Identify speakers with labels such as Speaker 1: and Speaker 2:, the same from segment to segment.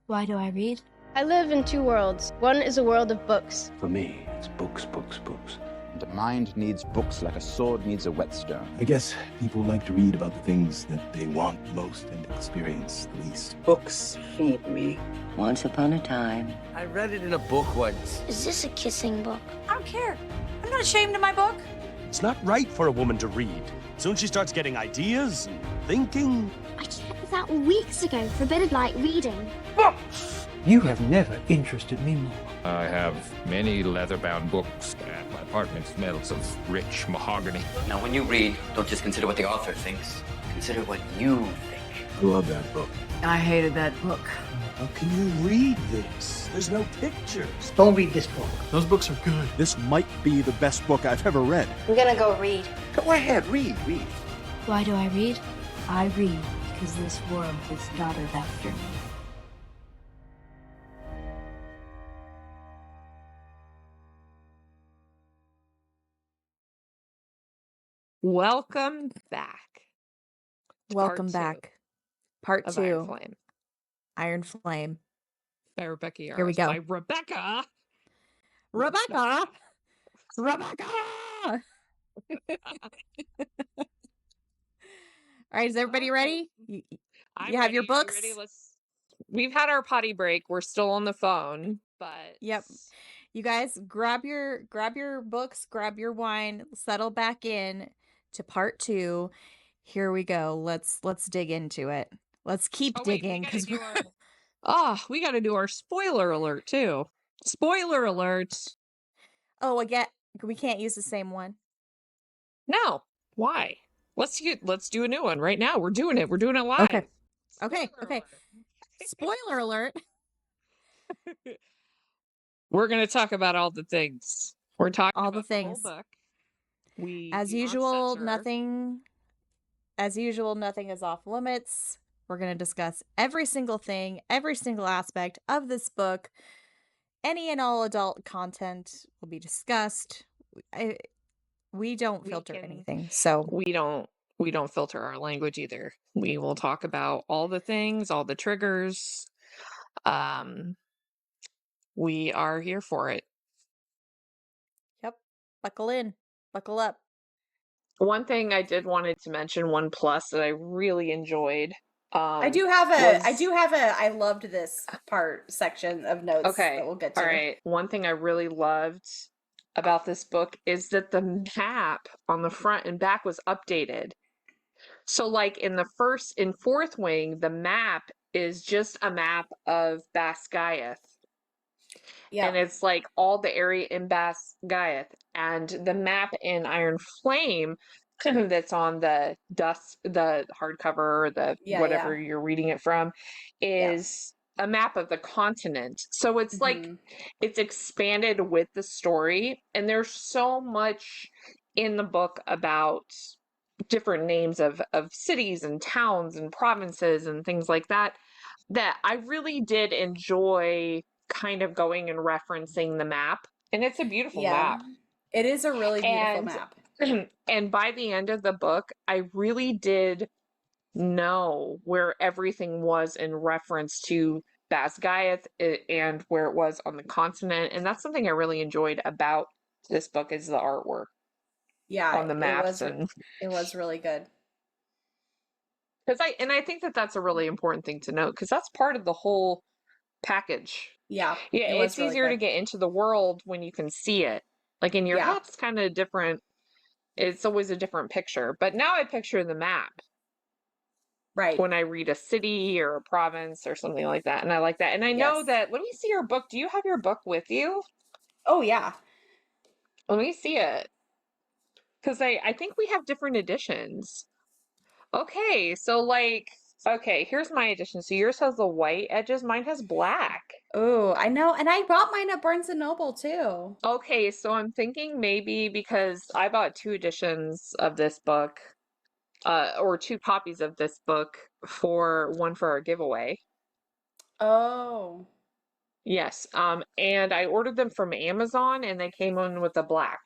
Speaker 1: Why do I read?
Speaker 2: I live in two worlds. One is a world of books.
Speaker 3: For me, it's books, books, books.
Speaker 4: The mind needs books like a sword needs a whetstone.
Speaker 3: I guess people like to read about the things that they want most and experience the least.
Speaker 5: Books feed me.
Speaker 6: Once upon a time.
Speaker 7: I read it in a book once.
Speaker 1: Is this a kissing book?
Speaker 8: I don't care. I'm not ashamed of my book.
Speaker 9: It's not right for a woman to read. Soon she starts getting ideas and thinking.
Speaker 1: I checked this out weeks ago, forbidden light reading.
Speaker 10: You have never interested me more.
Speaker 11: I have many leather-bound books, and my apartment smells of rich mahogany.
Speaker 6: Now, when you read, don't just consider what the author thinks. Consider what you think.
Speaker 3: I love that book.
Speaker 8: I hated that book.
Speaker 9: How can you read this? There's no pictures.
Speaker 10: Don't read this book.
Speaker 9: Those books are good. This might be the best book I've ever read.
Speaker 1: I'm gonna go read.
Speaker 5: Go ahead, read.
Speaker 1: Why do I read? I read because this world is modeled after me.
Speaker 12: Welcome back.
Speaker 13: Welcome back. Part 2.
Speaker 12: Iron Flame.
Speaker 13: Iron Flame.
Speaker 12: By Rebecca Yarros.
Speaker 13: Here we go.
Speaker 12: By Rebecca.
Speaker 13: Rebecca. All right, is everybody ready? You have your books?
Speaker 12: Ready? We've had our potty break. We're still on the phone, but
Speaker 13: Yep. You guys grab your books, grab your wine, settle back in to part 2. Here we go. Let's dig into it. Let's keep digging because
Speaker 12: we got to do our spoiler alert too. Spoiler alert.
Speaker 13: Oh, again, we can't use the same one.
Speaker 12: No. Why? Let's do a new one right now. We're doing it. We're doing it live.
Speaker 13: Okay. Spoiler alert.
Speaker 12: We're going to talk about all the things. We're talking
Speaker 13: all
Speaker 12: about
Speaker 13: the things.
Speaker 12: The whole book.
Speaker 13: As usual, nothing is off limits. We're going to discuss every single thing, every single aspect of this book. Any and all adult content will be discussed. We don't filter anything. So
Speaker 12: we don't filter our language either. We will talk about all the things, all the triggers. We are here for it.
Speaker 13: Yep. Buckle in. Buckle up.
Speaker 12: One thing I did wanted to mention, one plus that I really enjoyed.
Speaker 8: I loved this part section of notes that we'll get to.
Speaker 12: All right. One thing I really loved about this book is that the map on the front and back was updated. So like in Fourth Wing, the map is just a map of Basgiath. Yeah. And it's like all the area in Basgiath, and the map in Iron Flame that's on the hardcover or whatever you're reading it from is a map of the continent. So it's like it's expanded with the story, and there's so much in the book about different names of cities and towns and provinces and things like that I really did enjoy kind of going and referencing the map. And it's a beautiful map.
Speaker 8: It is a really beautiful map.
Speaker 12: And by the end of the book, I really did know where everything was in reference to Basgiath and where it was on the continent. And that's something I really enjoyed about this book is the artwork.
Speaker 8: Yeah,
Speaker 12: on the maps.
Speaker 8: It was really good.
Speaker 12: I think that's a really important thing to note, because that's part of the whole package.
Speaker 8: Yeah.
Speaker 12: It's really easier to get into the world when you can see it. Like in your head, it's kind of different. It's always a different picture. But now I picture the map.
Speaker 8: Right.
Speaker 12: When I read a city or a province or something like that. And I like that. And I know that, let me see your book. Do you have your book with you?
Speaker 8: Oh, yeah.
Speaker 12: Let me see it. Because I think we have different editions. Okay, so here's my edition. So yours has the white edges, mine has black.
Speaker 8: Oh, I know. And I bought mine at Barnes & Noble too.
Speaker 12: Okay, so I'm thinking maybe because I bought 2 editions of this book, or 2 copies of this book one for our giveaway.
Speaker 8: Oh.
Speaker 12: Yes, and I ordered them from Amazon and they came in with the black.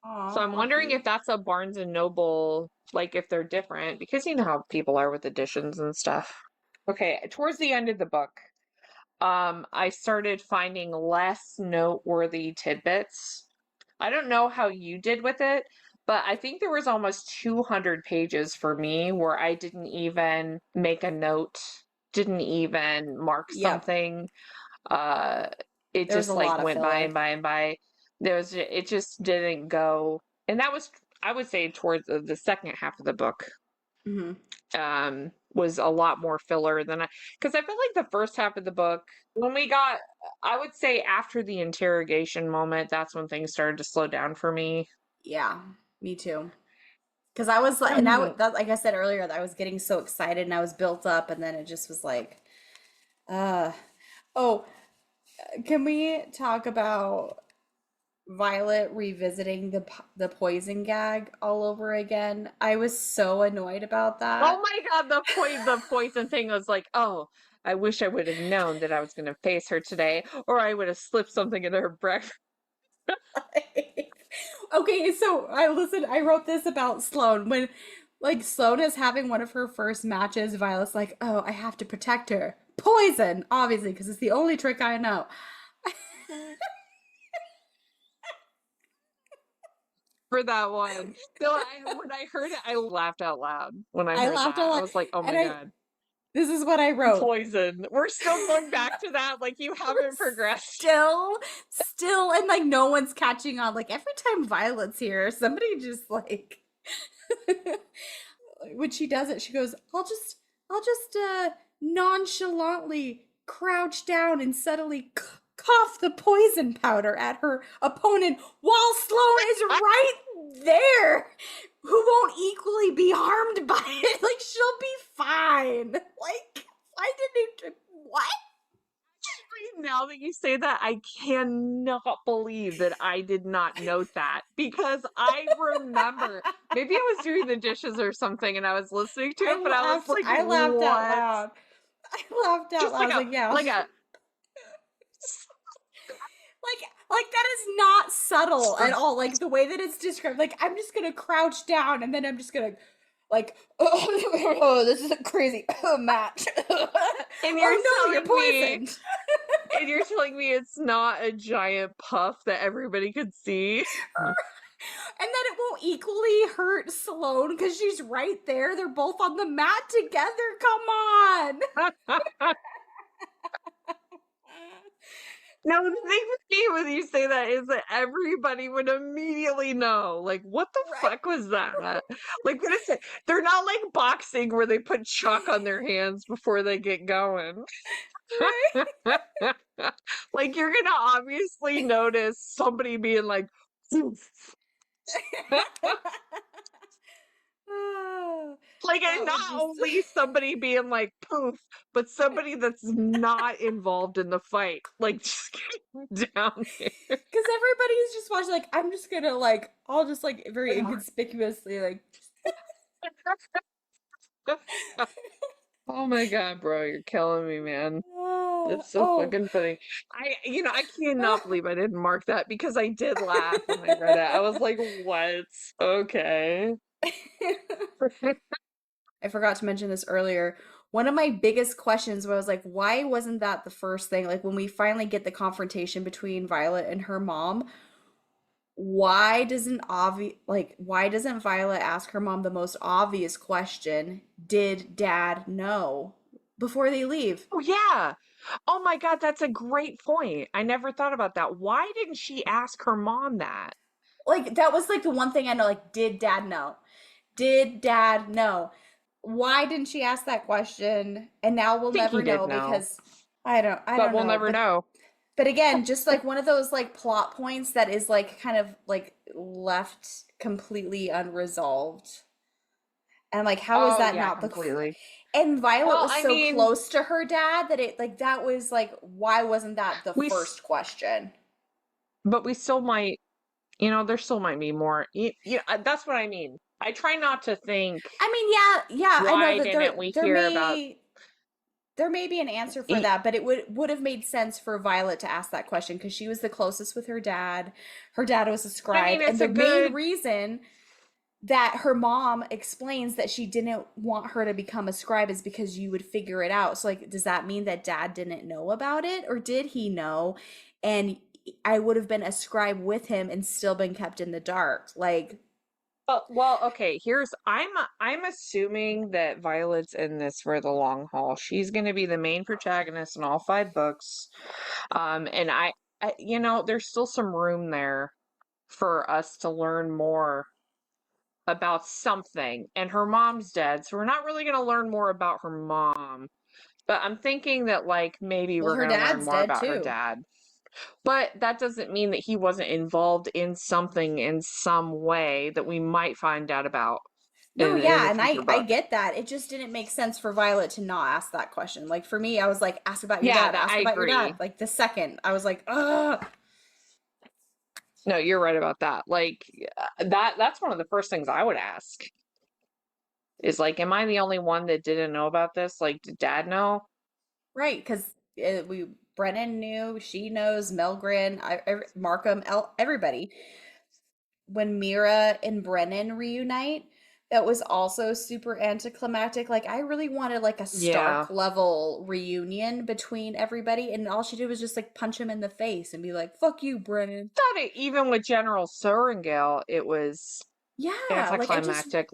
Speaker 8: Aww,
Speaker 12: so I'm wondering if that's a Barnes & Noble, like if they're different, because you know how people are with editions and stuff. Okay, towards the end of the book, I started finding less noteworthy tidbits. I don't know how you did with it, but I think there was almost 200 pages for me where I didn't even make a note, didn't even mark something. It
Speaker 8: There's
Speaker 12: just
Speaker 8: a
Speaker 12: like
Speaker 8: lot of
Speaker 12: went by
Speaker 8: filler.
Speaker 12: and by and by. It just didn't go, and that was, I would say, towards the second half of the book. Was a lot more filler than because I felt like the first half of the book, when we got, I would say after the interrogation moment, that's when things started to slow down for me.
Speaker 8: Yeah, me too. Because I was like, and like I said earlier, that I was getting so excited and I was built up, and then it just was like, can we talk about Violet revisiting the poison gag all over again? I was so annoyed about that.
Speaker 12: Oh my god, the poison thing was like, oh, I wish I would have known that I was going to face her today, or I would have slipped something in her breakfast.
Speaker 8: Okay, so I wrote this about Sloane. When like Sloane is having one of her first matches, Violet's like, oh, I have to protect her. Poison, obviously, because it's the only trick I know.
Speaker 12: For that one. So when I heard it, I laughed out loud. When I heard
Speaker 8: laughed
Speaker 12: that,
Speaker 8: out loud,
Speaker 12: I was like, oh my god.
Speaker 8: This is what I wrote.
Speaker 12: Poison. We're still going back to that. Like, you haven't progressed.
Speaker 8: Still, and like no one's catching on. Like every time Violet's here, somebody just like when she does it, she goes, I'll just nonchalantly crouch down and subtly cough the poison powder at her opponent while Sloane is right there, who won't equally be harmed by it. Like, she'll be fine. Like, I didn't. What?
Speaker 12: Now that you say that, I cannot believe that I did not note that, because I remember maybe I was doing the dishes or something and I was listening to it, but I was like,
Speaker 8: I laughed
Speaker 12: what?
Speaker 8: out loud. I laughed out loud. I was like, yeah. Like that is not subtle at all. Like the way that it's described, like I'm just gonna crouch down and then I'm just gonna like, oh, this is a crazy match.
Speaker 12: And you're
Speaker 8: poisoned.
Speaker 12: And you're telling me it's not a giant puff that everybody could see.
Speaker 8: And then it won't equally hurt Sloane because she's right there. They're both on the mat together. Come on.
Speaker 12: Now, the thing with me when you say that is that everybody would immediately know. Like, what the fuck was that? Like, what is it? They're not like boxing where they put chalk on their hands before they get going. Right? Like, you're gonna obviously notice somebody being like, like, and not only somebody being like poof, but somebody that's not involved in the fight, like, just get down here.
Speaker 8: Because everybody's just watching, like, I'm just gonna like, I'll just like very inconspicuously like.
Speaker 12: Oh my god, bro, you're killing me, man. It's so fucking funny. I cannot believe I didn't mark that, because I did laugh when I read it. I was like, what? Okay.
Speaker 8: I forgot to mention this earlier. One of my biggest questions was like, why wasn't that the first thing? Like when we finally get the confrontation between Violet and her mom, why doesn't Violet ask her mom the most obvious question? Did Dad know? Before they leave.
Speaker 12: Oh yeah. Oh my god, that's a great point. I never thought about that. Why didn't she ask her mom that?
Speaker 8: Like that was like the one thing I know. Like, did Dad know? Did Dad know? Why didn't she ask that question? And now we'll never know because I don't know.
Speaker 12: But we'll never know.
Speaker 8: But again, just like one of those like plot points that is like kind of like left completely unresolved. And like, how is that not
Speaker 12: completely?
Speaker 8: And Violet was so close to her dad that it like that was like, why wasn't that the first question?
Speaker 12: But we still might, there still might be more. That's what I mean. I try not to think.
Speaker 8: I mean, yeah, I know that
Speaker 12: didn't we hear about?
Speaker 8: There may be an answer for that, but it would have made sense for Violet to ask that question because she was the closest with her dad. Her dad was a scribe, and the main reason that her mom explains that she didn't want her to become a scribe is because you would figure it out. So like, does that mean that dad didn't know about it, or did he know? And I would have been a scribe with him and still been kept in the dark. Like,
Speaker 12: well, okay, I'm assuming that Violet's in this for the long haul. She's going to be the main protagonist in all 5 books. And there's still some room there for us to learn more about something. And her mom's dead, so we're not really going to learn more about her mom. But I'm thinking that like maybe
Speaker 8: well,
Speaker 12: we're
Speaker 8: her
Speaker 12: going to learn
Speaker 8: dad's
Speaker 12: more
Speaker 8: dead
Speaker 12: about her
Speaker 8: too.
Speaker 12: dad. But that doesn't mean that he wasn't involved in something in some way that we might find out about.
Speaker 8: No,
Speaker 12: In
Speaker 8: yeah,
Speaker 12: the
Speaker 8: and
Speaker 12: future
Speaker 8: I
Speaker 12: book.
Speaker 8: get that. It just didn't make sense for Violet to not ask that question. Like for me, I was like, ask about your
Speaker 12: Yeah,
Speaker 8: dad, ask
Speaker 12: I
Speaker 8: about your
Speaker 12: agree.
Speaker 8: dad. Like the second, I was like, ugh.
Speaker 12: No, you're right about that. Like that's one of the first things I would ask. Is like, am I the only one that didn't know about this? Like, did dad know?
Speaker 8: Right, because Brennan knew, she knows, Melgren, Markham, everybody. When Mira and Brennan reunite, that was also super anticlimactic. Like I really wanted like a Stark level reunion between everybody, and all she did was just like punch him in the face and be like, "Fuck you, Brennan."
Speaker 12: Thought it, even with General Sorrengail, it was anticlimactic.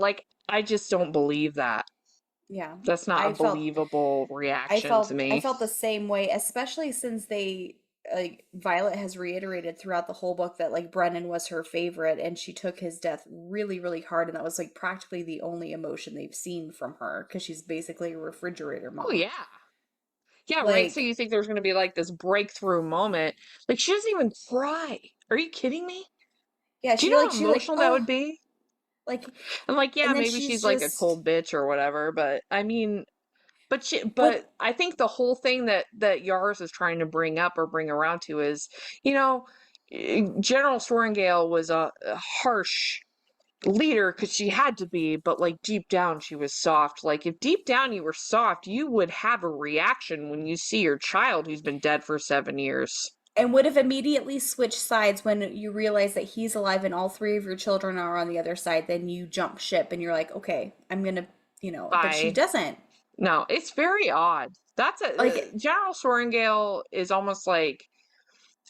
Speaker 12: I just don't believe that.
Speaker 8: Yeah,
Speaker 12: That's not a believable reaction to me.
Speaker 8: I felt the same way, especially since Violet has reiterated throughout the whole book that like Brennan was her favorite, and she took his death really, really hard, and that was like practically the only emotion they've seen from her because she's basically a refrigerator mom.
Speaker 12: Oh yeah. Yeah, right. So you think there's going to be like this breakthrough moment? Like she doesn't even cry. Are you kidding me?
Speaker 8: Yeah,
Speaker 12: do you know how emotional that would be?
Speaker 8: Like,
Speaker 12: I'm like, yeah, maybe she's like a cold bitch or whatever, but I mean, but I think the whole thing that Yarros is trying to bring up or bring around to is, General Sorrengail was a harsh leader because she had to be, but like deep down she was soft. Like if deep down you were soft, you would have a reaction when you see your child who's been dead for 7 years.
Speaker 8: And would have immediately switched sides when you realize that he's alive and all 3 of your children are on the other side. Then you jump ship and you're like, okay, I'm gonna, but she doesn't.
Speaker 12: No, it's very odd. That's General Sorrengail is almost like,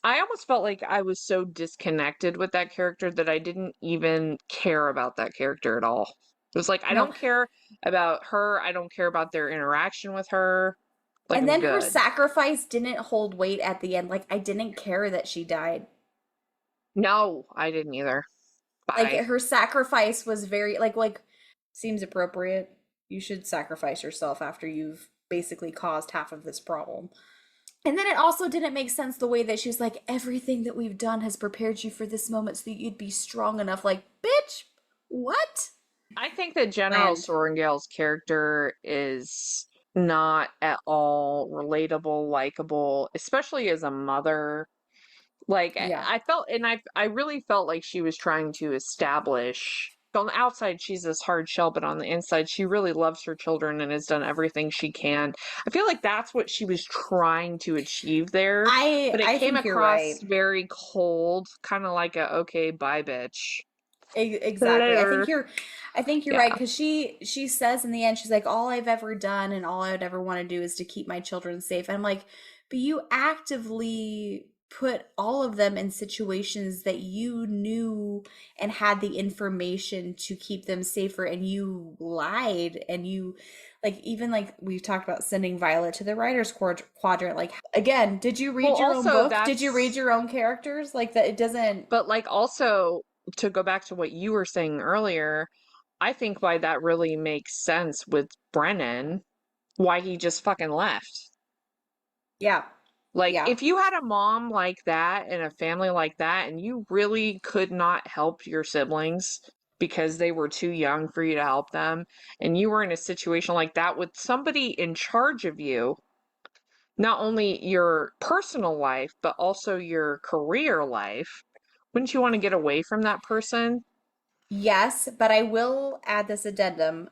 Speaker 12: I almost felt like I was so disconnected with that character that I didn't even care about that character at all. It was like, I don't care about her. I don't care about their interaction with her. Like,
Speaker 8: and then her sacrifice didn't hold weight at the end. Like, I didn't care that she died.
Speaker 12: No, I didn't either. Bye.
Speaker 8: Like, her sacrifice was very, like, seems appropriate. You should sacrifice yourself after you've basically caused half of this problem. And then it also didn't make sense the way that she's like, everything that we've done has prepared you for this moment so that you'd be strong enough. Like, bitch, what?
Speaker 12: I think that General Sorrengail's character is not at all relatable, likable, especially as a mother. Like, I felt, and I really felt like she was trying to establish, on the outside she's this hard shell, but on the inside she really loves her children and has done everything she can. I feel like that's what she was trying to achieve there. But it came across very cold, kind of like a, okay, bye bitch.
Speaker 8: Exactly. I think you're right, because she says in the end, she's like, all I've ever done and all I would ever want to do is to keep my children safe. And I'm like, but you actively put all of them in situations that you knew and had the information to keep them safer, and you lied, and you, like, even like we've talked about sending Violet to the writer's quadrant. Like, again, did you read your own book? Did you read your own characters? Like, that it doesn't.
Speaker 12: But like, also to go back to what you were saying earlier, I think why that really makes sense with Brennan, why he just fucking left.
Speaker 8: Yeah.
Speaker 12: Like, if you had a mom like that and a family like that, and you really could not help your siblings because they were too young for you to help them, and you were in a situation like that with somebody in charge of you, not only your personal life, but also your career life, wouldn't you want to get away from that person?
Speaker 8: Yes, but I will add this addendum.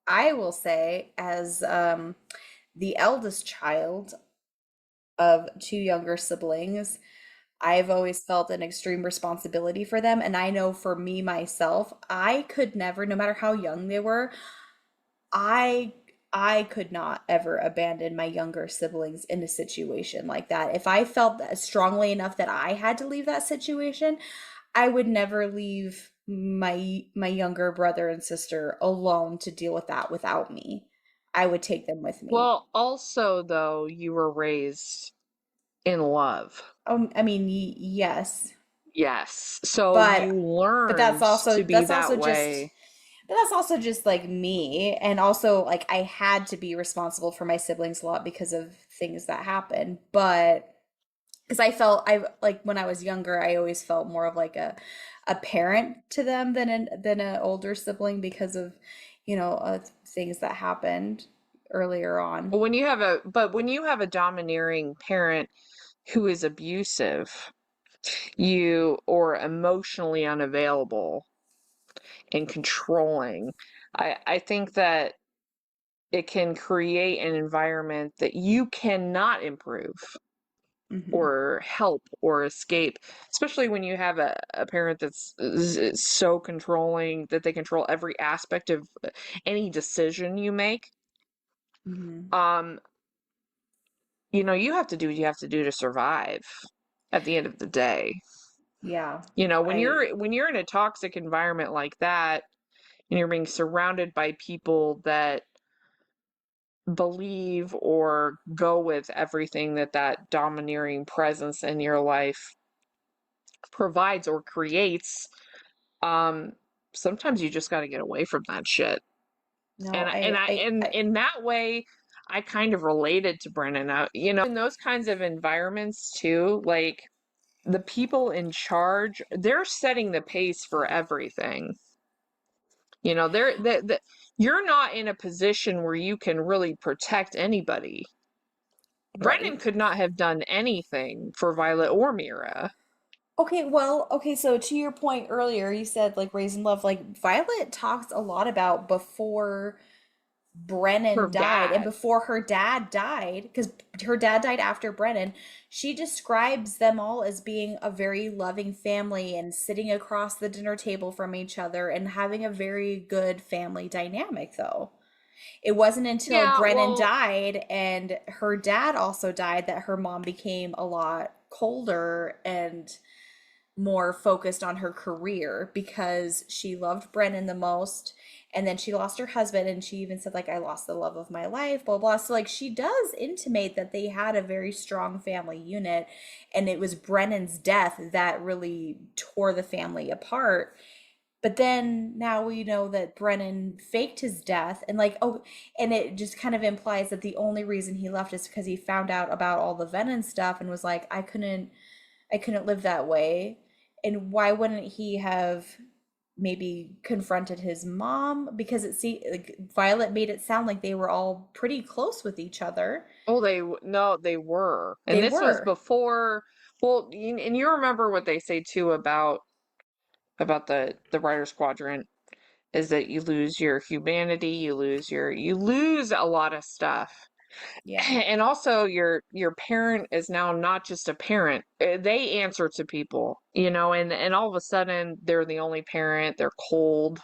Speaker 8: I will say, as the eldest child of 2 younger siblings, I've always felt an extreme responsibility for them. And I know for me myself, I could never, no matter how young they were, I I could not ever abandon my younger siblings in a situation like that. If I felt that strongly enough that I had to leave that situation, I would never leave my younger brother and sister alone to deal with that without me. I would take them with me.
Speaker 12: Well, also, though, you were raised in love.
Speaker 8: I mean, yes,
Speaker 12: Yes. So
Speaker 8: but
Speaker 12: you
Speaker 8: that's
Speaker 12: learned
Speaker 8: also
Speaker 12: to be that way.
Speaker 8: but that's also just like me, and also like I had to be responsible for my siblings a lot because of things that happened. But because I like when I was younger, I always felt more of like a parent to them than an older sibling because of, things that happened earlier on.
Speaker 12: But when you have a domineering parent who is abusive, or emotionally unavailable and controlling, I think that it can create an environment that you cannot improve or help or escape, especially when you have a parent that's so controlling that they control every aspect of any decision you make. Um, you have to do what you have to do to survive at the end of the day.
Speaker 8: Yeah.
Speaker 12: When you're in a toxic environment like that and you're being surrounded by people that believe or go with everything that domineering presence in your life provides or creates, sometimes you just got to get away from that shit.
Speaker 8: No,
Speaker 12: And in that way, I kind of related to Brennan. In those kinds of environments too, like the people in charge, they're setting the pace for everything. You're not in a position where you can really protect anybody. Brennan
Speaker 8: right.
Speaker 12: could not have done anything for Violet or Mira.
Speaker 8: Okay, so to your point earlier, you said like raising love, like Violet talks a lot about before
Speaker 12: Her
Speaker 8: Brennan died and
Speaker 12: dad.
Speaker 8: before her dad died, because her dad died after Brennan. She describes them all as being a very loving family and sitting across the dinner table from each other and having a very good family dynamic, though. It wasn't until
Speaker 12: Yeah,
Speaker 8: Brennan
Speaker 12: well,
Speaker 8: died and her dad also died that her mom became a lot colder and more focused on her career because she loved Brennan the most. And then she lost her husband, and she even said, like, I lost the love of my life, blah, blah. So, like, she does intimate that they had a very strong family unit. And it was Brennan's death that really tore the family apart. But then now we know that Brennan faked his death, and like, oh, and it just kind of implies that the only reason he left is because he found out about all the venom stuff and was like, I couldn't live that way. And why wouldn't he have maybe confronted his mom? Because like Violet made it sound like they were all pretty close with each other.
Speaker 12: oh, they were. And
Speaker 8: They
Speaker 12: this was
Speaker 8: were.
Speaker 12: before, well, and you remember what they say too about the Writer's Quadrant is that you lose your humanity, you lose a lot of stuff.
Speaker 8: Yeah.
Speaker 12: And also your parent is now not just a parent. They answer to people, and all of a sudden they're the only parent. They're cold,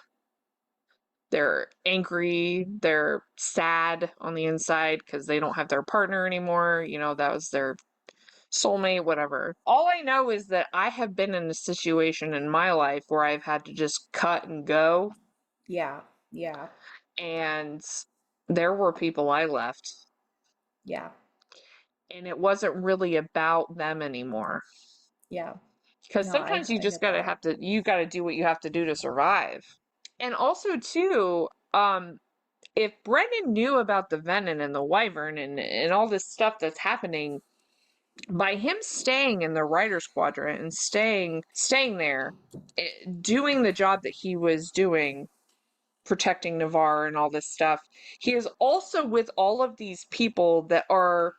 Speaker 12: they're angry, they're sad on the inside because they don't have their partner anymore. That was their soulmate, whatever. All I know is that I have been in a situation in my life where I've had to just cut and go.
Speaker 8: Yeah. Yeah.
Speaker 12: And there were people I left.
Speaker 8: Yeah.
Speaker 12: And it wasn't really about them anymore.
Speaker 8: Yeah.
Speaker 12: Because
Speaker 8: No,
Speaker 12: sometimes you
Speaker 8: I
Speaker 12: just
Speaker 8: get that.
Speaker 12: you gotta do what you have to do to survive. And also too, if Brendan knew about the Venom and the Wyvern and all this stuff that's happening, by him staying in the Writer's Quadrant and staying there, doing the job that he was doing, protecting Navarre and all this stuff, he is also with all of these people that are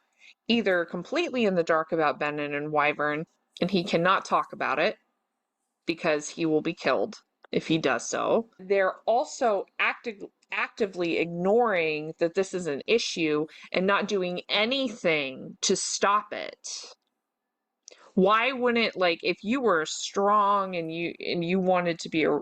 Speaker 12: either completely in the dark about Venom and Wyvern, and he cannot talk about it because he will be killed if he does so. They're also actively ignoring that this is an issue and not doing anything to stop it. Why wouldn't, like, if you were strong and you wanted to be a,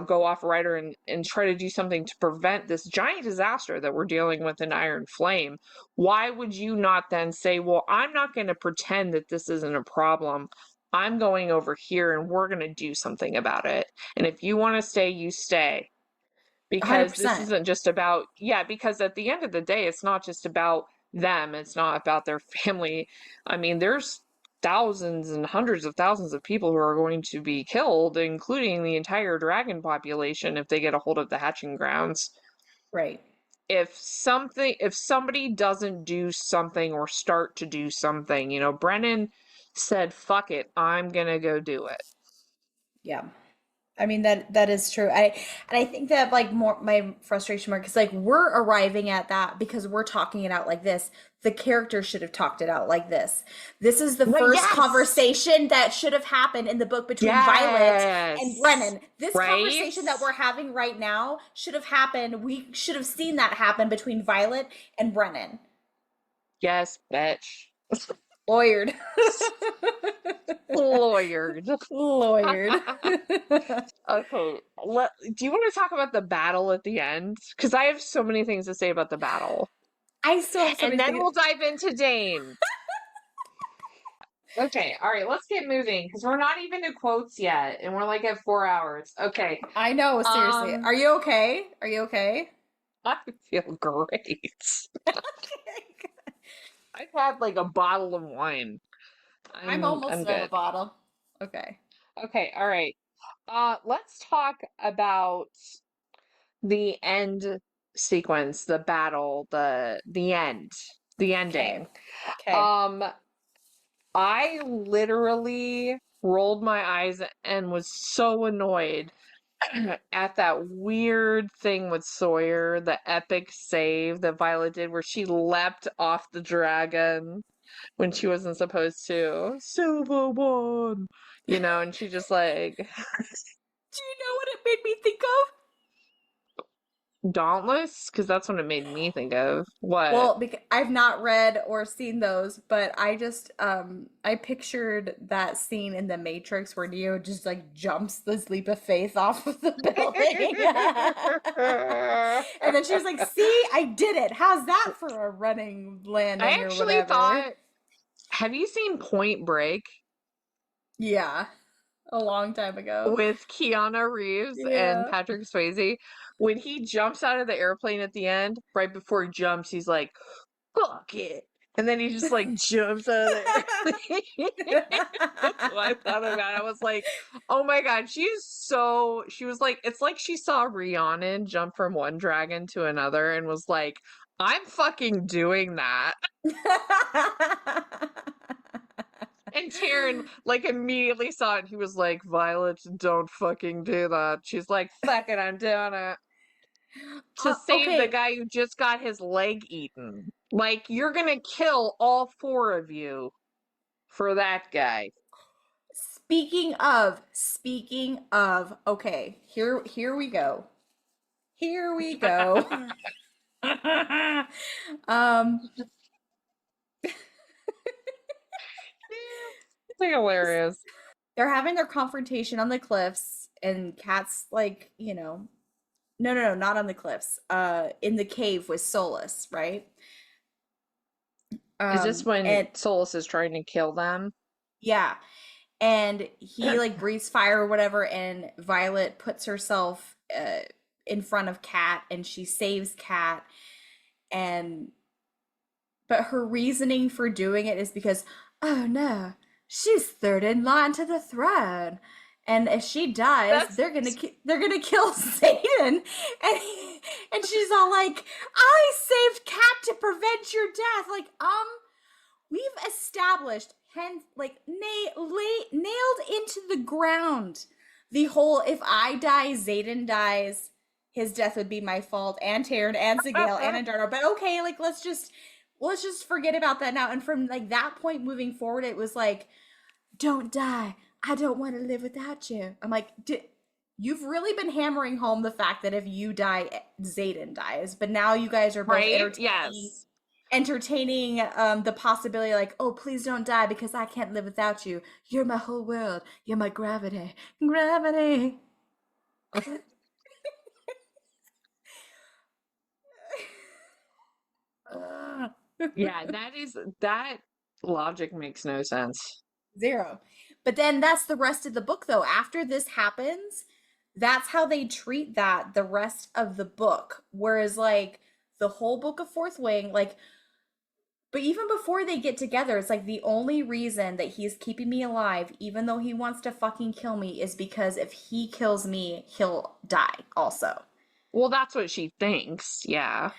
Speaker 12: go off rider and try to do something to prevent this giant disaster that we're dealing with in Iron Flame, why would you not then say, well, I'm not going to pretend that this isn't a problem. I'm going over here and we're going to do something about it. And if you want to stay, you stay. Because this
Speaker 8: 100%.
Speaker 12: isn't just about, because at the end of the day, it's not just about them. It's not about their family. I mean, there's thousands and hundreds of thousands of people who are going to be killed, including the entire dragon population if they get a hold of the hatching grounds.
Speaker 8: Right.
Speaker 12: If somebody doesn't do something or start to do something, Brennan said, fuck it, I'm gonna go do it.
Speaker 8: Yeah. I mean, that is true. I think that, like, more my frustration mark is, like, we're arriving at that because we're talking it out like this. The character should have talked it out like this. This is the first conversation that should have happened in the book between Violet and Brennan. This conversation that we're having right now should have happened. We should have seen that happen between Violet and Brennan.
Speaker 12: Yes, bitch.
Speaker 8: Lawyered.
Speaker 12: Lawyered. Okay. Do you want to talk about the battle at the end? Because I have so many things to say about the battle.
Speaker 8: I still have so many
Speaker 12: And then
Speaker 8: things.
Speaker 12: we'll dive into Dane. Okay. All right. Let's get moving because we're not even to quotes yet. And we're like at 4 hours. Okay.
Speaker 8: I know. Seriously. Are you okay? Are you okay?
Speaker 12: I feel great. I've had like a bottle of wine.
Speaker 8: I'm almost at a bottle. Okay.
Speaker 12: Okay, all right. Let's talk about the end sequence, the battle, the end, the ending.
Speaker 8: Okay.
Speaker 12: I literally rolled my eyes and was so annoyed at that weird thing with Sawyer, the epic save that Violet did where she leapt off the dragon when she wasn't supposed to. Silver one, and she just like.
Speaker 8: Do you know what it made me think of?
Speaker 12: Dauntless? Because that's what it made me think of. What?
Speaker 8: Well, because I've not read or seen those, but I just I pictured that scene in The Matrix where Neo just like jumps this leap of faith off of the building. And then she was like, see, I did it. How's that for a running landing
Speaker 12: I
Speaker 8: or
Speaker 12: actually
Speaker 8: whatever?
Speaker 12: thought, have you seen Point Break?
Speaker 8: Yeah. A long time ago.
Speaker 12: With Keanu Reeves and Patrick Swayze. When he jumps out of the airplane at the end, right before he jumps, he's like, fuck it. And then he just like jumps out of the airplane. That's what I thought about. I was like, oh my god, she was like, it's like she saw Rhiannon jump from one dragon to another and was like, I'm fucking doing that. And Taryn, like, immediately saw it and he was like, Violet, don't fucking do that. She's like, fuck it, I'm doing it. To save the guy who just got his leg eaten. Like, you're gonna kill all 4 of you for that guy.
Speaker 8: Speaking of, okay, here we go. Here we go.
Speaker 12: It's like hilarious.
Speaker 8: They're having their confrontation on the cliffs, and Kat's like, no, not on the cliffs. In the cave with Solus, right?
Speaker 12: Is this when Solus is trying to kill them?
Speaker 8: Yeah. And he like breathes fire or whatever, and Violet puts herself in front of Kat, and she saves Kat. But her reasoning for doing it is because, oh no, she's third in line to the throne, and if she dies, they're gonna kill Satan. And she's all like, I saved Kat to prevent your death. Like, we've established, nailed into the ground the whole, if I die, Zayden dies, his death would be my fault, and Taryn, and Sigale, and Andarno. But okay, like, let's just forget about that now. And from like that point moving forward, it was like, don't die. I don't want to live without you. I'm like, you've really been hammering home the fact that if you die, Zayden dies. But now you guys are both entertaining.
Speaker 12: Yes.
Speaker 8: entertaining the possibility like, oh, please don't die because I can't live without you. You're my whole world. You're my gravity. Gravity.
Speaker 12: Yeah, that logic makes no sense.
Speaker 8: Zero. But then that's the rest of the book though. After this happens, that's how they treat that the rest of the book. Whereas like the whole book of Fourth Wing, like, but even before they get together, it's like the only reason that he's keeping me alive, even though he wants to fucking kill me, is because if he kills me, he'll die also.
Speaker 12: Well, that's what she thinks, yeah.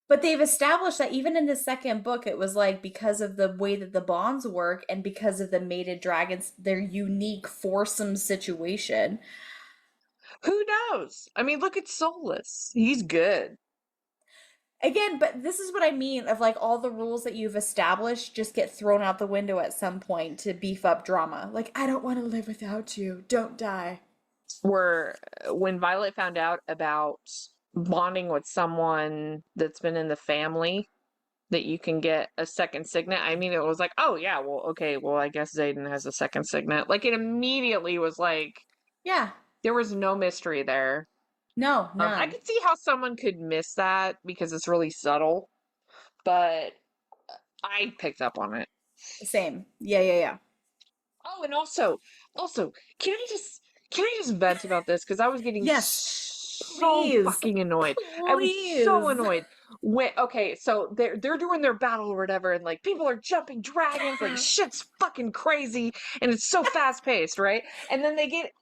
Speaker 8: But they've established that even in the second book, it was like because of the way that the bonds work and because of the mated dragons, their unique foursome situation.
Speaker 12: Who knows? I mean, look at Soulless. He's good.
Speaker 8: Again, but this is what I mean of like all the rules that you've established just get thrown out the window at some point to beef up drama. Like, I don't want to live without you. Don't die.
Speaker 12: When Violet found out about bonding with someone that's been in the family, that you can get a second signet. I mean, it was like, oh yeah, well, okay, well, I guess Xaden has a second signet. Like, it immediately was like,
Speaker 8: yeah,
Speaker 12: there was no mystery there.
Speaker 8: No, none.
Speaker 12: I could see how someone could miss that because it's really subtle, but I picked up on it.
Speaker 8: Same. Yeah.
Speaker 12: Oh, and also, can I just vent about this? Because I was getting so fucking annoyed.
Speaker 8: Please.
Speaker 12: I was so annoyed. Okay, so they're doing their battle or whatever, and like people are jumping dragons, like shit's fucking crazy, and it's so fast paced, right? And then they get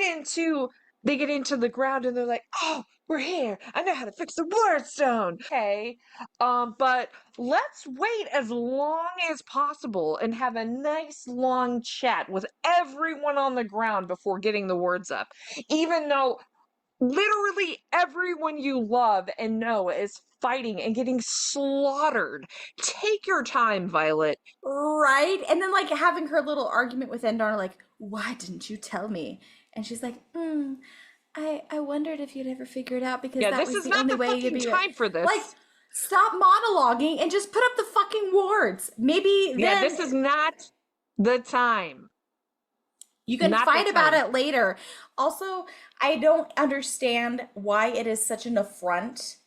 Speaker 12: into the ground, and they're like, oh, we're here. I know how to fix the wordstone. Okay, but let's wait as long as possible and have a nice long chat with everyone on the ground before getting the words up, even though literally everyone you love and know is fighting and getting slaughtered. Take your time, Violet.
Speaker 8: Right? And then like having her little argument with Endar, like, why didn't you tell me? And she's like, I wondered if you'd ever figure it out because that
Speaker 12: this
Speaker 8: was
Speaker 12: is
Speaker 8: the
Speaker 12: not
Speaker 8: only
Speaker 12: the
Speaker 8: way you'd
Speaker 12: fucking
Speaker 8: be
Speaker 12: time for this.
Speaker 8: Like, stop monologuing and just put up the fucking wards. Maybe then
Speaker 12: this is not the time.
Speaker 8: You can fight about it later. Also, I don't understand why it is such an affront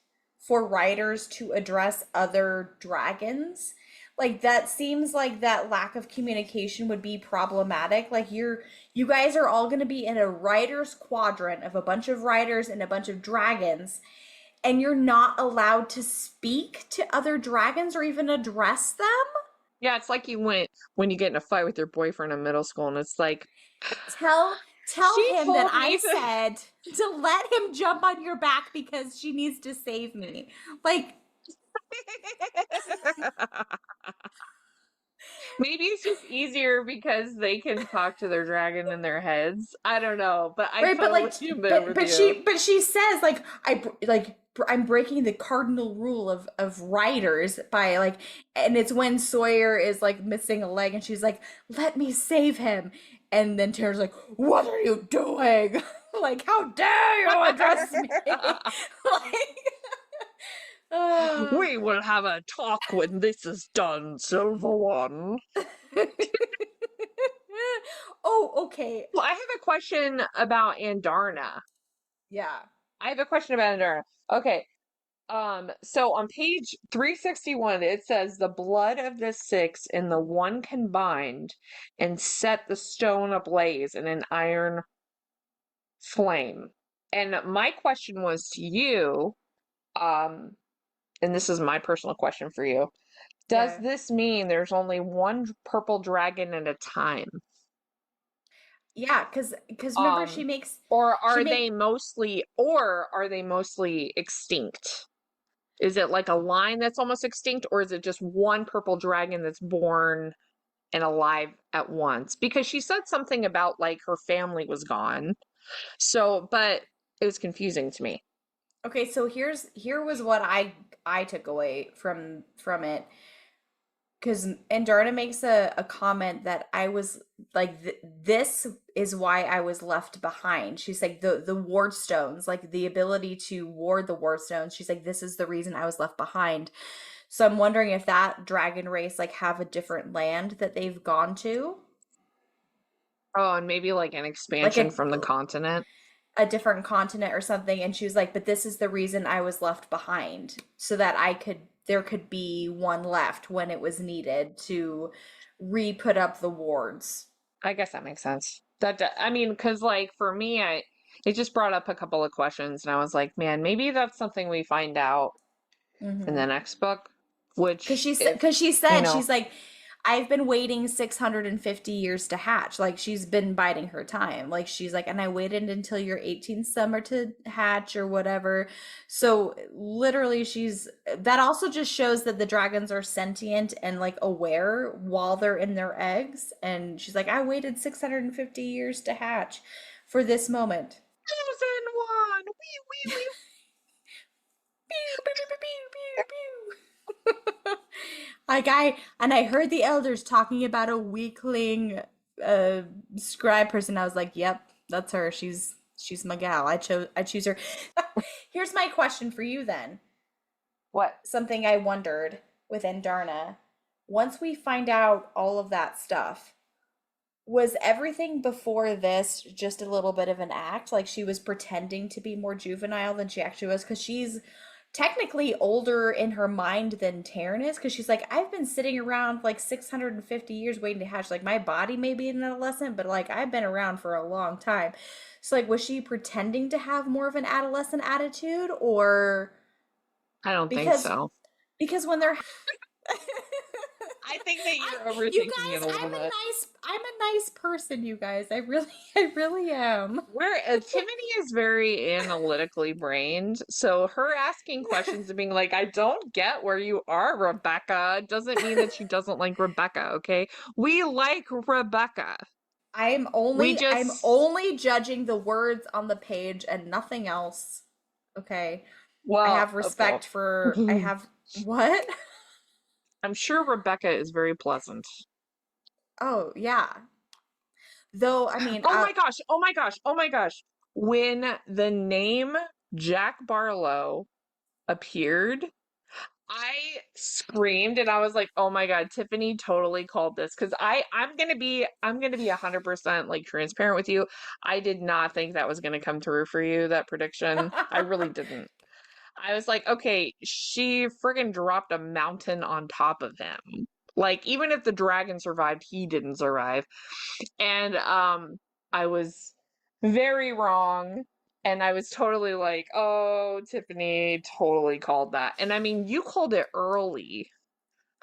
Speaker 8: for writers to address other dragons. Like, that seems like that lack of communication would be problematic. Like, you guys are all going to be in a writer's quadrant of a bunch of writers and a bunch of dragons, and you're not allowed to speak to other dragons or even address them?
Speaker 12: Yeah, it's like when you get in a fight with your boyfriend in middle school, and it's like,
Speaker 8: tell him that I said to let him jump on your back because she needs to save me. Like,
Speaker 12: maybe it's just easier because they can talk to their dragon in their heads. I don't know, but I totally
Speaker 8: but she says like I'm breaking the cardinal rule of writers by like, and it's when Sawyer is like missing a leg and she's like, let me save him, and then Tara's like, what are you doing? Like, how dare you address me?
Speaker 12: We will have a talk when this is done, Silver One.
Speaker 8: Oh, okay.
Speaker 12: Well, I have a question about Andarna.
Speaker 8: Yeah.
Speaker 12: I have a question about Andarna. Okay. So on page 361, it says the blood of the six and the one combined and set the stone ablaze in an iron flame. And my question was to you, and this is my personal question for you. Does this mean there's only one purple dragon at a time?
Speaker 8: Yeah, because remember she makes,
Speaker 12: or are they mostly extinct? Is it like a line that's almost extinct, or is it just one purple dragon that's born and alive at once? Because she said something about like her family was gone. So, but it was confusing to me.
Speaker 8: Okay, so here was what I took away from it. Because Andarna makes a comment that I was like, this is why I was left behind. She's like, the ward stones, like the ability to ward the ward stones. She's like, this is the reason I was left behind. So I'm wondering if that dragon race like have a different land that they've gone to,
Speaker 12: Oh, and maybe like an
Speaker 8: like
Speaker 12: expansion from the continent.
Speaker 8: a different continent or something. And she was like, but this is the reason I was left behind, so that there could be one left when it was needed to re-put up the wards.
Speaker 12: I guess that makes sense. I mean, because like for me, it just brought up a couple of questions, and I was like, man, maybe that's something we find out in the next book.
Speaker 8: Because she said, she's like, I've been waiting 650 years to hatch. Like, she's been biding her time. Like, she's like, and I waited until your 18th summer to hatch or whatever. So literally that also just shows that the dragons are sentient and like aware while they're in their eggs. And she's like, I waited 650 years to hatch for this moment.
Speaker 12: 1001. Wee, wee, wee.
Speaker 8: Pew, pew, pew, pew, pew, pew. I heard the elders talking about a weakling scribe person. I was like, yep, that's her. She's my gal. I choose her. Here's my question for you then.
Speaker 12: What?
Speaker 8: Something I wondered with Andarna. Once we find out all of that stuff, was everything before this just a little bit of an act? Like she was pretending to be more juvenile than she actually was? Because she's technically older in her mind than Taryn is, because she's like, I've been sitting around like 650 years waiting to hatch. Like my body may be an adolescent, but like I've been around for a long time. So like, was she pretending to have more of an adolescent attitude, or?
Speaker 12: I don't think so.
Speaker 8: Because when they're
Speaker 12: I think that you're overthinking it a little bit.
Speaker 8: I'm a nice person, you guys. I really am.
Speaker 12: Tiffany is very analytically brained, so her asking questions and being like, I don't get where you are, Rebecca, doesn't mean that she doesn't like Rebecca, okay? We like Rebecca.
Speaker 8: I'm only judging the words on the page and nothing else. Okay. Well, I have respect for what?
Speaker 12: I'm sure Rebecca is very pleasant.
Speaker 8: Oh, yeah. Though, I mean...
Speaker 12: Oh my gosh. When the name Jack Barlow appeared, I screamed and I was like, oh my God, Tiffany totally called this. Because I'm gonna be 100% like transparent with you. I did not think that was gonna come through for you, that prediction. I really didn't. I was like, okay, she friggin' dropped a mountain on top of him. Like, even if the dragon survived, he didn't survive. And I was very wrong. And I was totally like, oh, Tiffany totally called that. And I mean, you called it early.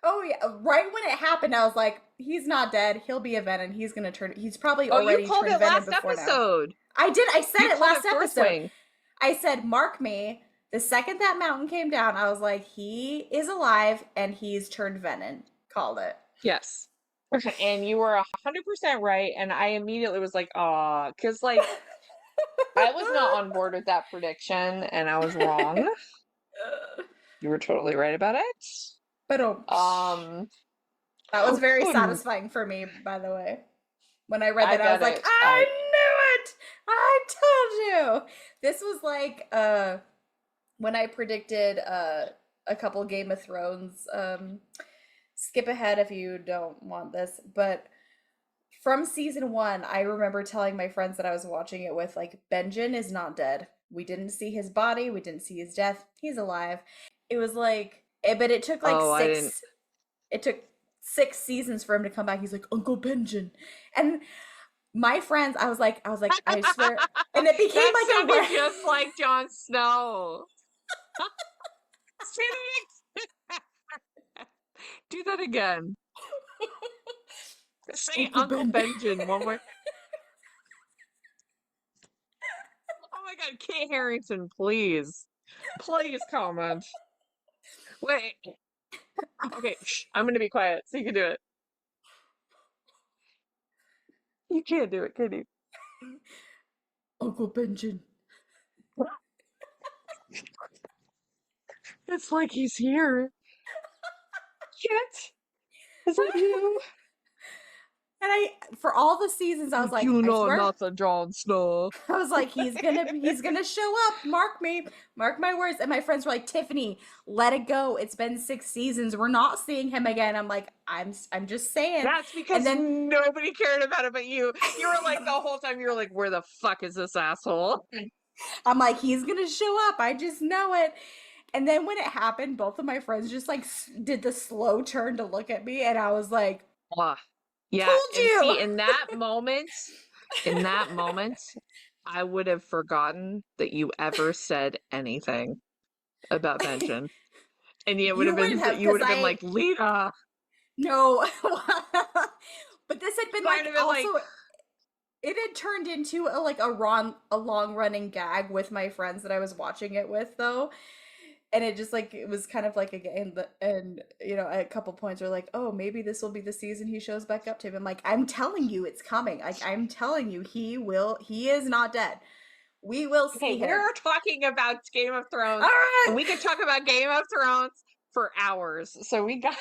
Speaker 8: Oh, yeah. Right when it happened, I was like, he's not dead. He'll be a Venom. He's going to turn... He's probably already turned Venom before now.
Speaker 12: Oh, you called it last episode.
Speaker 8: I did. I said it last episode. I said, mark me. The second that mountain came down, I was like, he is alive and he's turned Venom. Called it.
Speaker 12: Yes. And you were 100% right. And I immediately was like, aw, because like, I was not on board with that prediction and I was wrong. You were totally right about it.
Speaker 8: But that was very satisfying for me, by the way. When I read that, I was like, I knew it! I told you! This was like, when I predicted a couple Game of Thrones, skip ahead if you don't want this, but from season 1, I remember telling my friends that I was watching it with, like, Benjen is not dead. We didn't see his body. We didn't see his death. He's alive. It was like, but it took like it took 6 seasons for him to come back. He's like, Uncle Benjen. And my friends, I was like, I swear. And it became
Speaker 12: that
Speaker 8: like
Speaker 12: just like Jon Snow. Do that again. Say Uncle Benjen one more. Oh my God, Kate Harington, please. Please comment. Wait. Okay, I'm gonna be quiet so you can do it. You can't do it, can you?
Speaker 8: Uncle Benjen.
Speaker 12: It's like he's here. Shit. Is that you?
Speaker 8: And I for all the seasons I was like,
Speaker 12: You
Speaker 8: I
Speaker 12: know
Speaker 8: swear,
Speaker 12: nothing, Jon Snow.
Speaker 8: I was like, he's gonna show up. Mark my words. And my friends were like, Tiffany, let it go. It's been 6 seasons. We're not seeing him again. I'm like, I'm just saying.
Speaker 12: That's because
Speaker 8: And then
Speaker 12: nobody cared about it but you. You were like the whole time. You were like, "Where the fuck is this asshole?"
Speaker 8: I'm like, he's gonna show up. I just know it. And then when it happened, both of my friends just like did the slow turn to look at me, and I was like,
Speaker 12: Yeah.
Speaker 8: told
Speaker 12: And
Speaker 8: you.
Speaker 12: see, in that moment, I would have forgotten that you ever said anything about Benjen. And you would have been like, Lita.
Speaker 8: No. But this had been like also
Speaker 12: like,
Speaker 8: it had turned into a long running gag with my friends that I was watching it with though. And it just like it was kind of like a game and you know, at a couple points we're like, oh, maybe this will be the season he shows back up to him. I'm like, I'm telling you it's coming. Like I'm telling you he is not dead. We will see him.
Speaker 12: We're talking about Game of Thrones.
Speaker 8: All right.
Speaker 12: And we could talk about Game of Thrones for hours. So we got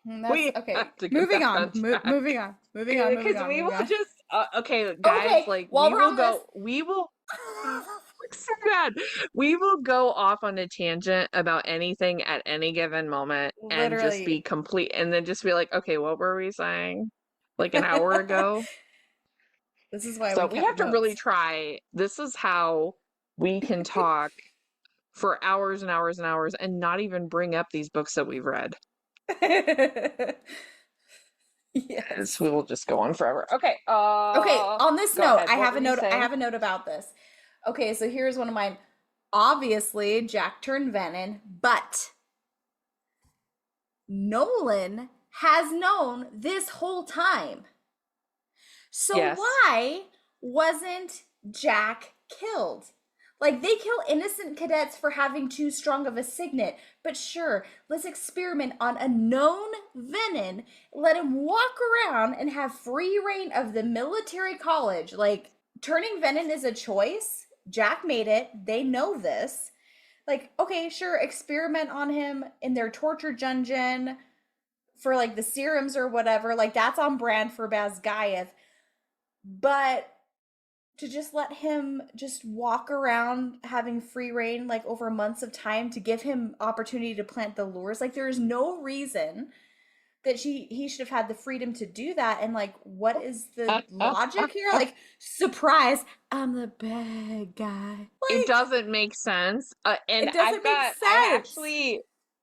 Speaker 8: okay. Moving on. Because
Speaker 12: we will just okay, guys, like we will so bad. We will go off on a tangent about anything at any given moment and just be complete and then just be like, okay, what were we saying? Like an hour ago?
Speaker 8: This is why
Speaker 12: we have to really try. This is how we can talk for hours and hours and hours and not even bring up these books that we've read. Yes, we will just go on forever. Okay.
Speaker 8: Okay, on this note,
Speaker 12: ahead.
Speaker 8: I have a note about this. Okay, so here's one of mine. Obviously, Jack turned venom, but Nolan has known this whole time. So why wasn't Jack killed? Like, they kill innocent cadets for having too strong of a signet. But sure, let's experiment on a known venom. Let him walk around and have free reign of the military college. Like, turning venom is a choice. Jack made it. They know this. Like, okay, sure, experiment on him in their torture dungeon for, like, the serums or whatever. Like, that's on brand for Basgiath. But to just let him just walk around having free reign like over months of time to give him opportunity to plant the lures, like there's no reason that he should have had the freedom to do that. And like, what is the logic here? Like, surprise, I'm the bad guy. Like,
Speaker 12: it doesn't make sense. And
Speaker 8: it doesn't make sense.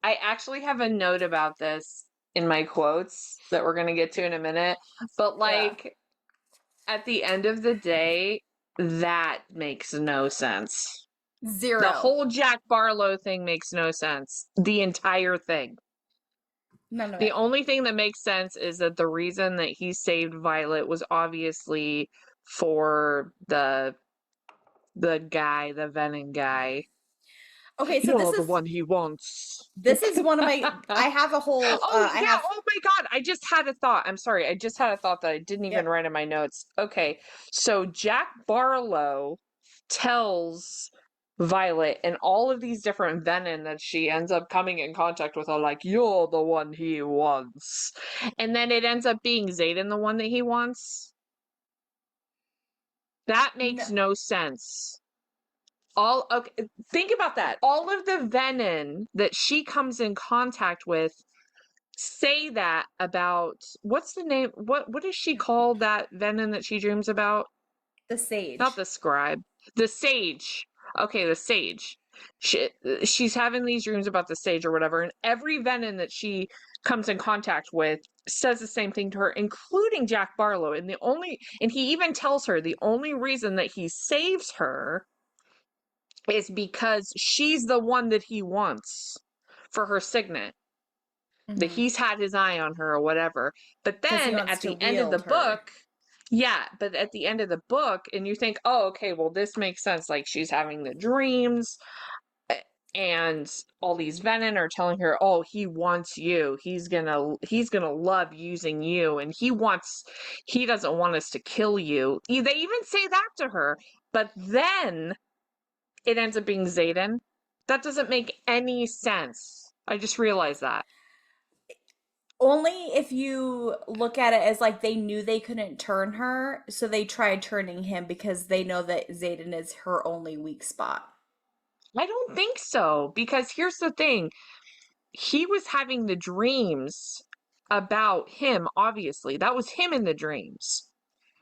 Speaker 12: I actually have a note about this in my quotes that we're gonna get to in a minute. But like, at the end of the day, that makes no sense.
Speaker 8: Zero.
Speaker 12: The whole Jack Barlow thing makes no sense. The entire thing.
Speaker 8: None of
Speaker 12: the
Speaker 8: it.
Speaker 12: only thing that makes sense is that the reason that he saved Violet was obviously for the guy, the venom guy.
Speaker 8: Okay, so this is
Speaker 12: the one he wants.
Speaker 8: This is one of my. I have a whole.
Speaker 12: Oh my god! I just had a thought. I'm sorry. I just had a thought that I didn't even write in my notes. Okay, so Jack Barlow tells Violet and all of these different venom that she ends up coming in contact with are like, you're the one he wants, and then it ends up being Xaden the one that he wants. That makes no sense. Think about that. All of the venom that she comes in contact with say that about what's the name? What does she call that venom that she dreams about?
Speaker 8: The sage.
Speaker 12: Not the scribe. The sage. Okay, the sage. She's having these dreams about the sage or whatever, and every venom that she comes in contact with says the same thing to her, including Jack Barlow. And he even tells her the only reason that he saves her is because she's the one that he wants for her signet. Mm-hmm. That he's had his eye on her or whatever. But then at the end of the book, but at the end of the book, and you think, oh, okay, well, this makes sense. Like, she's having the dreams, and all these venom are telling her, oh, he wants you. He's gonna love using you, and he doesn't want us to kill you. They even say that to her. But then it ends up being Xaden. That doesn't make any sense. I just realized that.
Speaker 8: Only if you look at it as like they knew they couldn't turn her, so they tried turning him because they know that Xaden is her only weak spot.
Speaker 12: I don't think so, because here's the thing. He was having the dreams about him, obviously. That was him in the dreams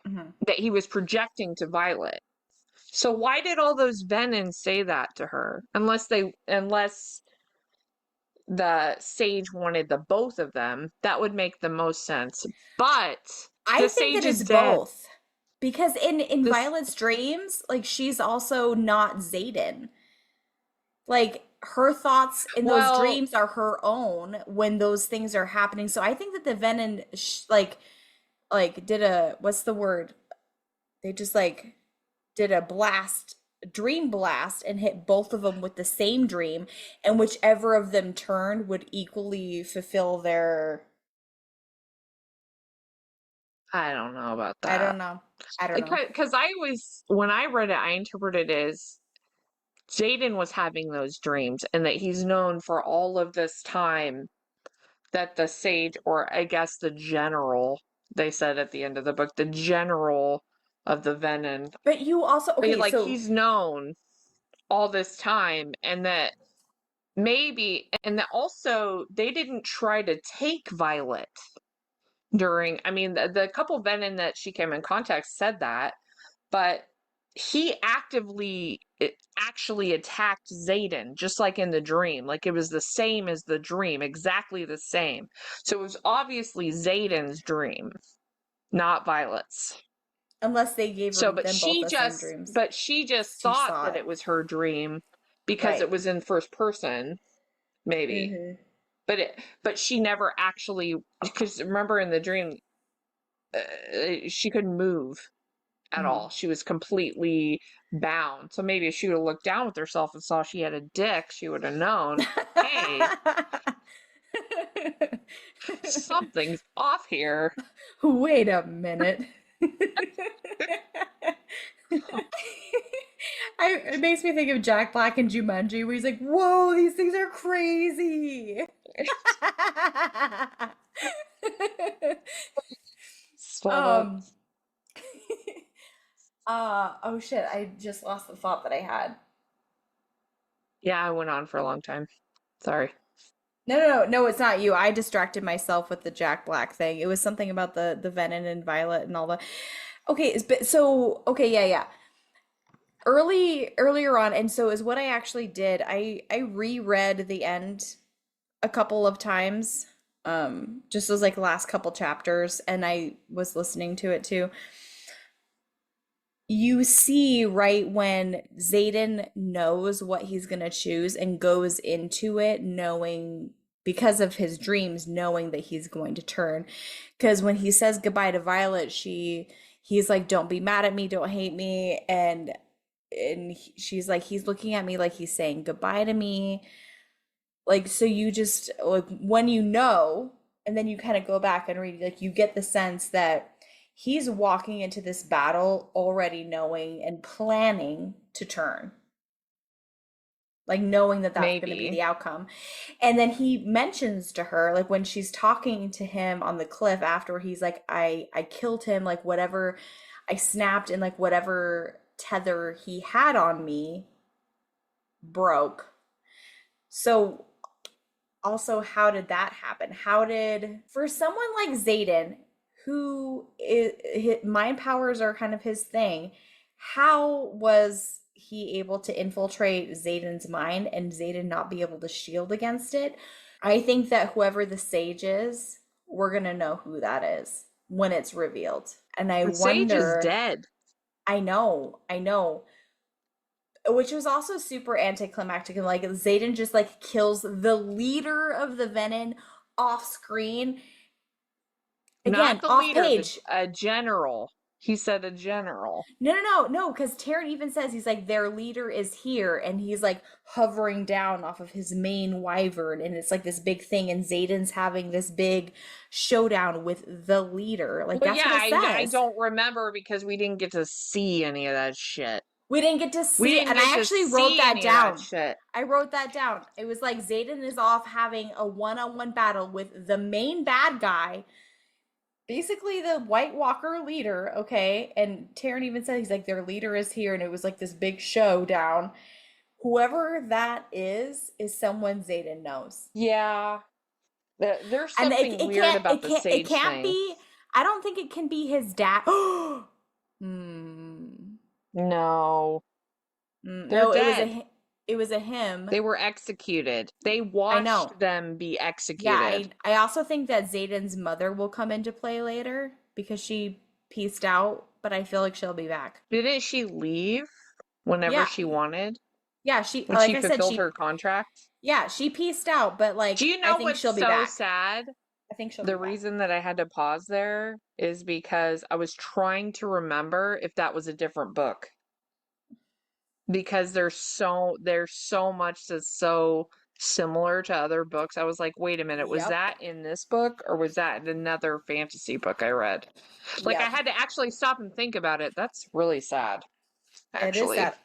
Speaker 12: that he was projecting to Violet. So why did all those Venons say that to her? Unless the sage wanted the both of them, that would make the most sense. But
Speaker 8: I
Speaker 12: the
Speaker 8: think
Speaker 12: sage
Speaker 8: that
Speaker 12: is
Speaker 8: it's
Speaker 12: dead.
Speaker 8: both. Because in Violet's dreams, like she's also not Xaden. Like her thoughts in those dreams are her own when those things are happening. So I think that the Venom like did a, what's the word? They just like did a dream blast and hit both of them with the same dream, and whichever of them turned would equally fulfill their.
Speaker 12: I don't know about that.
Speaker 8: I don't know.
Speaker 12: Because I always, when I read it, I interpreted it as Xaden was having those dreams, and that he's known for all of this time that the sage, or I guess the general, they said at the end of the book, the general of the Venom.
Speaker 8: But you also, okay,
Speaker 12: like
Speaker 8: so
Speaker 12: he's known all this time, and that maybe, and that also they didn't try to take Violet during, I mean, the couple Venom that she came in contact said that, but he actually attacked Xaden, just like in the dream. Like it was the same as the dream, exactly the same. So it was obviously Xaden's dream, not Violet's.
Speaker 8: Unless they gave them both the same dreams.
Speaker 12: But she just thought that it was her dream because it was in first person, maybe. But she never actually, because remember in the dream, she couldn't move at all. She was completely bound. So maybe if she would have looked down with herself and saw she had a dick, she would have known, hey, something's off here.
Speaker 8: Wait a minute. It makes me think of Jack Black and Jumanji, where he's like, whoa, these things are crazy. Oh shit, I just lost the thought that I had.
Speaker 12: Yeah, I went on for a long time. Sorry.
Speaker 8: No, it's not you. I distracted myself with the Jack Black thing. It was something about the Venom and Violet and all the. Okay, yeah. Earlier on, and so is what I actually did. I reread the end a couple of times, just those like last couple chapters, and I was listening to it too. You see right when Xaden knows what he's gonna choose and goes into it knowing, because of his dreams, knowing that he's going to turn. Because when he says goodbye to Violet, he's like, don't be mad at me, don't hate me, and she's like, he's looking at me like he's saying goodbye to me. Like, so you just, like, when you know, and then you kind of go back and read, like, you get the sense that he's walking into this battle already knowing and planning to turn. Like, knowing that that's going to be the outcome. And then he mentions to her, like, when she's talking to him on the cliff after, he's like, I killed him, like, whatever, I snapped, and like whatever tether he had on me broke. So also, how did that happen? For someone like Xaden, who mind powers are kind of his thing, how was he able to infiltrate Xaden's mind and Xaden not be able to shield against it? I think that whoever the sage is, we're gonna know who that is when it's revealed. And I wonder,
Speaker 12: Sage is dead.
Speaker 8: I know. Which was also super anticlimactic, and like Xaden just like kills the leader of the Venom off screen. Again,
Speaker 12: not the
Speaker 8: off
Speaker 12: leader,
Speaker 8: page.
Speaker 12: A general. He said a general.
Speaker 8: No, because Taryn even says, he's like, their leader is here, and he's like hovering down off of his main wyvern, and it's like this big thing, and Xaden's having this big showdown with the leader. Like, that's what it says.
Speaker 12: I don't remember because we didn't get to see any of that shit.
Speaker 8: We didn't get to
Speaker 12: We
Speaker 8: see,
Speaker 12: didn't
Speaker 8: and
Speaker 12: get
Speaker 8: I
Speaker 12: to
Speaker 8: actually
Speaker 12: see
Speaker 8: wrote that
Speaker 12: any of that
Speaker 8: down.
Speaker 12: shit.
Speaker 8: I wrote that down. It was like Xaden is off having a one-on-one battle with the main bad guy, basically the White Walker leader, okay? And Taryn even said, he's like, their leader is here, and it was like this big showdown. Whoever that is someone Xaden knows.
Speaker 12: Yeah. There's
Speaker 8: And
Speaker 12: something weird about the sage
Speaker 8: it can't
Speaker 12: thing.
Speaker 8: be, I don't think it can be his dad.
Speaker 12: No. They're
Speaker 8: No,
Speaker 12: dead.
Speaker 8: it was a him.
Speaker 12: They were executed. They
Speaker 8: I know.
Speaker 12: watched them be
Speaker 8: Yeah,
Speaker 12: executed.
Speaker 8: I also think that Xaden's mother will come into play later because she pieced out, but I feel like she'll be back.
Speaker 12: Didn't she leave whenever
Speaker 8: Yeah.
Speaker 12: she wanted?
Speaker 8: Yeah, she
Speaker 12: When
Speaker 8: like
Speaker 12: she
Speaker 8: I said,
Speaker 12: fulfilled
Speaker 8: she
Speaker 12: her contract?
Speaker 8: yeah, she pieced out, but like
Speaker 12: Do you
Speaker 8: I
Speaker 12: know
Speaker 8: think
Speaker 12: what's
Speaker 8: she'll be
Speaker 12: so
Speaker 8: back.
Speaker 12: sad?
Speaker 8: I think she'll
Speaker 12: The
Speaker 8: be back.
Speaker 12: reason that I had to pause there is because I was trying to remember if that was a different book. Because there's so much that's so similar to other books. I was like, wait a minute, was
Speaker 8: Yep.
Speaker 12: that in this book or was that in another fantasy book I read? Like I
Speaker 8: Yep.
Speaker 12: had to actually stop and think about it. That's really sad. Actually.
Speaker 8: It is sad.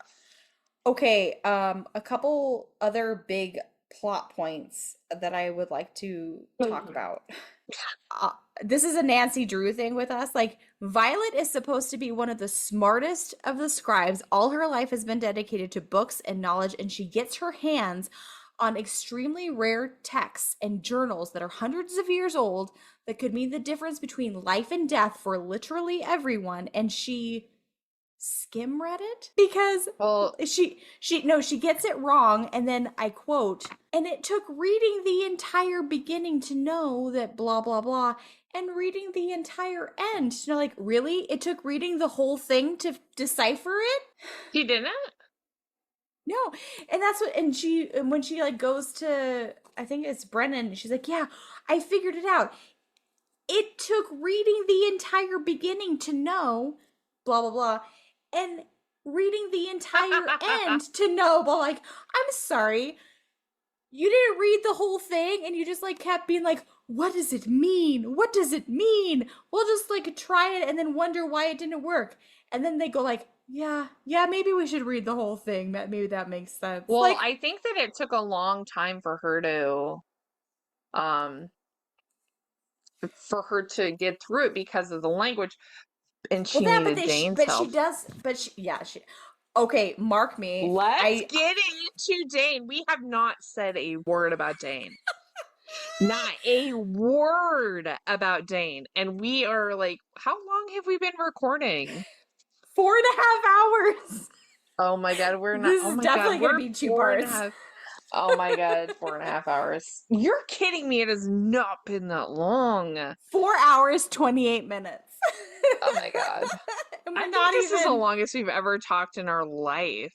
Speaker 8: Okay, a couple other big plot points that I would like to talk about. This is a Nancy Drew thing with us. Like, Violet is supposed to be one of the smartest of the scribes. All her life has been dedicated to books and knowledge, and she gets her hands on extremely rare texts and journals that are hundreds of years old that could mean the difference between life and death for literally everyone. And she skim read it because she gets it wrong, and then I quote, and it took reading the entire beginning to know that blah blah blah, and reading the entire end to know, like, really, it took reading the whole thing to decipher it.
Speaker 12: He didn't?
Speaker 8: No. And that's what, and when she like goes to, I think it's Brennan, she's like, yeah, I figured it out. It took reading the entire beginning to know blah blah blah, and reading the entire end to know, but like, I'm sorry, you didn't read the whole thing, and you just like kept being like, what does it mean? What does it mean? We'll just like try it and then wonder why it didn't work. And then they go like, yeah, maybe we should read the whole thing. Maybe that makes sense.
Speaker 12: Well,
Speaker 8: like,
Speaker 12: I think that it took a long time for her to get through it because of the language, and she needed Dane's help.
Speaker 8: Okay, mark me.
Speaker 12: Let's get into Dane. We have not said a word about Dane. Not a word about Dane. And we are like, how long have we been recording?
Speaker 8: 4.5 hours.
Speaker 12: Oh my god, we're not.
Speaker 8: This is definitely gonna be 2 parts.
Speaker 12: Oh my god, 4.5 hours. You're kidding me. It has not been that long.
Speaker 8: 4 hours, 28 minutes.
Speaker 12: Oh my god. I think this is the longest we've ever talked in our life.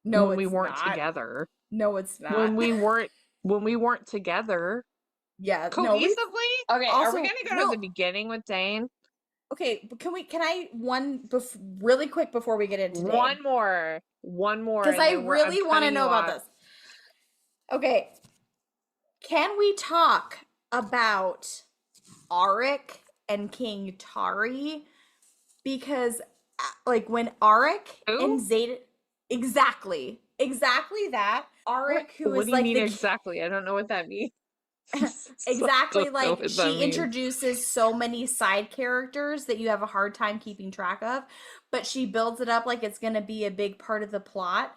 Speaker 8: No,
Speaker 12: when we weren't
Speaker 8: not.
Speaker 12: Together.
Speaker 8: No, it's not.
Speaker 12: When we weren't together.
Speaker 8: Yeah.
Speaker 12: Cohesively? Okay,
Speaker 8: also,
Speaker 12: are we gonna go to the beginning with Dane?
Speaker 8: Okay, but can I really quick before we get into Dane?
Speaker 12: One more.
Speaker 8: Because I really want to know about this. Okay. Can we talk about Auric and King Tari? Because like when Auric and Xaden, exactly that Auric, who
Speaker 12: what
Speaker 8: is
Speaker 12: do
Speaker 8: like
Speaker 12: you mean exactly? I don't know what that means.
Speaker 8: Exactly, like she introduces so many side characters that you have a hard time keeping track of, but she builds it up like it's going to be a big part of the plot.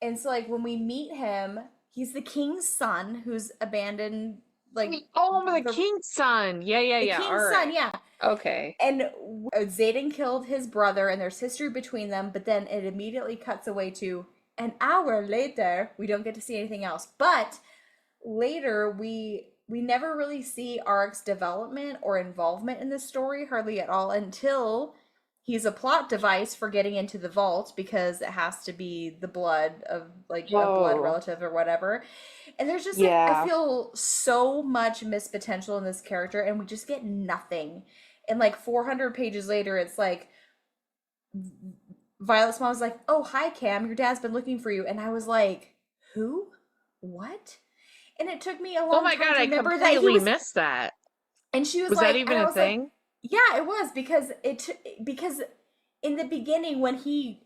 Speaker 8: And so like when we meet him, he's the king's son who's abandoned, like
Speaker 12: the king's son. Yeah.
Speaker 8: The king's son, yeah.
Speaker 12: Okay.
Speaker 8: And Xaden killed his brother, and there's history between them, but then it immediately cuts away to an hour later. We don't get to see anything else, but later we never really see Auric's development or involvement in this story hardly at all until he's a plot device for getting into the vault because it has to be the blood of like a blood relative or whatever. And there's just like, I feel so much missed potential in this character, and we just get nothing. And like 400 pages later, it's like Violet's mom was like, "Oh, hi Cam, your dad's been looking for you." And I was like, "Who? What?" And it took me a long time to remember that he was...
Speaker 12: missed that.
Speaker 8: And she was
Speaker 12: like,
Speaker 8: that
Speaker 12: even a thing?
Speaker 8: Like, yeah, it was because in the beginning when he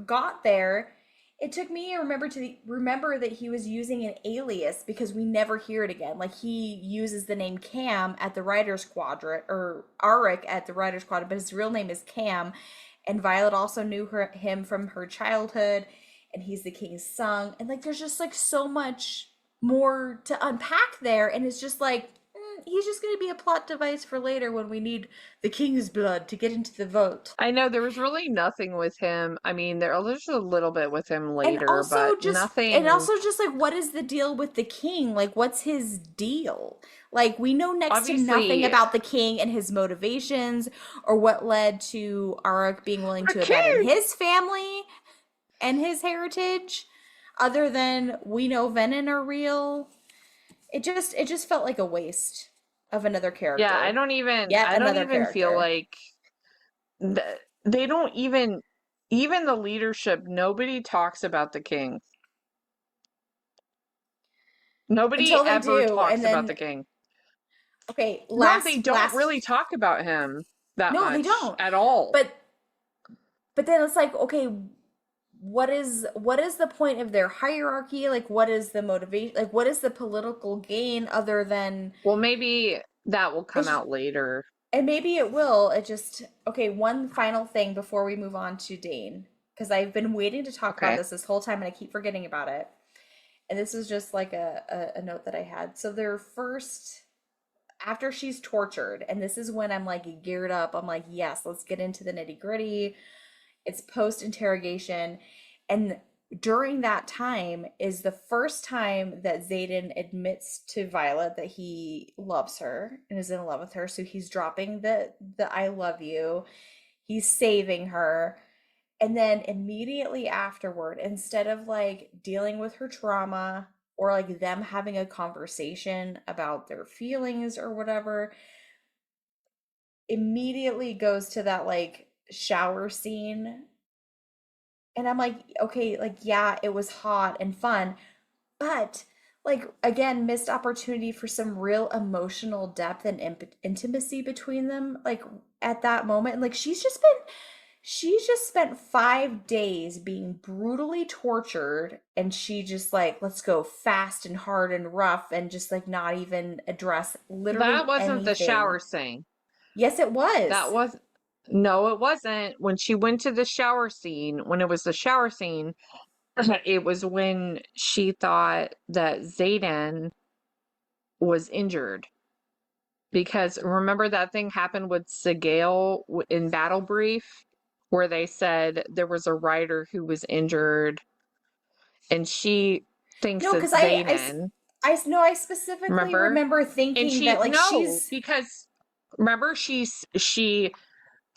Speaker 8: got there, it took me to remember that he was using an alias because we never hear it again. Like, he uses the name Cam at the Writer's Quadrant, or Arik at the Writer's Quadrant, but his real name is Cam. And Violet also knew him from her childhood, and he's the king's son. And like, there's just like so much more to unpack there, and it's just like, he's just going to be a plot device for later when we need the king's blood to get into the vote.
Speaker 12: I know there was really nothing with him. I mean, there's a little bit with him later,
Speaker 8: and also
Speaker 12: but nothing.
Speaker 8: And also just like, what is the deal with the king? Like, what's his deal? Like, we know next to nothing about the king and his motivations, or what led to Arik being willing to abandon his family and his heritage, other than we know Venin are real. It just felt like a waste of another character.
Speaker 12: Yeah, I don't even feel like they don't even the leadership, nobody talks about the king. Nobody ever talks about the king.
Speaker 8: Okay,
Speaker 12: they don't really talk about him that much.
Speaker 8: No, they don't
Speaker 12: at all.
Speaker 8: But then it's like, okay, what is the point of their hierarchy? Like, what is the motivation? Like, what is the political gain other than...
Speaker 12: Well, maybe that will come out later.
Speaker 8: And maybe it will. It just... Okay, one final thing before we move on to Dane, because I've been waiting to talk about this whole time, and I keep forgetting about it. And this is just like a note that I had. So their first... After she's tortured, and this is when I'm like geared up. I'm like, yes, let's get into the nitty-gritty. It's post-interrogation, and during that time is the first time that Xaden admits to Violet that he loves her and is in love with her. So he's dropping the I love you. He's saving her. And then immediately afterward, instead of like dealing with her trauma or like them having a conversation about their feelings or whatever, immediately goes to that like shower scene, and I'm like, okay, like, yeah, it was hot and fun, but like, again, missed opportunity for some real emotional depth and intimacy between them, like at that moment. Like, she's just spent 5 days being brutally tortured, and she just like, let's go fast and hard and rough, and just like not even address literally
Speaker 12: that wasn't
Speaker 8: anything.
Speaker 12: The shower scene.
Speaker 8: Yes, it was.
Speaker 12: That was... No, it wasn't. When she went to the shower scene, when it was the shower scene, it was when she thought that Xaden was injured. Because remember that thing happened with Sorrengail in Battle Brief, where they said there was a writer who was injured, and she thinks it's Xaden.
Speaker 8: I specifically remember thinking that like
Speaker 12: because remember she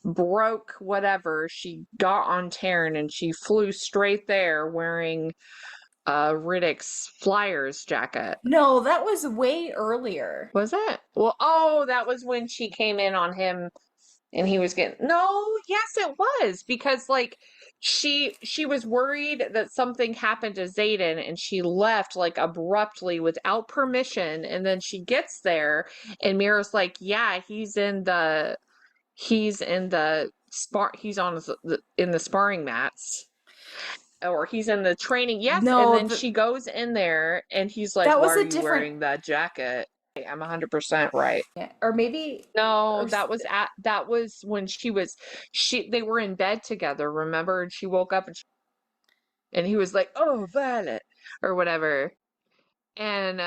Speaker 12: broke whatever, she got on Terran and she flew straight there wearing Riddick's Flyers jacket.
Speaker 8: No, that was way earlier.
Speaker 12: Was it? Well, that was when she came in on him and he was getting... No, yes it was, because like she was worried that something happened to Xaden, and she left like abruptly without permission, and then she gets there and Mira's like, yeah, he's in the sparring mats, or he's in the training. Yes. No, and then she goes in there and he's like, why are you wearing that jacket? I'm 100% right.
Speaker 8: Yeah. Or maybe
Speaker 12: no, that was when they were in bed together, remember? And she woke up and he was like, oh, Violet, or whatever. And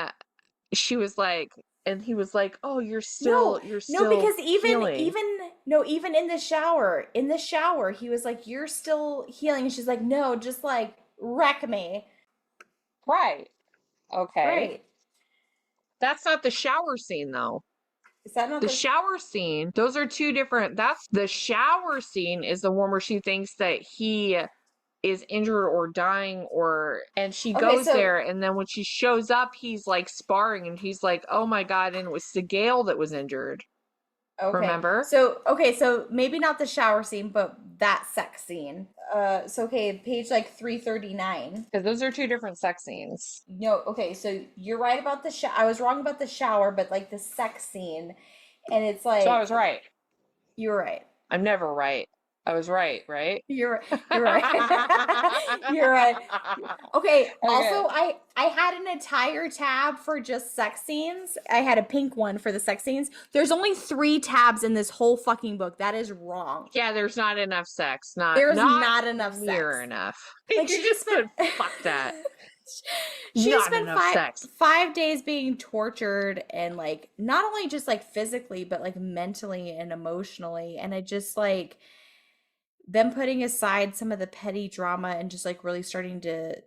Speaker 12: she was like, and he was like, "Oh, you're still
Speaker 8: no, because
Speaker 12: healing."
Speaker 8: even in the shower, he was like, "You're still healing." And she's like, "No, just like wreck me."
Speaker 12: Right. Okay.
Speaker 8: Right.
Speaker 12: That's not the shower scene, though.
Speaker 8: Is that not
Speaker 12: the shower scene? Those are two different. That's the shower scene is the one where she thinks that he is injured or dying, and she goes there, and then when she shows up, he's like sparring, and he's like, oh my god, and it was Sorrengail that was injured.
Speaker 8: Okay.
Speaker 12: Remember?
Speaker 8: So maybe not the shower scene, but that sex scene. Page like 339.
Speaker 12: Because those are two different sex scenes.
Speaker 8: No, okay, so you're right about the I was wrong about the shower, but like the sex scene, and it's like...
Speaker 12: So I was right.
Speaker 8: You were right.
Speaker 12: I'm never right. I was right, right?
Speaker 8: You're right. You're right. Okay, also I had an entire tab for just sex scenes. I had a pink one for the sex scenes. There's only 3 tabs in this whole fucking book. That is wrong.
Speaker 12: Yeah, there's not enough sex.
Speaker 8: There's not enough
Speaker 12: near
Speaker 8: sex.
Speaker 12: enough.
Speaker 8: Like,
Speaker 12: You just put fuck that.
Speaker 8: She
Speaker 12: Not
Speaker 8: spent
Speaker 12: enough sex.
Speaker 8: 5 days being tortured, and like not only just like physically, but like mentally and emotionally. And I just like them putting aside some of the petty drama and just like really starting to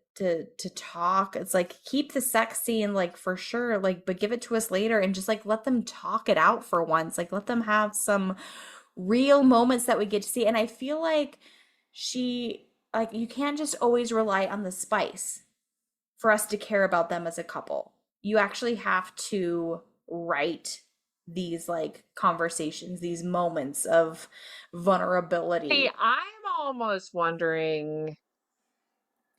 Speaker 8: talk. It's like, keep the sex scene like for sure, like, but give it to us later and just like let them talk it out for once. Like, let them have some real moments that we get to see. And I feel like you can't just always rely on the spice for us to care about them as a couple. You actually have to write these like conversations, these moments of vulnerability.
Speaker 12: See, I'm almost wondering,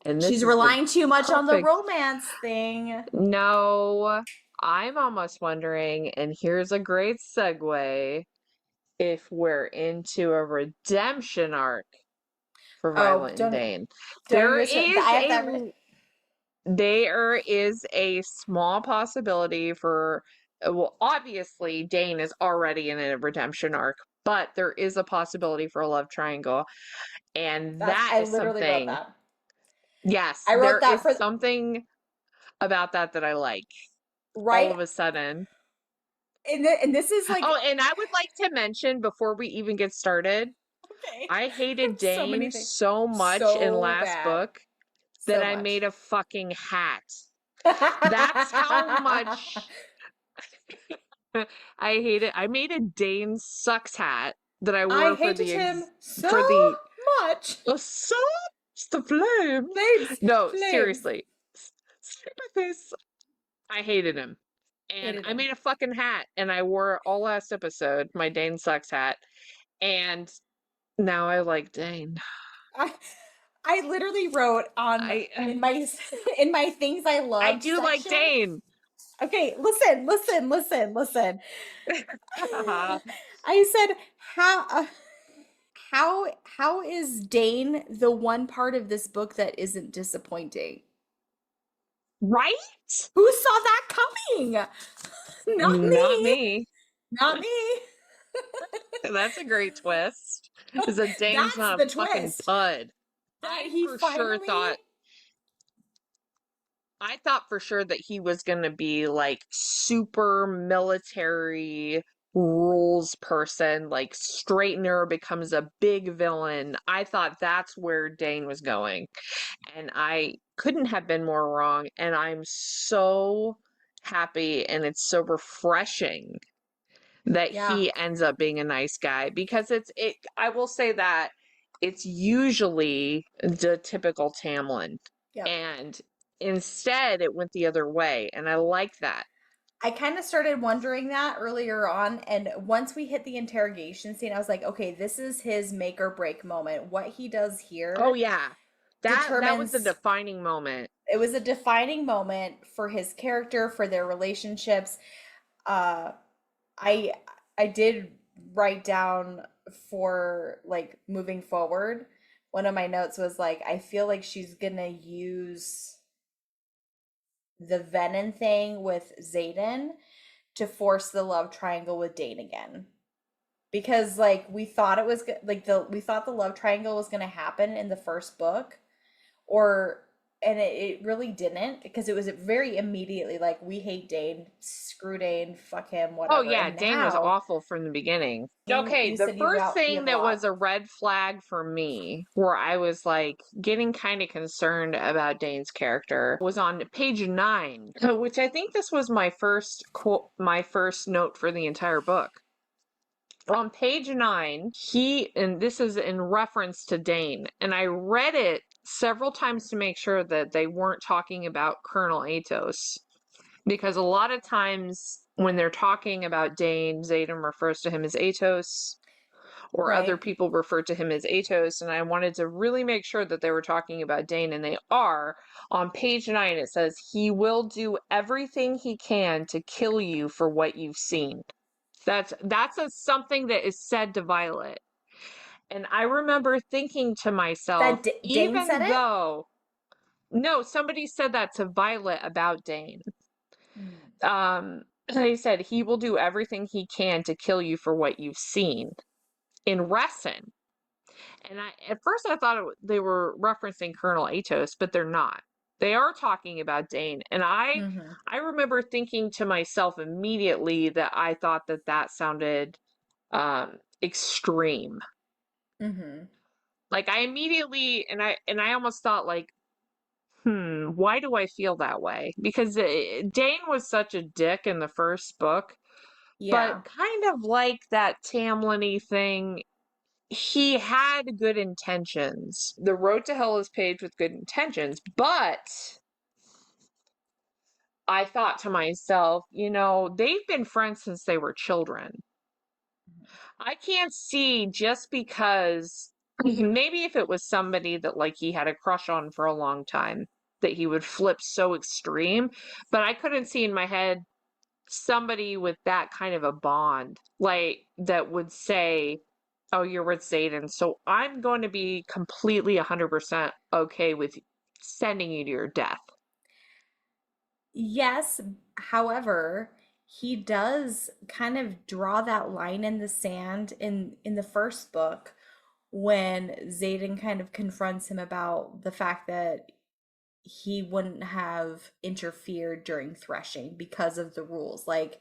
Speaker 12: and
Speaker 8: she's relying too much on the romance thing.
Speaker 12: No, I'm almost wondering, and here's a great segue, if we're into a redemption arc for Violet and Dane. There is a small possibility for, well, obviously Dane is already in a redemption arc, but there is a possibility for a love triangle, and I literally wrote that. Yes, I wrote that for something about that I like. Right, all of a sudden.
Speaker 8: And this is like,
Speaker 12: oh, and I would like to mention before we even get started, okay, I hated Dane so much in last book that I made a fucking hat. That's how much I hate it. I made a Dane sucks hat that I wore
Speaker 8: much.
Speaker 12: The flame. No, seriously. Sympathies. I hated him. And I made a fucking hat and I wore it all last episode, my Dane sucks hat. And now I like Dane.
Speaker 8: I literally wrote on in my things I love.
Speaker 12: I do section. Like Dane.
Speaker 8: Okay, listen. I said, how is Dane the one part of this book that isn't disappointing?
Speaker 12: Right?
Speaker 8: Who saw that coming? Not me.
Speaker 12: That's a great twist. Because a Dane's not a fucking pud. I thought for sure that he was going to be like super military rules person, like straightener, becomes a big villain. I thought that's where Dane was going. And I couldn't have been more wrong. And I'm so happy and it's so refreshing that he ends up being a nice guy, because I will say that it's usually the typical Tamlin. Yep. And instead it went the other way, and I like that.
Speaker 8: I kind of started wondering that earlier on, and once we hit the interrogation scene, I was like, okay, this is his make or break moment. What he does here.
Speaker 12: Oh yeah. That was a defining moment.
Speaker 8: It was a defining moment for his character, for their relationships. I did write down for like moving forward. One of my notes was like, I feel like she's gonna use the Venom thing with Xaden to force the love triangle with Dane again, because like we thought the love triangle was gonna happen in the first book, and it really didn't, because it was very immediately like, we hate Dane, screw Dane, fuck him, whatever.
Speaker 12: Oh yeah, Dane was awful from the beginning. Okay, the first thing that was a red flag for me, where I was like getting kind of concerned about Dane's character, was on page 9, which I think this was my first note for the entire book. On page 9, and this is in reference to Dane, and I read it several times to make sure that they weren't talking about Colonel Atos, because a lot of times when they're talking about Dane, Xaden refers to him as Atos, or other people refer to him as Atos, and I wanted to really make sure that they were talking about Dane, and they are. On page 9 it says, he will do everything he can to kill you for what you've seen. That's something that is said to Violet. And I remember thinking to myself,
Speaker 8: That Dane
Speaker 12: even
Speaker 8: said it?
Speaker 12: though, no, somebody said that to Violet about Dane. They said he will do everything he can to kill you for what you've seen in Ressin. And at first I thought they were referencing Colonel Atos, but they're not. They are talking about Dane. And I remember thinking to myself immediately that I thought that sounded extreme. Like I immediately, and I almost thought like, why do I feel that way? Because Dane was such a dick in the first book, but kind of like that Tamlin-y thing, he had good intentions. The road to hell is paved with good intentions, but I thought to myself, they've been friends since they were children. I can't see just because maybe if it was somebody that like he had a crush on for a long time that he would flip so extreme, but I couldn't see in my head somebody with that kind of a bond like that would say, oh, you're with Xaden, so I'm going to be completely 100% okay with sending you to your death.
Speaker 8: Yes, however, he does kind of draw that line in the sand in the first book when Xaden kind of confronts him about the fact that he wouldn't have interfered during threshing because of the rules. Like,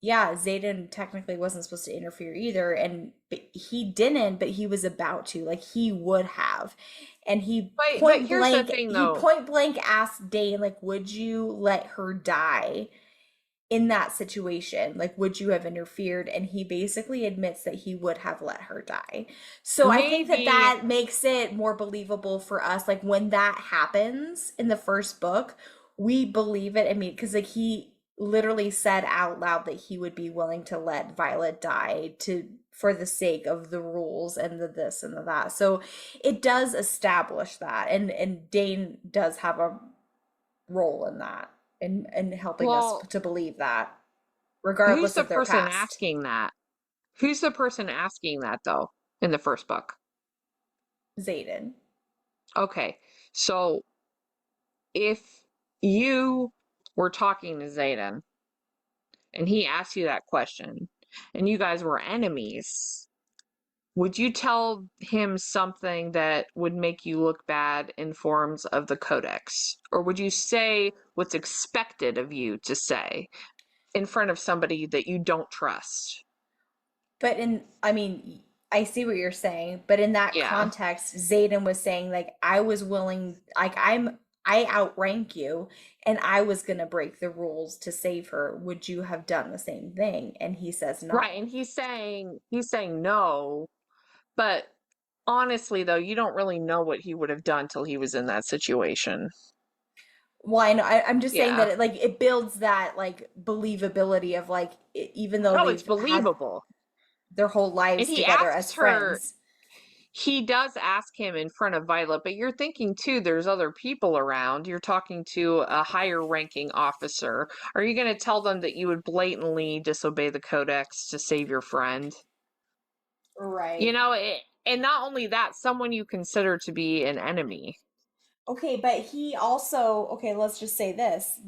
Speaker 8: yeah, Xaden technically wasn't supposed to interfere either, and he didn't, but he was about to. Like, he would have. And he point blank asked Dane, like, would you let her die in that situation? Like, would you have interfered? And he basically admits that he would have let her die. So I think that makes it more believable for us. Like, when that happens in the first book, we believe it. I mean, because like he literally said out loud that he would be willing to let Violet die for the sake of the rules and the this and the that. So it does establish that, and Dane does have a role in that, in helping us to believe that, regardless of their past.
Speaker 12: Who's the person asking that? Who's the person asking that though in the first book?
Speaker 8: Xaden.
Speaker 12: Okay, so if you were talking to Xaden and he asked you that question and you guys were enemies, would you tell him something that would make you look bad in forms of the Codex? Or would you say what's expected of you to say in front of somebody that you don't trust?
Speaker 8: But I see what you're saying, but in that context, Xaden was saying, like, I was willing, like, I outrank you, and I was going to break the rules to save her. Would you have done the same thing? And he says no.
Speaker 12: Right, and he's saying no, but honestly, though, you don't really know what he would have done till he was in that situation.
Speaker 8: Well, I know. I'm just saying that it builds that like believability of like even though
Speaker 12: it's believable
Speaker 8: their whole lives together as friends.
Speaker 12: He does ask him in front of Violet, but you're thinking too, there's other people around. You're talking to a higher ranking officer. Are you going to tell them that you would blatantly disobey the Codex to save your friend?
Speaker 8: Right.
Speaker 12: And not only that, someone you consider to be an enemy.
Speaker 8: Okay, but he also, let's just say this.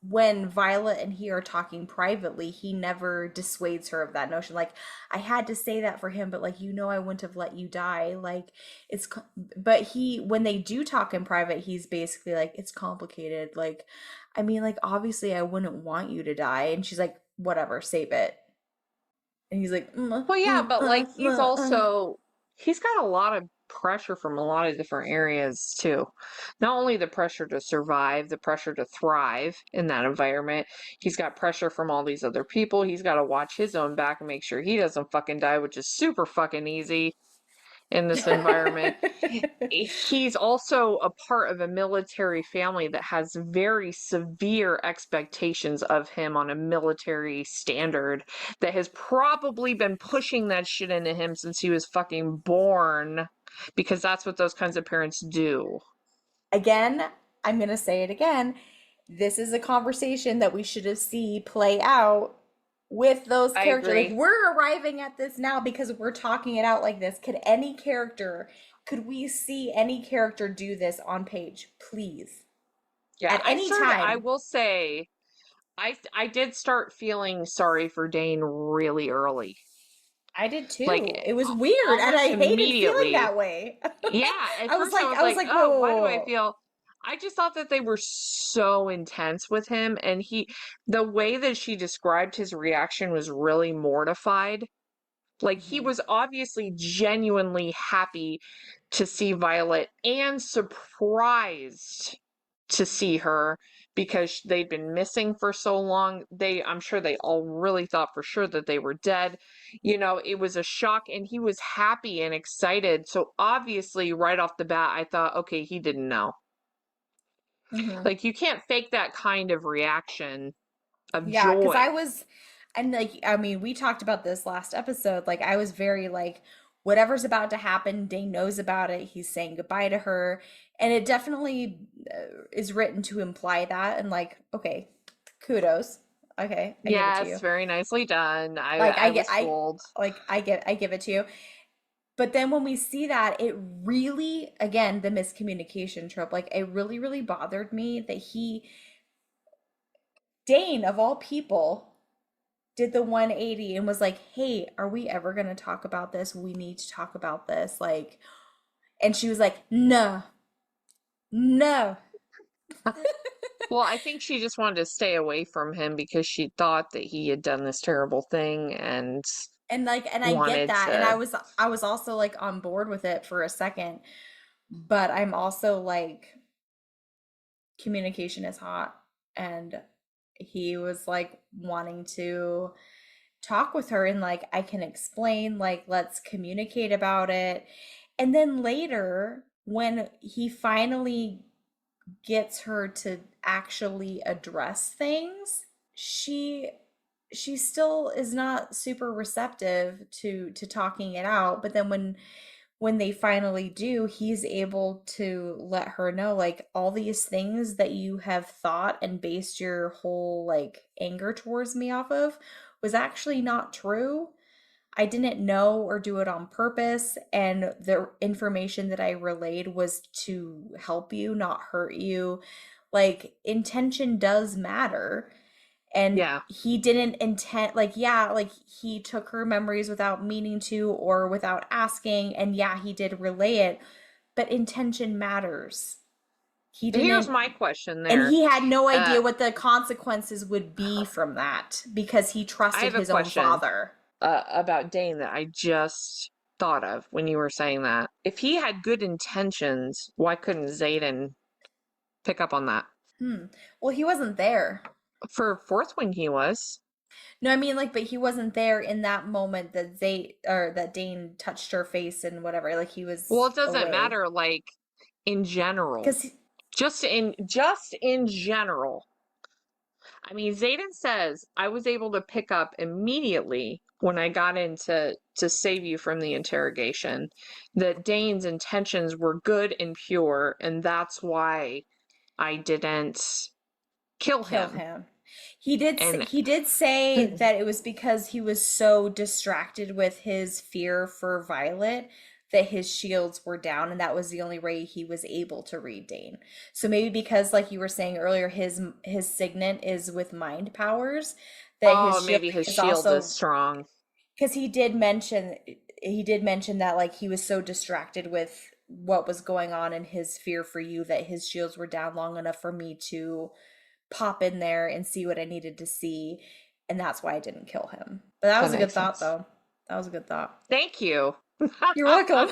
Speaker 8: When Violet and he are talking privately, he never dissuades her of that notion. Like, I had to say that for him, but like, I wouldn't have let you die. Like, but when they do talk in private, he's basically like, it's complicated. Like, I mean, like, obviously I wouldn't want you to die. And she's like, whatever, save it. And he's like,
Speaker 12: well, yeah, but like, he's got a lot of pressure from a lot of different areas too. Not only the pressure to survive, the pressure to thrive in that environment. He's got pressure from all these other people. He's got to watch his own back and make sure he doesn't fucking die, which is super fucking easy in this environment. He's also a part of a military family that has very severe expectations of him on a military standard that has probably been pushing that shit into him since he was fucking born, because that's what those kinds of parents do.
Speaker 8: Again, I'm going to say it again. This is a conversation that we should have seen play out with those
Speaker 12: I
Speaker 8: characters.
Speaker 12: agree.
Speaker 8: Like, we're arriving at this now because we're talking it out like this. Could we see any character do this on page, please?
Speaker 12: Yeah,
Speaker 8: At any time.
Speaker 12: I will say, I did start feeling sorry for Dane really early.
Speaker 8: I did too.
Speaker 12: Like,
Speaker 8: It was weird, and I hated feeling that way.
Speaker 12: Yeah, at
Speaker 8: I was
Speaker 12: first
Speaker 8: like,
Speaker 12: I was like, oh, why do I
Speaker 8: whoa.
Speaker 12: feel? I just thought that they were so intense with him, and the way that she described his reaction was really mortified. Like, he was obviously genuinely happy to see Violet and surprised to see her because they'd been missing for so long. I'm sure they all really thought for sure that they were dead. You know, it was a shock, and he was happy and excited. So obviously, right off the bat, I thought, okay, he didn't know. Like, you can't fake that kind of reaction of
Speaker 8: Yeah,
Speaker 12: joy.
Speaker 8: because I was, and like, I mean, we talked about this last episode. Like, I was very like, whatever's about to happen, Dane knows about it. He's saying goodbye to her. And it definitely is written to imply that. And like, okay, kudos. Okay, I give it to you.
Speaker 12: Yes, very nicely done.
Speaker 8: Like,
Speaker 12: I was fooled.
Speaker 8: I give it to you. But then when we see that, it really, again, the miscommunication trope, like, it really, really bothered me that Dane, of all people, did the 180 and was like, hey, are we ever going to talk about this? We need to talk about this. Like, and she was like, no.
Speaker 12: Well, I think she just wanted to stay away from him because she thought that he had done this terrible thing, and
Speaker 8: I get that. And I was also like on board with it for a second, but I'm also like, communication is hot, and he was like wanting to talk with her and like, I can explain, like, let's communicate about it. And then later, when he finally gets her to actually address things, she still is not super receptive to talking it out. But then when they finally do, he's able to let her know, like, all these things that you have thought and based your whole like anger towards me off of was actually not true. I didn't know or do it on purpose, and the information that I relayed was to help you, not hurt you. Like, intention does matter. And he didn't intend, like, yeah, like, he took her memories without meaning to or without asking, and yeah, he did relay it, but intention matters. He didn't.
Speaker 12: Here's my question there.
Speaker 8: And he had no idea what the consequences would be from that because he trusted his own father.
Speaker 12: About Dane that I just thought of when you were saying that. If he had good intentions, why couldn't Xaden pick up on that?
Speaker 8: Well, he wasn't there.
Speaker 12: For Fourth Wing, he was.
Speaker 8: No, I mean, like, but he wasn't there in that moment that that Dane touched her face and whatever. Like, he was.
Speaker 12: Well, it doesn't
Speaker 8: away.
Speaker 12: matter. Like, in general, just in general. I mean, Xaden says, I was able to pick up immediately when I got in to save you from the interrogation that Dane's intentions were good and pure, and that's why I didn't kill him.
Speaker 8: He did say that it was because he was so distracted with his fear for Violet that his shields were down, and that was the only way he was able to read Dane. So maybe because, like you were saying earlier, his signet is with mind powers. That
Speaker 12: maybe his shield is strong.
Speaker 8: Because he did mention that, like, he was so distracted with what was going on in his fear for you that his shields were down long enough for me to pop in there and see what I needed to see, and that's why I didn't kill him. But that was a good thought, though. That was a good thought.
Speaker 12: Thank you.
Speaker 8: You're welcome.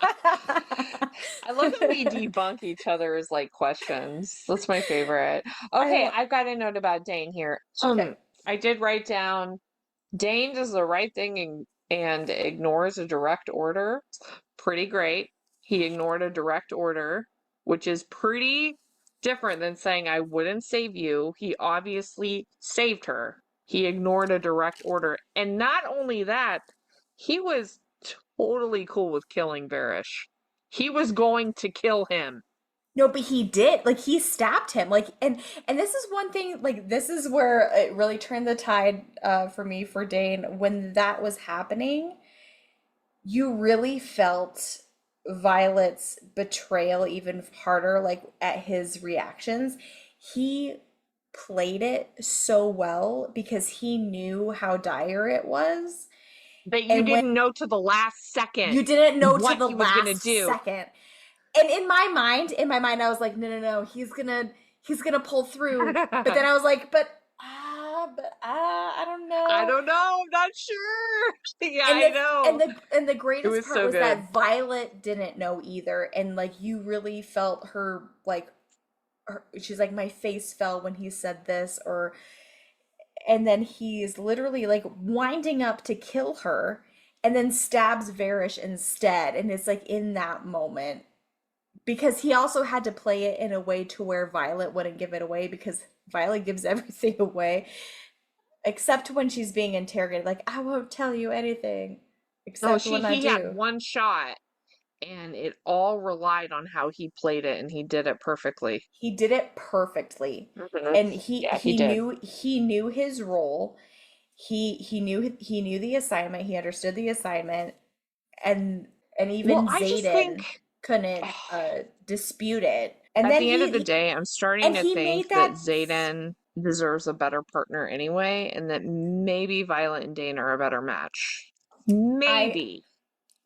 Speaker 12: I love that we debunk each other's like questions. That's my favorite. Okay, I've got a note about Dane here. I did write down Dane does the right thing and ignores a direct order. Pretty great. He ignored a direct order, which is pretty different than saying I wouldn't save you. He obviously saved her. He ignored a direct order. And not only that, he was totally cool with killing Varish. He was going to kill him.
Speaker 8: No, but he did. Like he stabbed him. Like and this is one thing, like this is where it really turned the tide for me for Dane. When that was happening, you really felt Violet's betrayal even harder, like at his reactions. He played it so well because he knew how dire it was.
Speaker 12: That you
Speaker 8: And when
Speaker 12: didn't know to the last second
Speaker 8: you didn't know to
Speaker 12: what
Speaker 8: the
Speaker 12: he was gonna
Speaker 8: last
Speaker 12: do.
Speaker 8: second. And in my mind, I was like, no, he's gonna pull through. But then I was like, I don't know.
Speaker 12: I don't know. I'm not sure. Yeah,
Speaker 8: And
Speaker 12: I know.
Speaker 8: the greatest
Speaker 12: was
Speaker 8: part
Speaker 12: so
Speaker 8: was
Speaker 12: good.
Speaker 8: that Violet didn't know either, and like you really felt her like she's like, my face fell when he said this, or and then he's literally like winding up to kill her, and then stabs Varish instead, and it's like in that moment because he also had to play it in a way to where Violet wouldn't give it away because Violet gives everything away except when she's being interrogated, like, I won't tell you anything except when I
Speaker 12: He
Speaker 8: do.
Speaker 12: had one shot, and it all relied on how he played it, and he did it perfectly.
Speaker 8: He did it perfectly. And he knew his role. He knew the assignment. He understood the assignment, and even Xaden couldn't dispute it. And
Speaker 12: at
Speaker 8: then
Speaker 12: the end of the day, I'm starting to think that Xaden deserves a better partner anyway, and that maybe Violet and Dane are a better match. Maybe.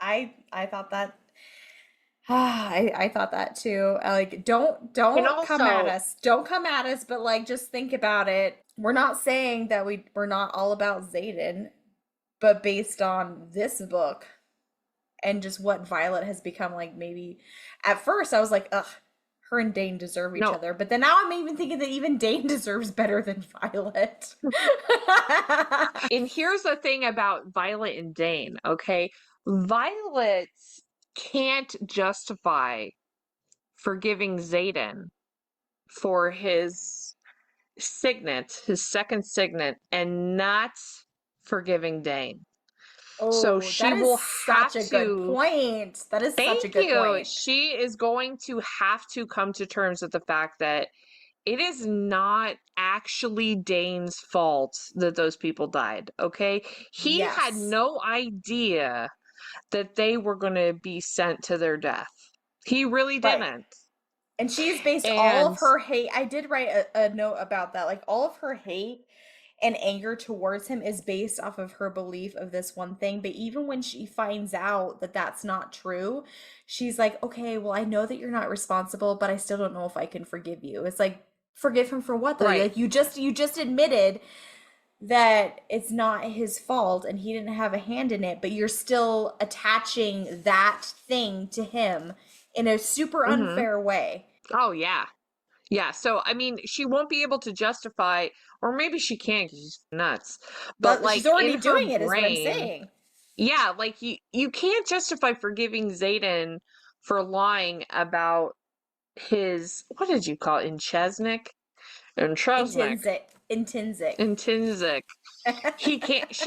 Speaker 8: I thought that. I thought that too. Like, don't come at us. Don't come at us. But like, just think about it. We're not saying that we're not all about Xaden, but based on this book and just what Violet has become, like maybe at first I was like, ugh, her and Dane deserve each other. But then now I'm even thinking that even Dane deserves better than Violet.
Speaker 12: And here's the thing about Violet and Dane, okay? Violet can't justify forgiving Xaden for his signet, his second signet, and not forgiving Dane.
Speaker 8: Oh,
Speaker 12: so she will have
Speaker 8: such a good point. That is such a good point.
Speaker 12: She is going to have to come to terms with the fact that it is not actually Dane's fault that those people died, okay? He had no idea that they were going to be sent to their death. He really didn't.
Speaker 8: And she's based all of her hate. I did write a note about that. Like, all of her hate and anger towards him is based off of her belief of this one thing. But even when she finds out that that's not true, she's like, okay, well, I know that you're not responsible, but I still don't know if I can forgive you. It's like, forgive him for what though? Like, you just admitted that it's not his fault and he didn't have a hand in it, but you're still attaching that thing to him in a super unfair way.
Speaker 12: Oh, yeah. Yeah, so, I mean, she won't be able to justify, or maybe she can because she's nuts. But, like,
Speaker 8: she's already
Speaker 12: in
Speaker 8: doing
Speaker 12: her
Speaker 8: it, is what I'm
Speaker 12: brain,
Speaker 8: saying.
Speaker 12: Yeah, like, you can't justify forgiving Xaden for lying about his, what did you call it, Intrinsic. She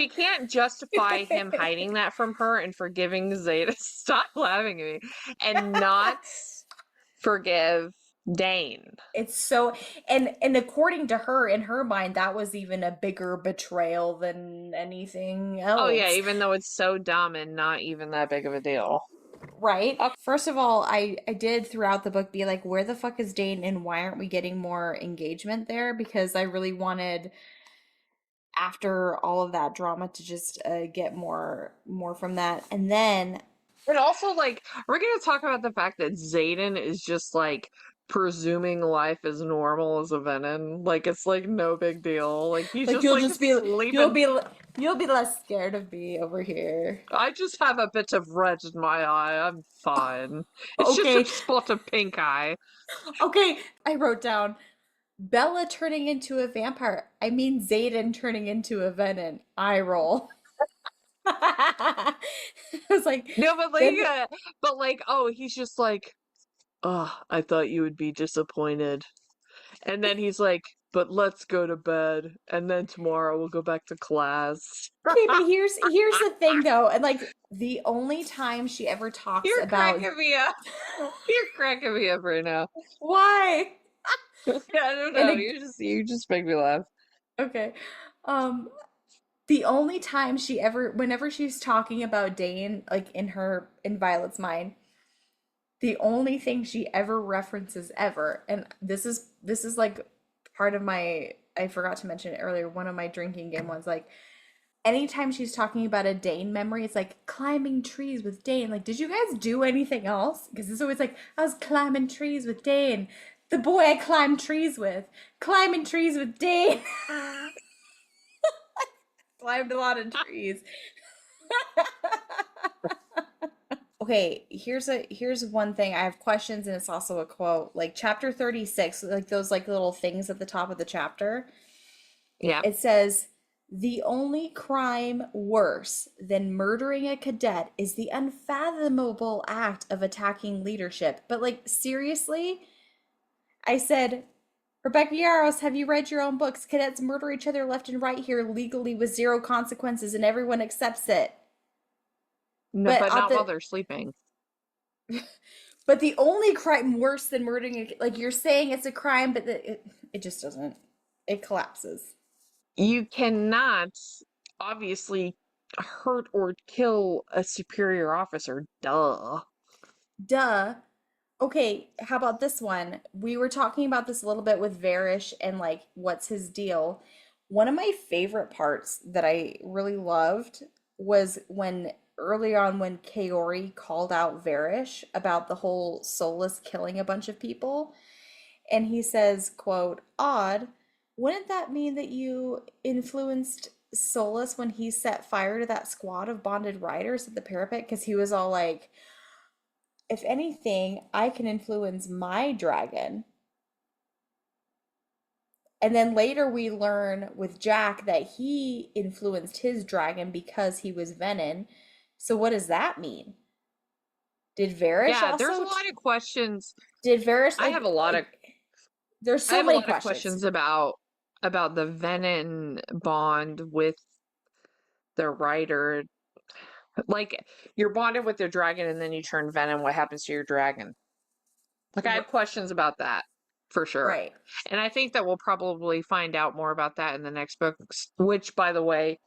Speaker 12: can't justify him hiding that from her and forgiving Xaden. Stop laughing at me. And not forgive Dane.
Speaker 8: It's so, and according to her, in her mind, that was even a bigger betrayal than anything else.
Speaker 12: Oh yeah, even though it's so dumb and not even that big of a deal.
Speaker 8: Right. First of all, I did throughout the book be like, where the fuck is Dane and why aren't we getting more engagement there? Because I really wanted, after all of that drama, to just get more from that. And then,
Speaker 12: and also, like, we're gonna talk about the fact that Xaden is just like presuming life is normal as a venom. Like, it's like no big deal. Like, he's like, just sleeping.
Speaker 8: You'll be less scared of me over here.
Speaker 12: I just have a bit of red in my eye. I'm fine. It's just a spot of pink eye.
Speaker 8: Okay, I wrote down Bella turning into a vampire. I mean Xaden turning into a venom. Eye roll. I was like,
Speaker 12: no, but like, oh, he's just like, oh, I thought you would be disappointed. And then he's like, but let's go to bed, and then tomorrow we'll go back to class.
Speaker 8: Okay, but here's the thing though, and like the only time she ever talks
Speaker 12: You're
Speaker 8: about
Speaker 12: cracking me up. You're cracking me up right now.
Speaker 8: why?
Speaker 12: I don't know. You just make me laugh.
Speaker 8: Okay. The only time whenever she's talking about Dane, like in Violet's mind, the only thing she ever references ever, and this is like part of I forgot to mention it earlier, one of my drinking game ones, like anytime she's talking about a Dane memory, it's like climbing trees with Dane. Like, did you guys do anything else? Because it's always like, I was climbing trees with Dane. The boy I climbed trees with. Climbing trees with Dane. Climbed a lot of trees. Okay, here's one thing. I have questions and it's also a quote. Like chapter 36, like those like little things at the top of the chapter.
Speaker 12: Yeah.
Speaker 8: It says, the only crime worse than murdering a cadet is the unfathomable act of attacking leadership. But like seriously? I said, Rebecca Yarros, have you read your own books? Cadets murder each other left and right here legally with zero consequences and everyone accepts it.
Speaker 12: No, but not while they're sleeping.
Speaker 8: But the only crime worse than murdering, like you're saying it's a crime, but it just doesn't. It collapses.
Speaker 12: You cannot obviously hurt or kill a superior officer. Duh.
Speaker 8: Okay, how about this one? We were talking about this a little bit with Varish and like what's his deal. One of my favorite parts that I really loved was early on when Kaori called out Varish about the whole Soulless killing a bunch of people. And he says, quote, odd, wouldn't that mean that you influenced Soulless when he set fire to that squad of bonded riders at the parapet? Because he was all like, if anything, I can influence my dragon. And then later we learn with Jack that he influenced his dragon because he was Venom. So what does that mean? Did Varish also?
Speaker 12: There's a lot of questions.
Speaker 8: Did Varish?
Speaker 12: I have a lot of.
Speaker 8: There's so many questions
Speaker 12: about the Venom bond with the rider. Like, you're bonded with your dragon and then you turn Venom. What happens to your dragon? Like, I have questions about that for sure.
Speaker 8: Right.
Speaker 12: And I think that we'll probably find out more about that in the next book, which, by the way,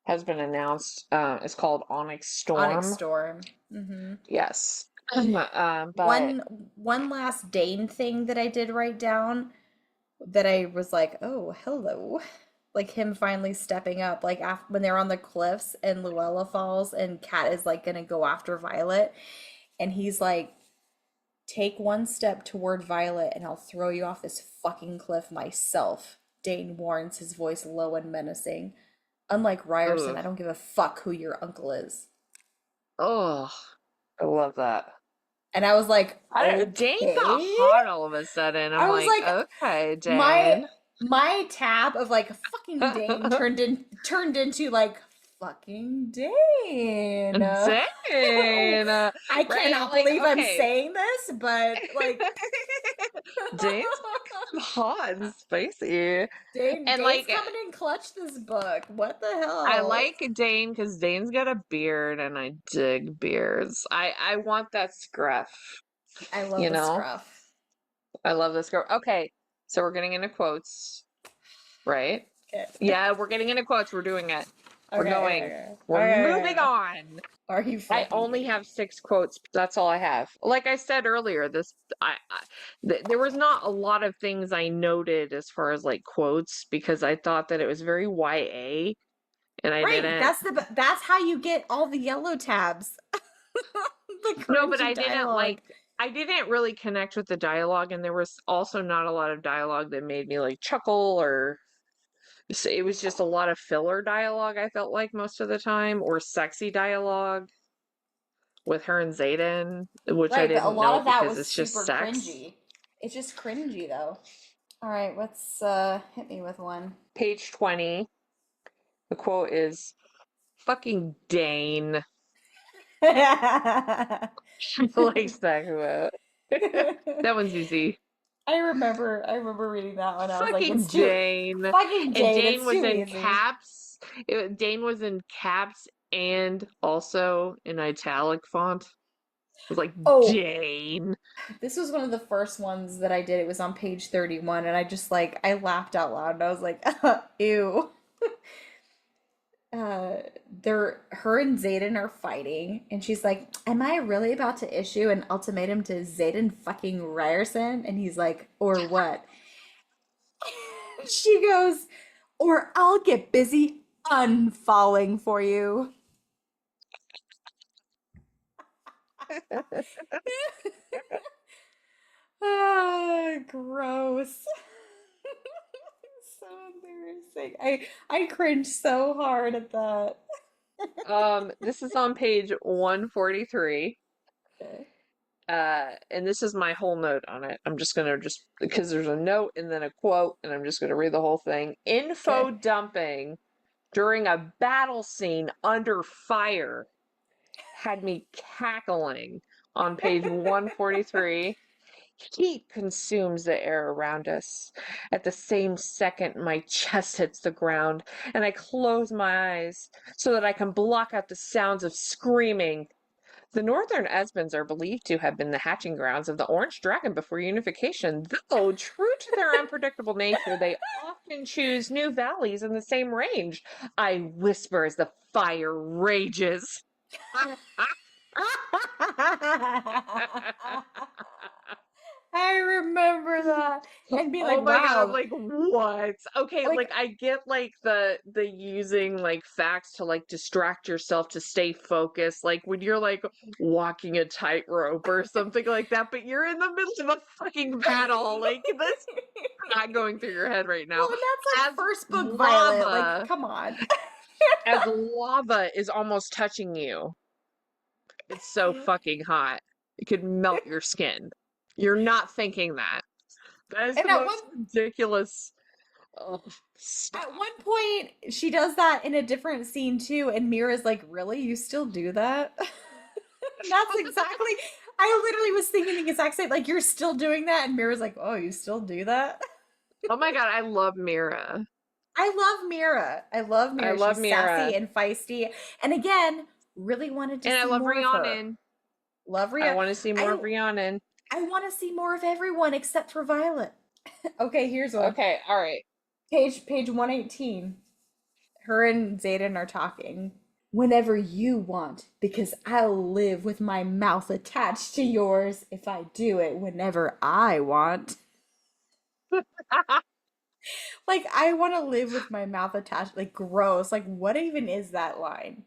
Speaker 12: has been announced. It's called Onyx Storm.
Speaker 8: Onyx Storm. Mm-hmm.
Speaker 12: Yes.
Speaker 8: But one last Dane thing that I did write down that I was like, oh, hello. Like him finally stepping up, like when they're on the cliffs and Luella falls and Kat is like gonna go after Violet, and he's like, take one step toward Violet and I'll throw you off this fucking cliff myself. Dane warns, his voice low and menacing. Unlike Ryerson, I don't give a fuck who your uncle is.
Speaker 12: Oh, I love that.
Speaker 8: And I was like, okay.
Speaker 12: Dane got hot all of a sudden. I was like, okay, Dane.
Speaker 8: My tab of like fucking Dane turned into like fucking Dane.
Speaker 12: Dane.
Speaker 8: I cannot believe I'm saying this, but like
Speaker 12: Dane's hot and spicy.
Speaker 8: Dane's like coming in clutch this book. What the hell?
Speaker 12: I like Dane because Dane's got a beard and I dig beards. I want that scruff.
Speaker 8: I love the scruff.
Speaker 12: I love the scruff. Okay. So we're getting into quotes, right?
Speaker 8: Okay.
Speaker 12: Yeah, we're getting into quotes. We're doing it. We're going. Okay. We're moving on.
Speaker 8: Are you?
Speaker 12: I only have 6 quotes. That's all I have. Like I said earlier, there was not a lot of things I noted as far as like quotes because I thought that it was very YA, and I didn't.
Speaker 8: That's how you get all the yellow tabs.
Speaker 12: No, but I didn't like. I didn't really connect with the dialogue, and there was also not a lot of dialogue that made me like chuckle or. It was just a lot of filler dialogue, I felt like most of the time, or sexy dialogue with her and Zayden, which I didn't know because it's just sex.
Speaker 8: Cringy. It's just cringy though. All right, let's hit me with one.
Speaker 12: Page 20. The quote is, "Fucking Dane." Likes that quote. That one's easy.
Speaker 8: I remember reading that one. I was like,
Speaker 12: Fucking
Speaker 8: it's too
Speaker 12: Jane.
Speaker 8: fucking
Speaker 12: And
Speaker 8: Jane.
Speaker 12: Jane
Speaker 8: It's
Speaker 12: was
Speaker 8: too
Speaker 12: in
Speaker 8: easy.
Speaker 12: caps. Jane was in caps and also in italic font. It was like, Jane.
Speaker 8: This was one of the first ones that I did. It was on page 31, and I just like I laughed out loud, and I was like, ew. Her and Zayden are fighting, and she's like, "Am I really about to issue an ultimatum to Zayden fucking Ryerson?" And he's like, "Or what?" She goes, "Or I'll get busy unfalling for you." Ah, gross. So embarrassing. I cringed so hard at that.
Speaker 12: This is on page 143.
Speaker 8: Okay.
Speaker 12: And this is my whole note on it. I'm just gonna because there's a note and then a quote, and I'm just gonna read the whole thing. Info dumping during a battle scene under fire had me cackling on page 143. Heat consumes the air around us. At the same second, my chest hits the ground, and I close my eyes so that I can block out the sounds of screaming. The northern Esmonds are believed to have been the hatching grounds of the Orange Dragon before unification, though true to their unpredictable nature, they often choose new valleys in the same range. I whisper as the fire rages.
Speaker 8: I remember that and be like,
Speaker 12: oh my
Speaker 8: wow.
Speaker 12: God, I'm like, what? Okay, like I get like the using like facts to like distract yourself to stay focused, like when you're like walking a tightrope or something like that, but you're in the middle of a fucking battle. Like that's not going through your head right now.
Speaker 8: Well, and that's like first book
Speaker 12: lava,
Speaker 8: Violet. Like, come on.
Speaker 12: as lava is almost touching you. It's so fucking hot. It could melt your skin. You're not thinking that. That is the most ridiculous. Oh,
Speaker 8: at one point, she does that in a different scene too, and Mira's like, "Really? You still do that?" That's exactly. I literally was thinking the exact same. Like, you're still doing that, and Mira's like, "Oh, you still do that?"
Speaker 12: Oh my God, I love Mira.
Speaker 8: I love Mira. I love Mira.
Speaker 12: I love
Speaker 8: She's
Speaker 12: Mira.
Speaker 8: sassy and feisty, and again, really wanted to.
Speaker 12: And
Speaker 8: see
Speaker 12: I love
Speaker 8: more
Speaker 12: Rhiannon.
Speaker 8: Of her. Love Rhiannon.
Speaker 12: I want to see more of Rhiannon.
Speaker 8: I want to see more of everyone except for Violet. Okay, here's one.
Speaker 12: Okay, all right.
Speaker 8: Page 118. Her and Zayden are talking. Whenever you want, because I'll live with my mouth attached to yours if I do it whenever I want. Like, I want to live with my mouth attached. Like, gross. Like, what even is that line?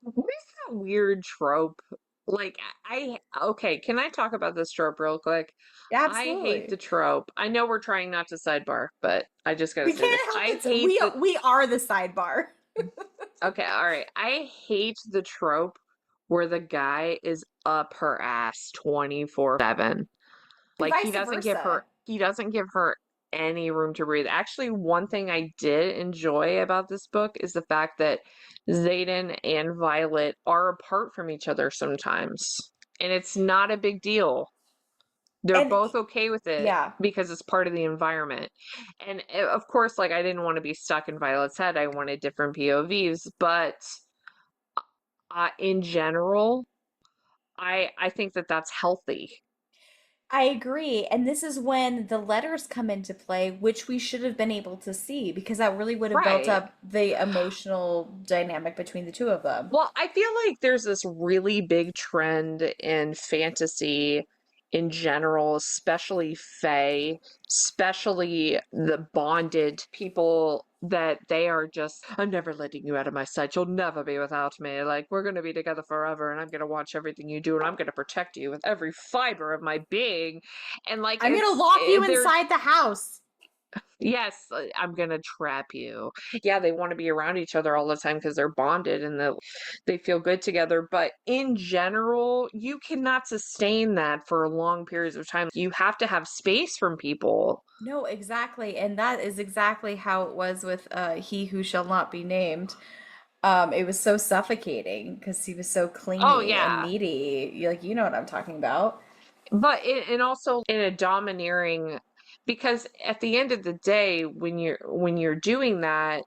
Speaker 12: What is that weird trope? Like, okay, can I talk about this trope real quick?
Speaker 8: Absolutely.
Speaker 12: I hate the trope. I know we're trying not to sidebar, but I just gotta say this. I hate
Speaker 8: we are the sidebar.
Speaker 12: Okay, all right. I hate the trope where the guy is up her ass 24/7. Like he doesn't give her any room to breathe. Actually, one thing I did enjoy about this book is the fact that Zayden and Violet are apart from each other sometimes. And it's not a big deal. They're both okay with it because it's part of the environment. And of course, like I didn't want to be stuck in Violet's head. I wanted different POVs, but in general, I think that that's healthy.
Speaker 8: I agree. And this is when the letters come into play, which we should have been able to see because that really would have built up the emotional dynamic between the two of them.
Speaker 12: Well, I feel like there's this really big trend in fantasy in general, especially fae, especially the bonded people, that they are just, I'm never letting you out of my sight. You'll never be without me. Like, we're going to be together forever, and I'm going to watch everything you do, and I'm going to protect you with every fiber of my being. And like,
Speaker 8: I'm going to lock you inside the house.
Speaker 12: Yes, I'm gonna trap you. Yeah, they want to be around each other all the time because they're bonded and they feel good together. But in general, you cannot sustain that for long periods of time. You have to have space from people.
Speaker 8: No, exactly. And that is exactly how it was with He Who Shall Not Be Named. It was so suffocating because he was so clingy and needy. Like, you know what I'm talking about.
Speaker 12: But and also in a domineering Because at the end of the day, when you're doing that,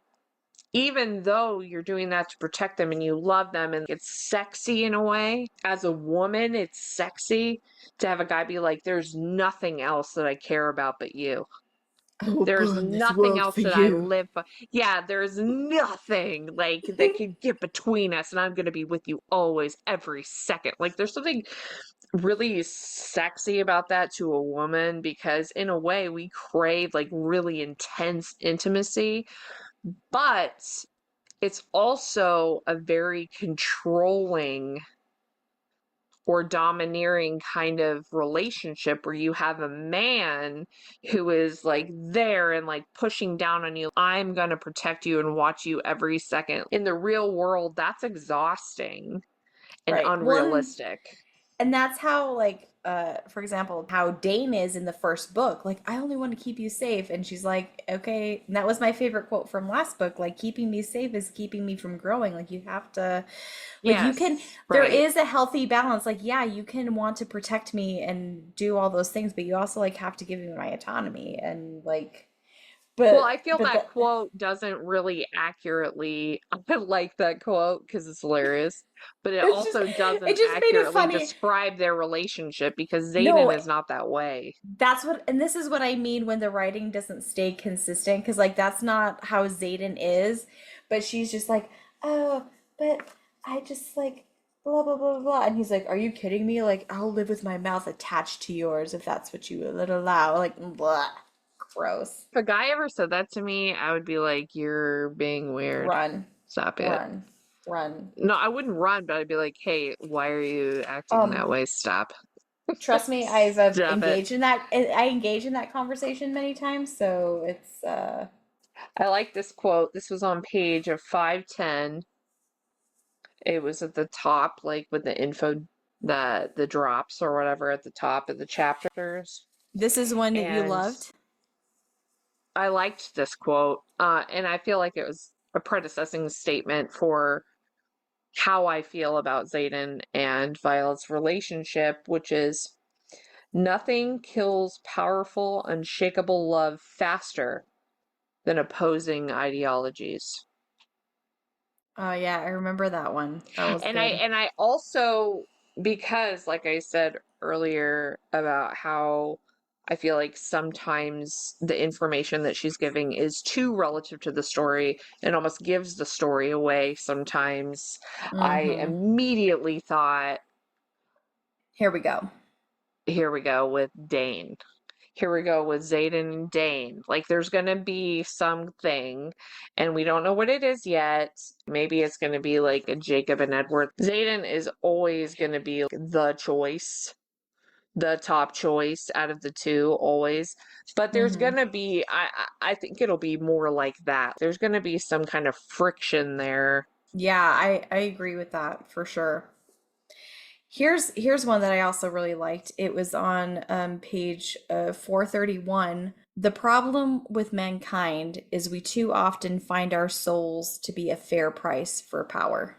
Speaker 12: even though you're doing that to protect them and you love them and it's sexy in a way, as a woman, it's sexy to have a guy be like, there's nothing else that I care about but you. There's nothing else that I live for. Yeah, there's nothing like that could get between us, and I'm going to be with you always, every second. Like, there's something really sexy about that to a woman, because in a way we crave like really intense intimacy, but it's also a very controlling or domineering kind of relationship where you have a man who is like there and like pushing down on you. I'm going to protect you and watch you every second. In the real world, that's exhausting and unrealistic.
Speaker 8: And that's how, like, for example, how Dane is in the first book. Like, I only want to keep you safe. And she's like, okay. And that was my favorite quote from last book. Like, keeping me safe is keeping me from growing. Like, you have to, like, you can, there is a healthy balance. Like, yeah, you can want to protect me and do all those things, but you also, like, have to give me my autonomy. And, like,
Speaker 12: well, I feel that quote doesn't really accurately, I like that quote because it's hilarious, but it also doesn't accurately describe their relationship, because Xaden is not that way.
Speaker 8: That's what, and this is what I mean when the writing doesn't stay consistent, because like that's not how Xaden is, but she's just like, oh, but I just like blah blah blah blah, and he's like, are you kidding me? Like, I'll live with my mouth attached to yours if that's what you would allow. Like, blah. Gross.
Speaker 12: If a guy ever said that to me, I would be like, you're being weird.
Speaker 8: Run.
Speaker 12: Stop it.
Speaker 8: Run.
Speaker 12: No, I wouldn't run, but I'd be like, hey, why are you acting that way? Stop.
Speaker 8: Trust me, I've engaged in that. I engage in that conversation many times, so it's
Speaker 12: I like this quote. This was on page of 510. It was at the top, like with the info, the drops or whatever at the top of the chapters.
Speaker 8: This is one that you loved?
Speaker 12: I liked this quote, and I feel like it was a predecessing statement for how I feel about Xaden and Violet's relationship, which is, nothing kills powerful, unshakable love faster than opposing ideologies.
Speaker 8: Oh yeah, I remember that one. That was
Speaker 12: and
Speaker 8: good.
Speaker 12: I also, because like I said earlier about how I feel like sometimes the information that she's giving is too relative to the story and almost gives the story away sometimes. I immediately thought,
Speaker 8: here we go
Speaker 12: with Dane. Here we go with Xaden and Dane. Like, there's going to be something, and we don't know what it is yet. Maybe it's going to be like a Jacob and Edward. Xaden is always going to be the choice, the top choice out of the two, always. But there's going to be, I think it'll be more like that. There's going to be some kind of friction there.
Speaker 8: Yeah, I agree with that for sure. Here's one that I also really liked. It was on page 431. The problem with mankind is we too often find our souls to be a fair price for power.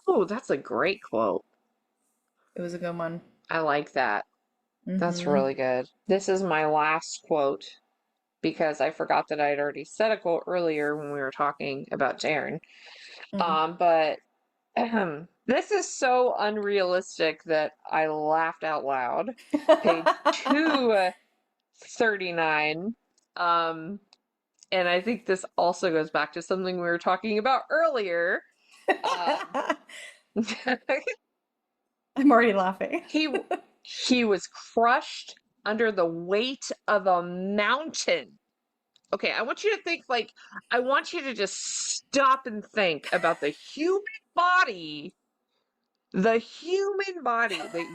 Speaker 12: Oh, that's a great quote.
Speaker 8: It was a good one.
Speaker 12: I like that. That's really good. This is my last quote, because I forgot that I had already said a quote earlier when we were talking about Darren. But this is so unrealistic that I laughed out loud. Page 239. And I think this also goes back to something we were talking about earlier.
Speaker 8: I'm already laughing.
Speaker 12: He was crushed under the weight of a mountain. Okay, I want you to think, like, I want you to just stop and think about the human body that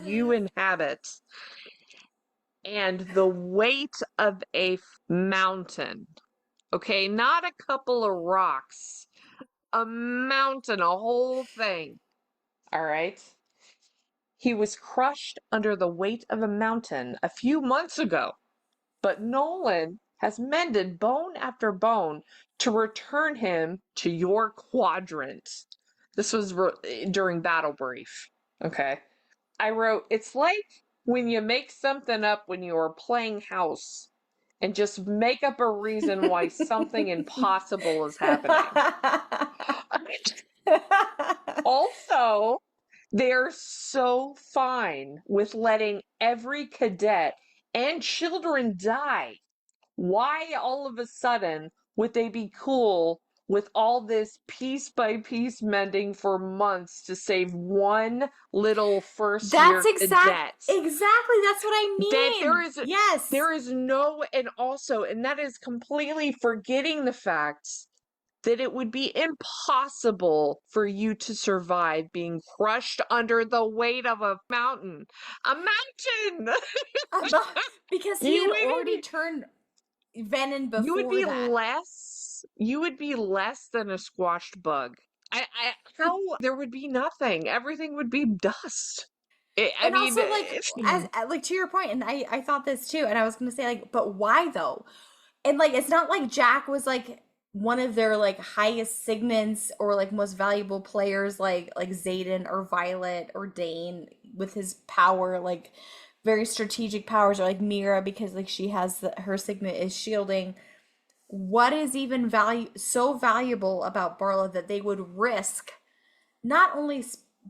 Speaker 12: you inhabit, and the weight of a mountain. Okay, not a couple of rocks, a mountain, a whole thing. All right? He was crushed under the weight of a mountain a few months ago, but Nolan has mended bone after bone to return him to your quadrant. This was during battle brief. Okay. I wrote, it's like when you make something up when you are playing house and just make up a reason why something impossible is happening. Also, they're so fine with letting every cadet and children die. Why all of a sudden would they be cool with all this piece by piece mending for months to save one little first year cadet?
Speaker 8: Exactly, that's what I mean.
Speaker 12: That there is no, and also, and that is completely forgetting the fact that it would be impossible for you to survive being crushed under the weight of a mountain. A mountain!
Speaker 8: Because he had already turned venom before
Speaker 12: you would be
Speaker 8: that.
Speaker 12: You would be less than a squashed bug. How there would be nothing. Everything would be dust.
Speaker 8: Also, like to your point, and I thought this too, and I was gonna say, like, but why though? And like, it's not like Jack was like one of their like highest signants or like most valuable players, like Xaden or Violet or Dane with his power, like very strategic powers, or like Mira because like she has her signet is shielding. What is even so valuable about Barla that they would risk not only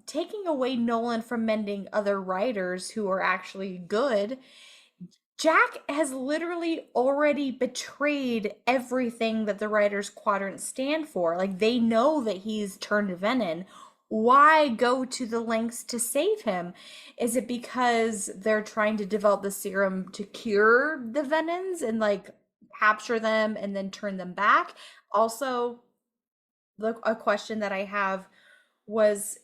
Speaker 8: taking away Nolan from mending other writers who are actually good? Jack has literally already betrayed everything that the writers' quadrants stand for. Like, they know that he's turned venom. Why go to the lengths to save him? Is it because they're trying to develop the serum to cure the venoms and like capture them and then turn them back? Also, a question that I have was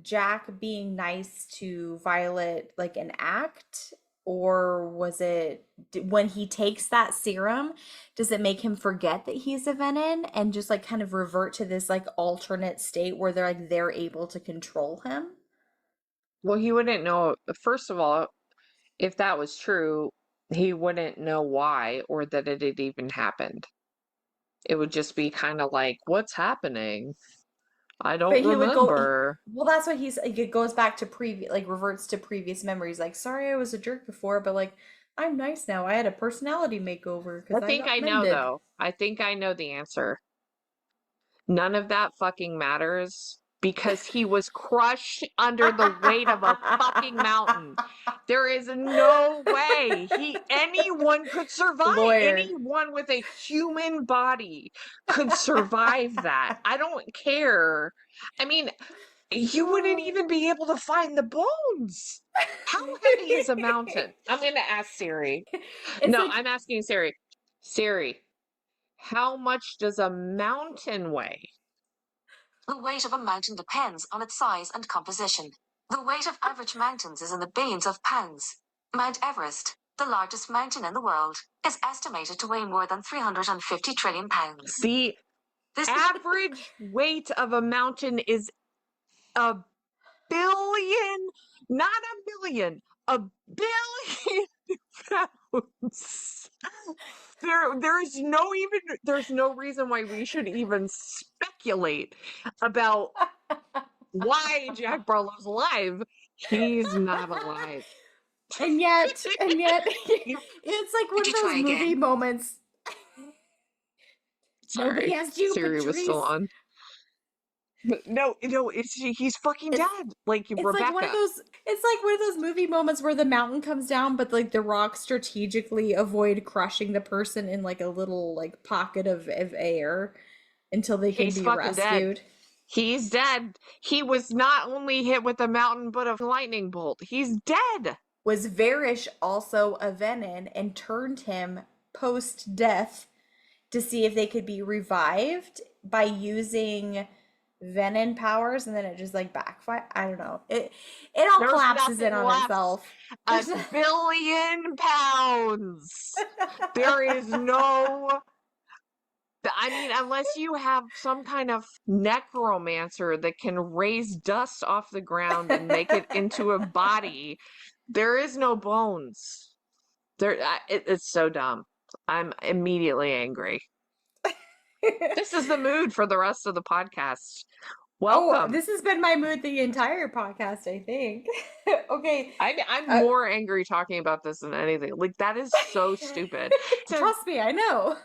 Speaker 8: Jack being nice to Violet like an act, or was it when he takes that serum, does it make him forget that he's a venom and just like kind of revert to this like alternate state where they're able to control him?
Speaker 12: Well, he wouldn't know. First of all, if that was true, he wouldn't know why or that it had even happened. It would just be kind of like, what's happening? I don't remember.
Speaker 8: Well, that's what he's like, it goes back to previous, like reverts to previous memories. Like, sorry, I was a jerk before, but like, I'm nice now. I had a personality makeover.
Speaker 12: I think I know though. I think I know the answer. None of that fucking matters because he was crushed under the weight of a fucking mountain. There is no way anyone could survive. Anyone with a human body could survive that. I don't care. I mean, you wouldn't even be able to find the bones. How heavy is a mountain? I'm going to ask Siri. I'm asking Siri. Siri, how much does a mountain weigh?
Speaker 14: The weight of a mountain depends on its size and composition. The weight of average mountains is in the billions of pounds. Mount Everest, the largest mountain in the world, is estimated to weigh more than 350 trillion pounds.
Speaker 12: The average weight of a mountain is a billion, not a million, a billion pounds. There's no reason why we should even speculate about why Jack Barlow's alive. He's not alive.
Speaker 8: And yet it's like one of those movie moments.
Speaker 12: Sorry,
Speaker 8: nobody asked you,
Speaker 12: Siri
Speaker 8: Patrice.
Speaker 12: was still on. But no, he's fucking dead. Like Rebecca.
Speaker 8: It's like one of those movie moments where the mountain comes down, but like the rocks strategically avoid crushing the person in like a little like pocket of air until they can be rescued.
Speaker 12: Dead. He's dead. He was not only hit with a mountain, but a lightning bolt. He's dead.
Speaker 8: Was Varish also a venom and turned him post-death to see if they could be revived by using venom powers, and then it just like backfire? I don't know. It all collapses in on itself.
Speaker 12: A billion pounds. There is no. I mean, unless you have some kind of necromancer that can raise dust off the ground and make it into a body, there is no bones. It's so dumb. I'm immediately angry. This is the mood for the rest of the podcast. Welcome.
Speaker 8: This has been my mood the entire podcast, I think. Okay.
Speaker 12: I'm more angry talking about this than anything. Like, that is so stupid.
Speaker 8: Trust me, I know.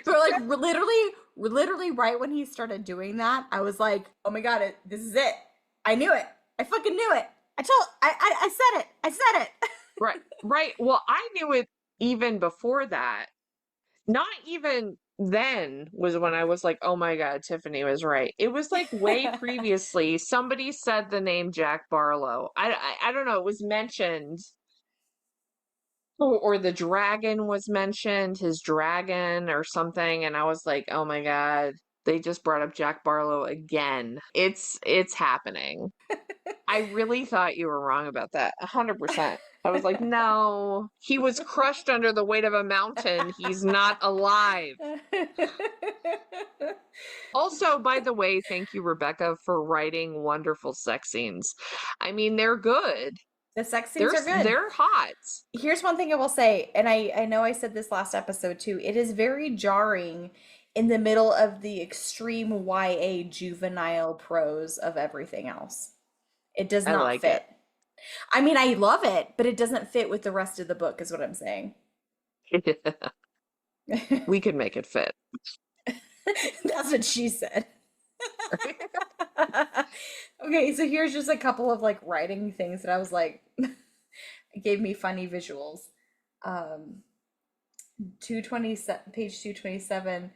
Speaker 8: So like literally right when he started doing that, I was like, oh my god, this is it. I knew it. I fucking knew it. I said it. I said it.
Speaker 12: Right. Well, I knew it even before that. Not even then was when I was like, oh my god, Tiffany was right. It was like way previously. Somebody said the name Jack Barlow. I don't know. It was mentioned. Or the dragon was mentioned, his dragon or something. And I was like, oh my god, they just brought up Jack Barlow again. It's happening. I really thought you were wrong about that. 100%. I was like, no, he was crushed under the weight of a mountain. He's not alive. Also, by the way, thank you, Rebecca, for writing wonderful sex scenes. I mean, they're good.
Speaker 8: The sex scenes are good.
Speaker 12: They're hot.
Speaker 8: Here's one thing I will say, and I know I said this last episode too. It is very jarring in the middle of the extreme YA juvenile prose of everything else. It does not fit. I mean, I love it, but it doesn't fit with the rest of the book, is what I'm saying.
Speaker 12: We could make it fit.
Speaker 8: That's what she said. Okay, so here's just a couple of like writing things that I was like, it gave me funny visuals. 227, page 227,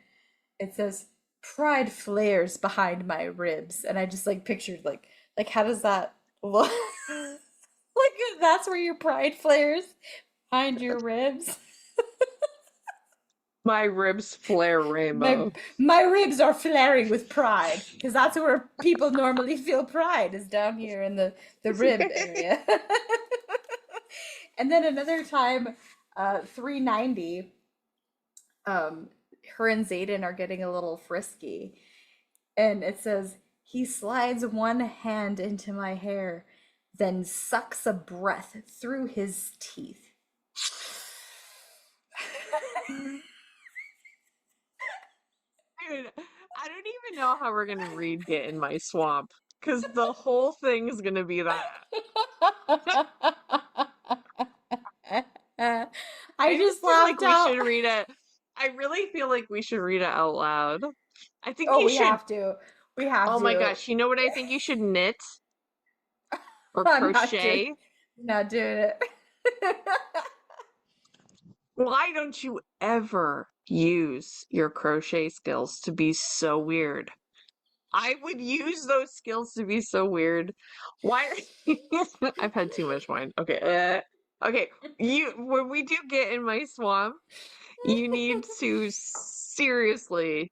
Speaker 8: it says, "Pride flares behind my ribs," and I just like pictured like how does that look? Like that's where your pride flares behind your ribs.
Speaker 12: My ribs flare rainbow.
Speaker 8: My ribs are flaring with pride because that's where people normally feel pride, is down here in the rib area. And then another time, 390, her and Xaden are getting a little frisky, and it says, "He slides one hand into my hair, then sucks a breath through his teeth."
Speaker 12: Dude, I don't even know how we're gonna read Get in My Swamp, because the whole thing's gonna be that.
Speaker 8: I just laughed out.
Speaker 12: We should read it. I really feel like we should read it out loud. I think
Speaker 8: we have to. We have to.
Speaker 12: Oh my gosh, you know what I think you should knit? Or crochet?
Speaker 8: Not doing it.
Speaker 12: Why don't you ever use your crochet skills to be so weird? I would use those skills to be so weird. Why? I've had too much wine. Okay. Okay. When we do Get in My Swamp, you need to seriously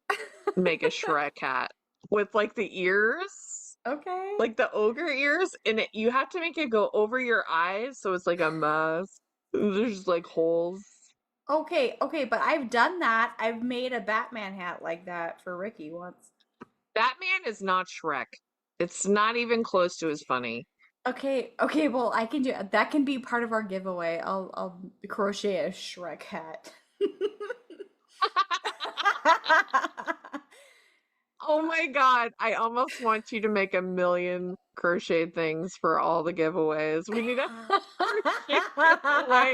Speaker 12: make a Shrek hat with like the ears.
Speaker 8: Okay.
Speaker 12: Like the ogre ears, and you have to make it go over your eyes, so it's like a mask. There's like holes.
Speaker 8: Okay, but I've done that. I've made a Batman hat like that for Ricky once.
Speaker 12: Batman is not Shrek. It's not even close to as funny.
Speaker 8: Okay, well, I can do that. Can be part of our giveaway. I'll crochet a Shrek hat.
Speaker 12: Oh my god, I almost want you to make 1 million crochet things for all the giveaways. We need a crochet giveaway.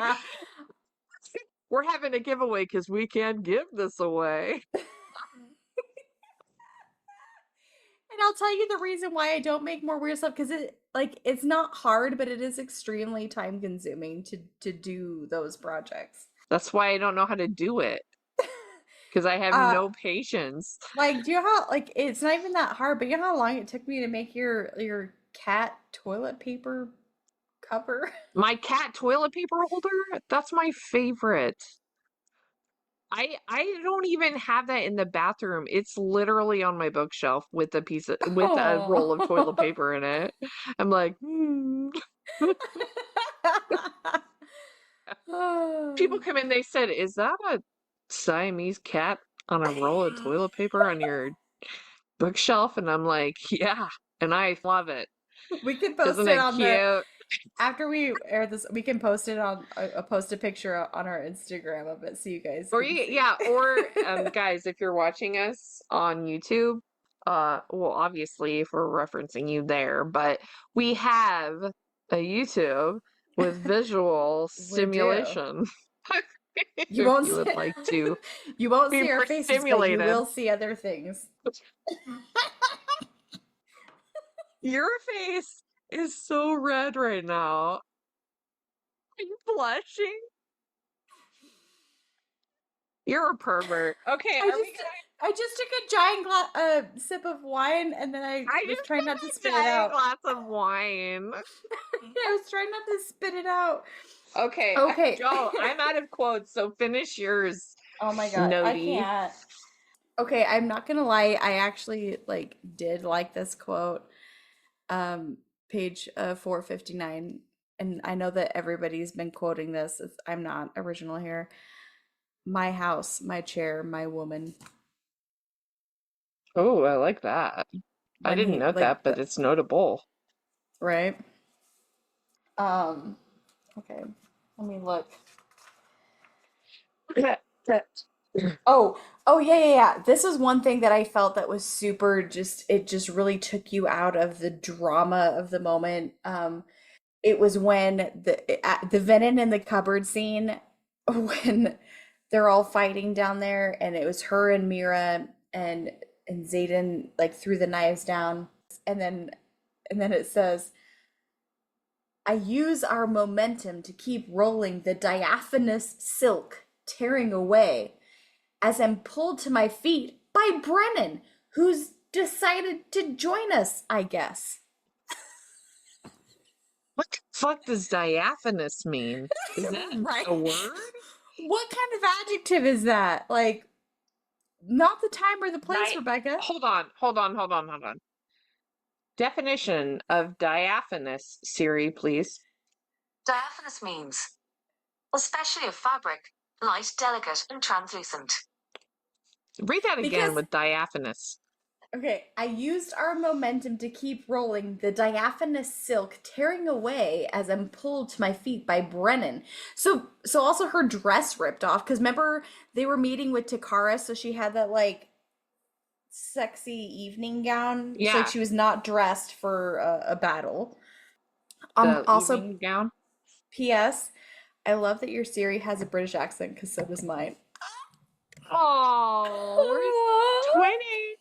Speaker 12: We're having a giveaway because we can't give this away.
Speaker 8: And I'll tell you the reason why I don't make more weird stuff, because it's not hard, but it is extremely time consuming to do those projects.
Speaker 12: That's why I don't know how to do it. Because I have no patience.
Speaker 8: Like, do you know how, like, it's not even that hard, but you know how long it took me to make your cat toilet paper cover?
Speaker 12: My cat toilet paper holder? That's my favorite. I don't even have that in the bathroom. It's literally on my bookshelf with a roll of toilet paper in it. I'm like, People come in, they said, "Is that a Siamese cat on a roll of toilet paper on your bookshelf?" And I'm like, yeah, and I love it.
Speaker 8: We can post
Speaker 12: Isn't
Speaker 8: it
Speaker 12: it
Speaker 8: on
Speaker 12: cute?
Speaker 8: After we air this, we can post it on post a picture on our Instagram of it so you guys
Speaker 12: Or
Speaker 8: can see.
Speaker 12: yeah, or guys, if you're watching us on YouTube, well, obviously, if we're referencing you there, but we have a YouTube with visual
Speaker 8: We do.
Speaker 12: stimulation.
Speaker 8: You
Speaker 12: If
Speaker 8: won't
Speaker 12: you would
Speaker 8: see,
Speaker 12: like to
Speaker 8: you won't
Speaker 12: be
Speaker 8: see our
Speaker 12: more
Speaker 8: faces, but you
Speaker 12: stimulated.
Speaker 8: will see other things.
Speaker 12: Your face is so red right now. Are you blushing? You're a pervert. Okay,
Speaker 8: I just took a giant sip of wine, and then I was trying not to spit it out.
Speaker 12: Glass of wine.
Speaker 8: I was trying not to spit it out.
Speaker 12: Okay. Joe, I'm out of quotes, so finish yours.
Speaker 8: Oh my god, I can't. Okay, I'm not gonna lie. I actually did like this quote. Page 459, and I know that everybody's been quoting this. I'm not original here. My house, my chair, my woman.
Speaker 12: Oh, I like that. I didn't note that, but it's notable.
Speaker 8: Right? Okay. Let me look. Oh, yeah. This is one thing that I felt that was super it just really took you out of the drama of the moment. It was when the venom in the cupboard scene, when they're all fighting down there, and it was her and Mira and Xaden threw the knives down, and then it says, I use our momentum to keep rolling the diaphanous silk, tearing away, as I'm pulled to my feet by Brennan, who's decided to join us, I guess.
Speaker 12: What the fuck does diaphanous mean? Is that a word?
Speaker 8: What kind of adjective is that? Not the time or the place, Rebecca.
Speaker 12: Hold on. Definition of diaphanous, Siri, please.
Speaker 14: Diaphanous means, especially of fabric, light, delicate, and translucent.
Speaker 12: Read that again with diaphanous.
Speaker 8: Okay, I used our momentum to keep rolling the diaphanous silk, tearing away as I'm pulled to my feet by Brennan. So also her dress ripped off, because remember they were meeting with Takara, so she had that sexy evening gown.
Speaker 12: Yeah.
Speaker 8: So she was not dressed for a battle.
Speaker 12: Also, evening gown.
Speaker 8: P.S. I love that your Siri has a British accent, because so does mine.
Speaker 12: Oh, we're twinning.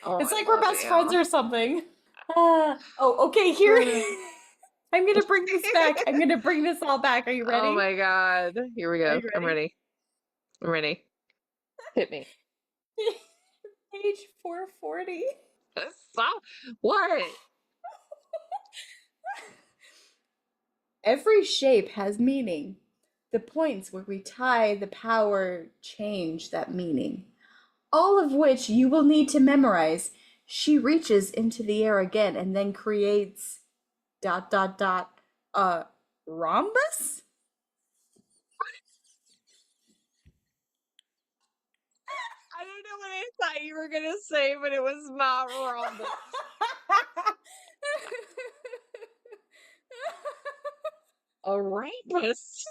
Speaker 8: Oh, it's like we're best friends or something. Okay, here. I'm gonna bring this back. I'm gonna bring this all back. Are you ready?
Speaker 12: Oh my god. Here we go. I'm ready. Hit me.
Speaker 8: Page 440.
Speaker 12: What?
Speaker 8: Every shape has meaning. The points where we tie the power change that meaning. All of which you will need to memorize. She reaches into the air again and then creates ... rhombus?
Speaker 12: I don't know what I thought you were gonna say, but it was not rhombus. A rhombus.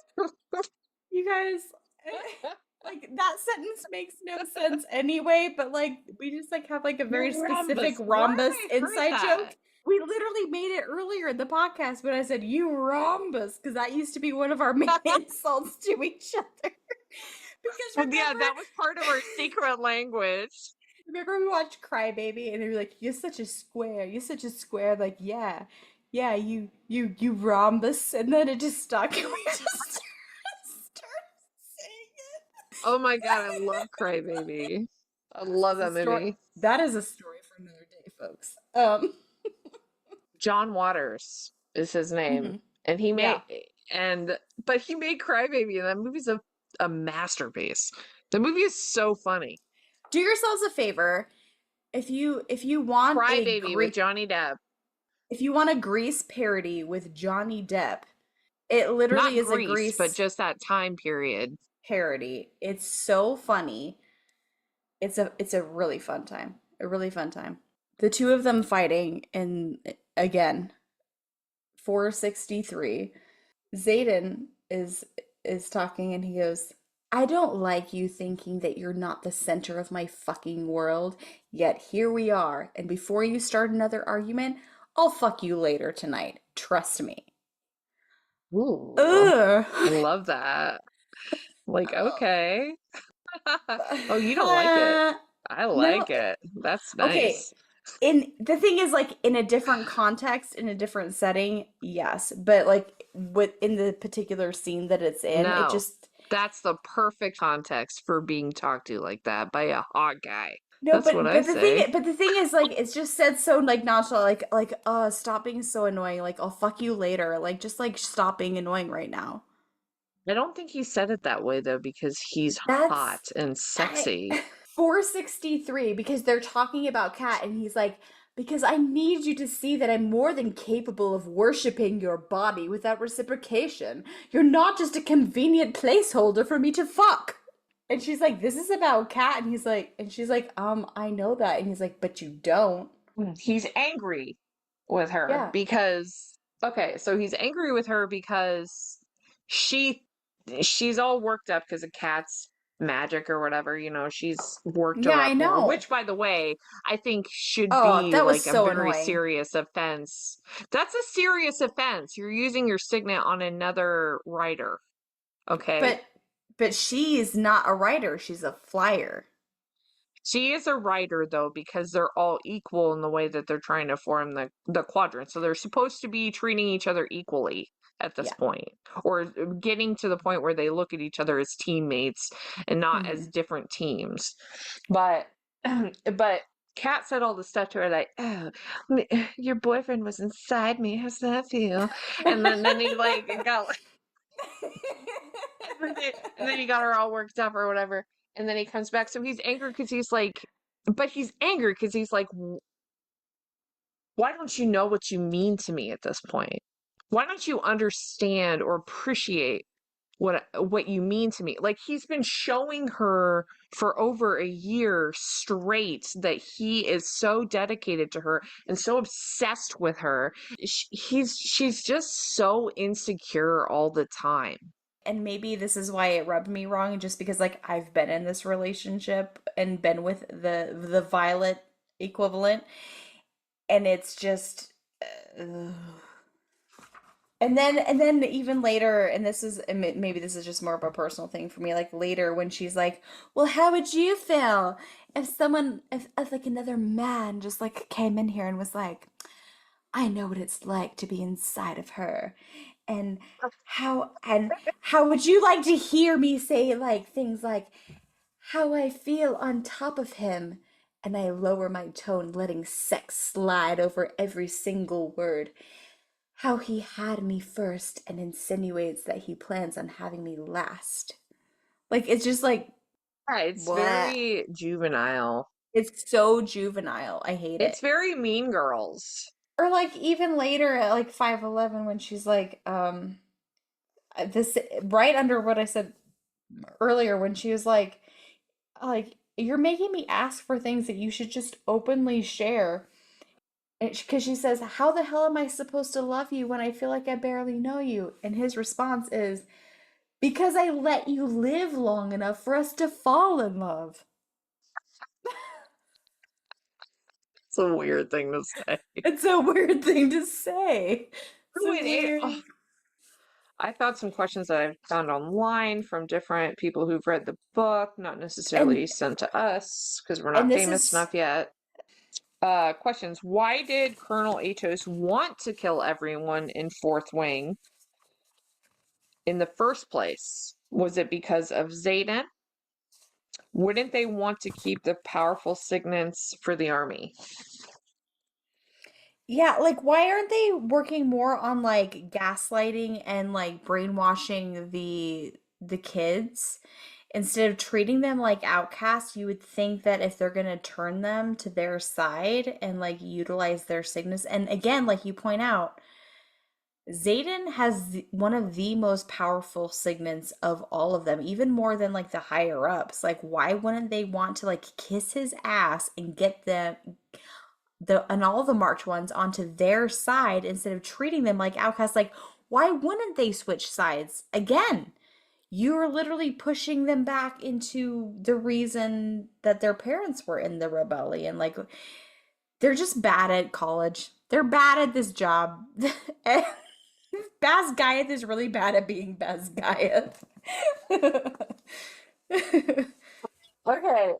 Speaker 8: You guys, that sentence makes no sense anyway, but we just have a very specific rhombus inside joke. We literally made it earlier in the podcast when I said you rhombus, because that used to be one of our main insults to each other. Because remember,
Speaker 12: that was part of our secret language.
Speaker 8: Remember we watched Crybaby and they were like, you're such a square, yeah, you rhombus, and then it just stuck and we just started saying it.
Speaker 12: Oh my god, I love Crybaby. I love that movie.
Speaker 8: That is a story for another day, folks.
Speaker 12: John Waters is his name, and he made but he made Crybaby, and that movie's a masterpiece. The movie is so funny.
Speaker 8: Do yourselves a favor, if you want
Speaker 12: Crybaby with Johnny Depp.
Speaker 8: If you want a Grease parody with Johnny Depp, it literally is a Grease,
Speaker 12: but just that time period
Speaker 8: parody. It's so funny. It's a really fun time. A really fun time. The two of them fighting, and again, 463. Xaden is talking and he goes, I don't like you thinking that you're not the center of my fucking world, yet here we are, and before you start another argument, I'll fuck you later tonight. Trust me.
Speaker 12: Ooh,
Speaker 8: Ugh.
Speaker 12: I love that. Like, okay. Oh, you don't like it. I
Speaker 8: No.
Speaker 12: like it. That's
Speaker 8: Okay.
Speaker 12: nice.
Speaker 8: The thing is, like, in a different context, in a different setting, yes. But like in the particular scene that it's in, it
Speaker 12: No,
Speaker 8: just
Speaker 12: that's the perfect context for being talked to like that by a hot guy.
Speaker 8: no,
Speaker 12: That's what I say.
Speaker 8: but the thing is, like, it's just said so like nonchalant, stop being so annoying, like, I'll fuck you later, like, just like stop being annoying right now.
Speaker 12: I don't think he said it that way though, because he's hot
Speaker 8: That's
Speaker 12: and sexy.
Speaker 8: 463, because they're talking about Cat, and he's like, because I need you to see that I'm more than capable of worshipping your body without reciprocation. You're not just a convenient placeholder for me to fuck. And she's like, this is about Cat, and he's like, and she's like, I know that, and he's like, but you don't.
Speaker 12: He's angry with her
Speaker 8: Yeah.
Speaker 12: because so he's angry with her because she's all worked up because of Cat's magic or whatever, she's worked
Speaker 8: Yeah,
Speaker 12: her
Speaker 8: I
Speaker 12: up more,
Speaker 8: know.
Speaker 12: which by the way, I think should
Speaker 8: Oh,
Speaker 12: be
Speaker 8: that was
Speaker 12: like
Speaker 8: so
Speaker 12: a very
Speaker 8: annoying.
Speaker 12: serious offense. That's a serious offense. You're using your signet on another writer. Okay.
Speaker 8: But she's not a writer, she's a flyer.
Speaker 12: She is a writer, though, because they're all equal in the way that they're trying to form the quadrant. So they're supposed to be treating each other equally at this point, or getting to the point where they look at each other as teammates and not as different teams. But Kat said all the stuff to her like, "Oh, your boyfriend was inside me. How's that feel?" And then he like got like, and then he got her all worked up or whatever. And then he comes back. So he's angry because he's like, but he's angry because he's like, why don't you know what you mean to me at this point? Why don't you understand or appreciate what you mean to me? Like, he's been showing her for over a year straight that he is so dedicated to her and so obsessed with her. She's just so insecure all the time.
Speaker 8: And maybe this is why it rubbed me wrong, just because, like, I've been in this relationship and been with the Violet equivalent, and it's just and then even later, and maybe this is just more of a personal thing for me, like later when she's like, well, how would you feel if like another man just like came in here and was like, I know what it's like to be inside of her. And how would you like to hear me say like things like how I feel on top of him? And I lower my tone, letting sex slide over every single word. How he had me first and insinuates that he plans on having me last. Like, it's just like,
Speaker 12: yeah, it's
Speaker 8: bleh.
Speaker 12: very juvenile.
Speaker 8: It's so juvenile. I hate it.
Speaker 12: It's very Mean Girls.
Speaker 8: Or like even later at like 5:11 when she's like, this right under what I said earlier when she was like, you're making me ask for things that you should just openly share. Because she says, how the hell am I supposed to love you when I feel like I barely know you? And his response is, because I let you live long enough for us to fall in love.
Speaker 12: It's a weird thing to say.
Speaker 8: It's a weird thing to say.
Speaker 12: I found some questions that I've found online from different people who've read the book, not necessarily sent to us because we're not famous enough yet. Questions. Why did Colonel Atos want to kill everyone in Fourth Wing in the first place? Was it because of Xaden? Wouldn't they want to keep the powerful signets for the army?
Speaker 8: Yeah, like why aren't they working more on like gaslighting and like brainwashing the kids instead of treating them like outcasts? You would think that if they're going to turn them to their side and like utilize their signets, and again, like you point out, Xaden has one of the most powerful signets of all of them, even more than like the higher ups. Like, why wouldn't they want to like kiss his ass and get them and all the marked ones onto their side instead of treating them like outcasts? Like, why wouldn't they switch sides? Again, you're literally pushing them back into the reason that their parents were in the rebellion. Like, they're just bad at college. They're bad at this job. And Basgiath is really bad at being Basgiath.
Speaker 12: Okay,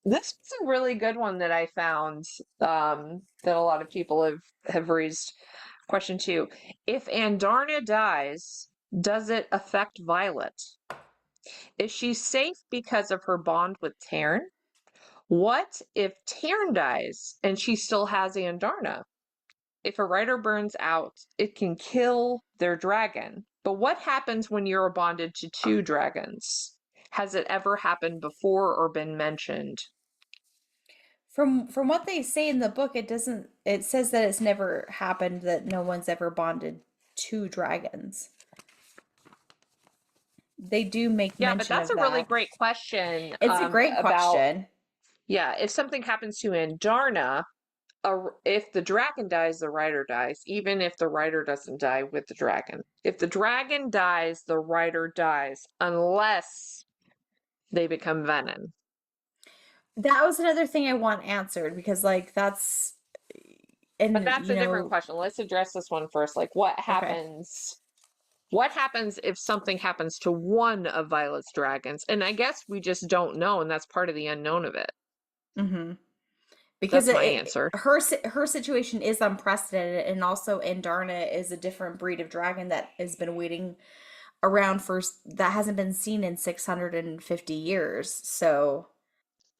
Speaker 12: this is a really good one that I found, that a lot of people have raised. Question 2. If Andarna dies, does it affect Violet? Is she safe because of her bond with Tarn? What if Tarn dies and she still has Andarna? If a writer burns out, it can kill their dragon. But what happens when you're bonded to 2 dragons? Has it ever happened before or been mentioned?
Speaker 8: From what they say in the book, it says that it's never happened, that no one's ever bonded 2 dragons. They do make mention
Speaker 12: but that's
Speaker 8: of
Speaker 12: a really
Speaker 8: that.
Speaker 12: great question.
Speaker 8: It's a great question.
Speaker 12: Yeah, if something happens to Andarna, if the dragon dies, the writer dies, even if the writer doesn't die with the dragon. If the dragon dies, the writer dies, unless they become venom.
Speaker 8: That was another thing I want answered, because like that's
Speaker 12: but that's a different question. Let's address this one first. Like, what happens? What happens if something happens to one of Violet's dragons? And I guess we just don't know, and that's part of the unknown of it.
Speaker 8: Mm-hmm. Because
Speaker 12: that's my answer.
Speaker 8: Her situation is unprecedented, and also Andarna is a different breed of dragon that has been waiting around that hasn't been seen in 650 years. So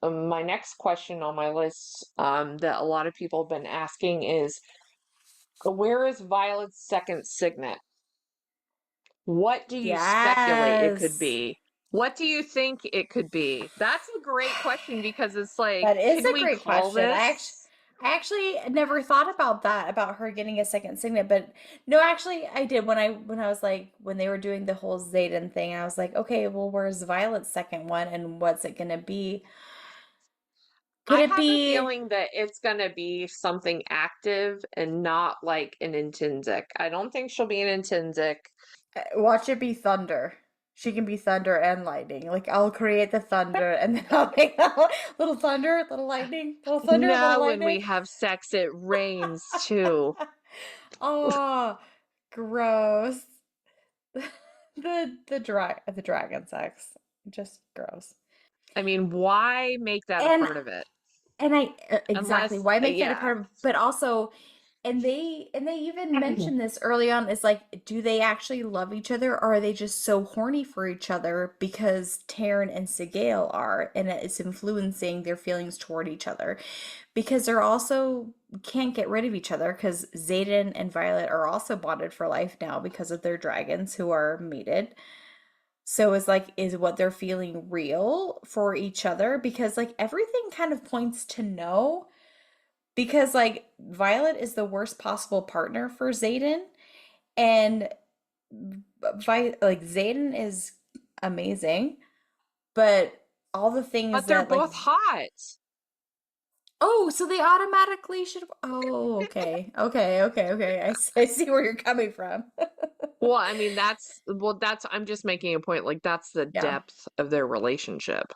Speaker 12: my next question on my list, that a lot of people have been asking is, where is Violet's second signet? What do you speculate it could be? What do you think it could be? That's a great question, because it's like,
Speaker 8: that is a great question.
Speaker 12: This?
Speaker 8: I actually never thought about that, about her getting a second signet, but no, actually I did when I was like, when they were doing the whole Xaden thing, I was like, okay, well, where's Violet's second one, and what's it gonna be?
Speaker 12: I have a feeling that it's gonna be something active and not like an intrinsic. I don't think she'll be an intrinsic.
Speaker 8: Watch it be thunder. She can be thunder and lightning. Like, I'll create the thunder, and then I'll make little thunder, little lightning, little thunder, little lightning.
Speaker 12: When we have sex, it rains too.
Speaker 8: Oh, gross. The dragon sex, just gross.
Speaker 12: I mean, why make that a part of it?
Speaker 8: And exactly, why make that a part of? But also, and they even mention this early on. It's like, do they actually love each other, or are they just so horny for each other because Tarn and Sorrengail are, and it's influencing their feelings toward each other? Because they're also can't get rid of each other, because Xaden and Violet are also bonded for life now because of their dragons who are mated. So it's like, is what they're feeling real for each other? Because like everything kind of points to no. Because like Violet is the worst possible partner for Xaden, and like Xaden is amazing, but all the things
Speaker 12: but they're
Speaker 8: that
Speaker 12: both hot.
Speaker 8: Oh, so they automatically should. Oh, okay. I see where you're coming from.
Speaker 12: Well, I mean, I'm just making a point. Like, that's the depth of their relationship.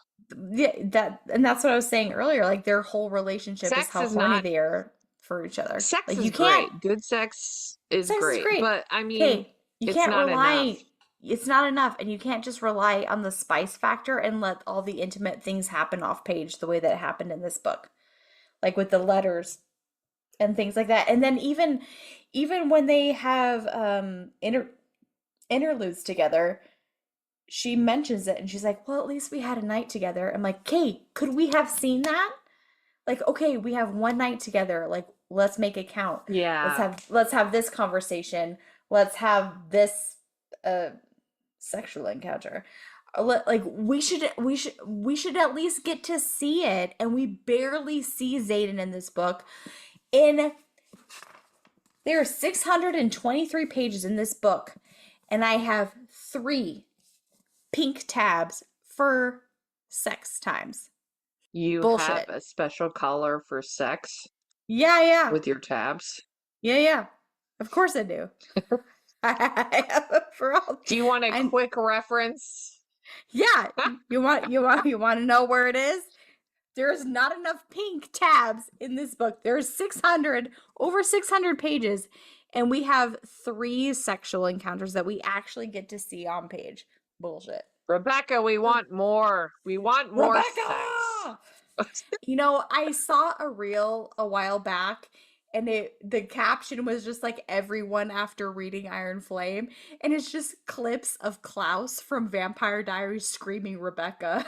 Speaker 8: Yeah, that's what I was saying earlier. Like, their whole relationship is how horny they are for each other.
Speaker 12: Sex
Speaker 8: like,
Speaker 12: is great. Good sex is great. But I mean,
Speaker 8: you can't rely.
Speaker 12: Enough.
Speaker 8: It's not enough, and you can't just rely on the spice factor and let all the intimate things happen off page the way that it happened in this book, like with the letters and things like that. And then even when they have interludes together, she mentions it, and she's like, well, at least we had a night together. I'm like, Kate, could we have seen that? Like, okay, we have one night together. Like, let's make it count.
Speaker 12: Yeah.
Speaker 8: Let's have this conversation. Let's have this sexual encounter. Like, we should at least get to see it, and we barely see Xaden in this book. There are 623 pages in this book, and I have 3 pink tabs for sex times.
Speaker 12: You
Speaker 8: Bullshit.
Speaker 12: have a special color for sex?
Speaker 8: Yeah.
Speaker 12: With your tabs?
Speaker 8: Yeah. Of course I do.
Speaker 12: Do you want a quick reference?
Speaker 8: Yeah, you want to know where it is? There's not enough pink tabs in this book. There's over 600 pages, and we have 3 sexual encounters that we actually get to see on page. Bullshit.
Speaker 12: Rebecca, we want more. We want more
Speaker 8: Rebecca!
Speaker 12: sex.
Speaker 8: You know, I saw a reel a while back, and the caption was just like everyone after reading Iron Flame, and it's just clips of Klaus from Vampire Diaries screaming Rebecca.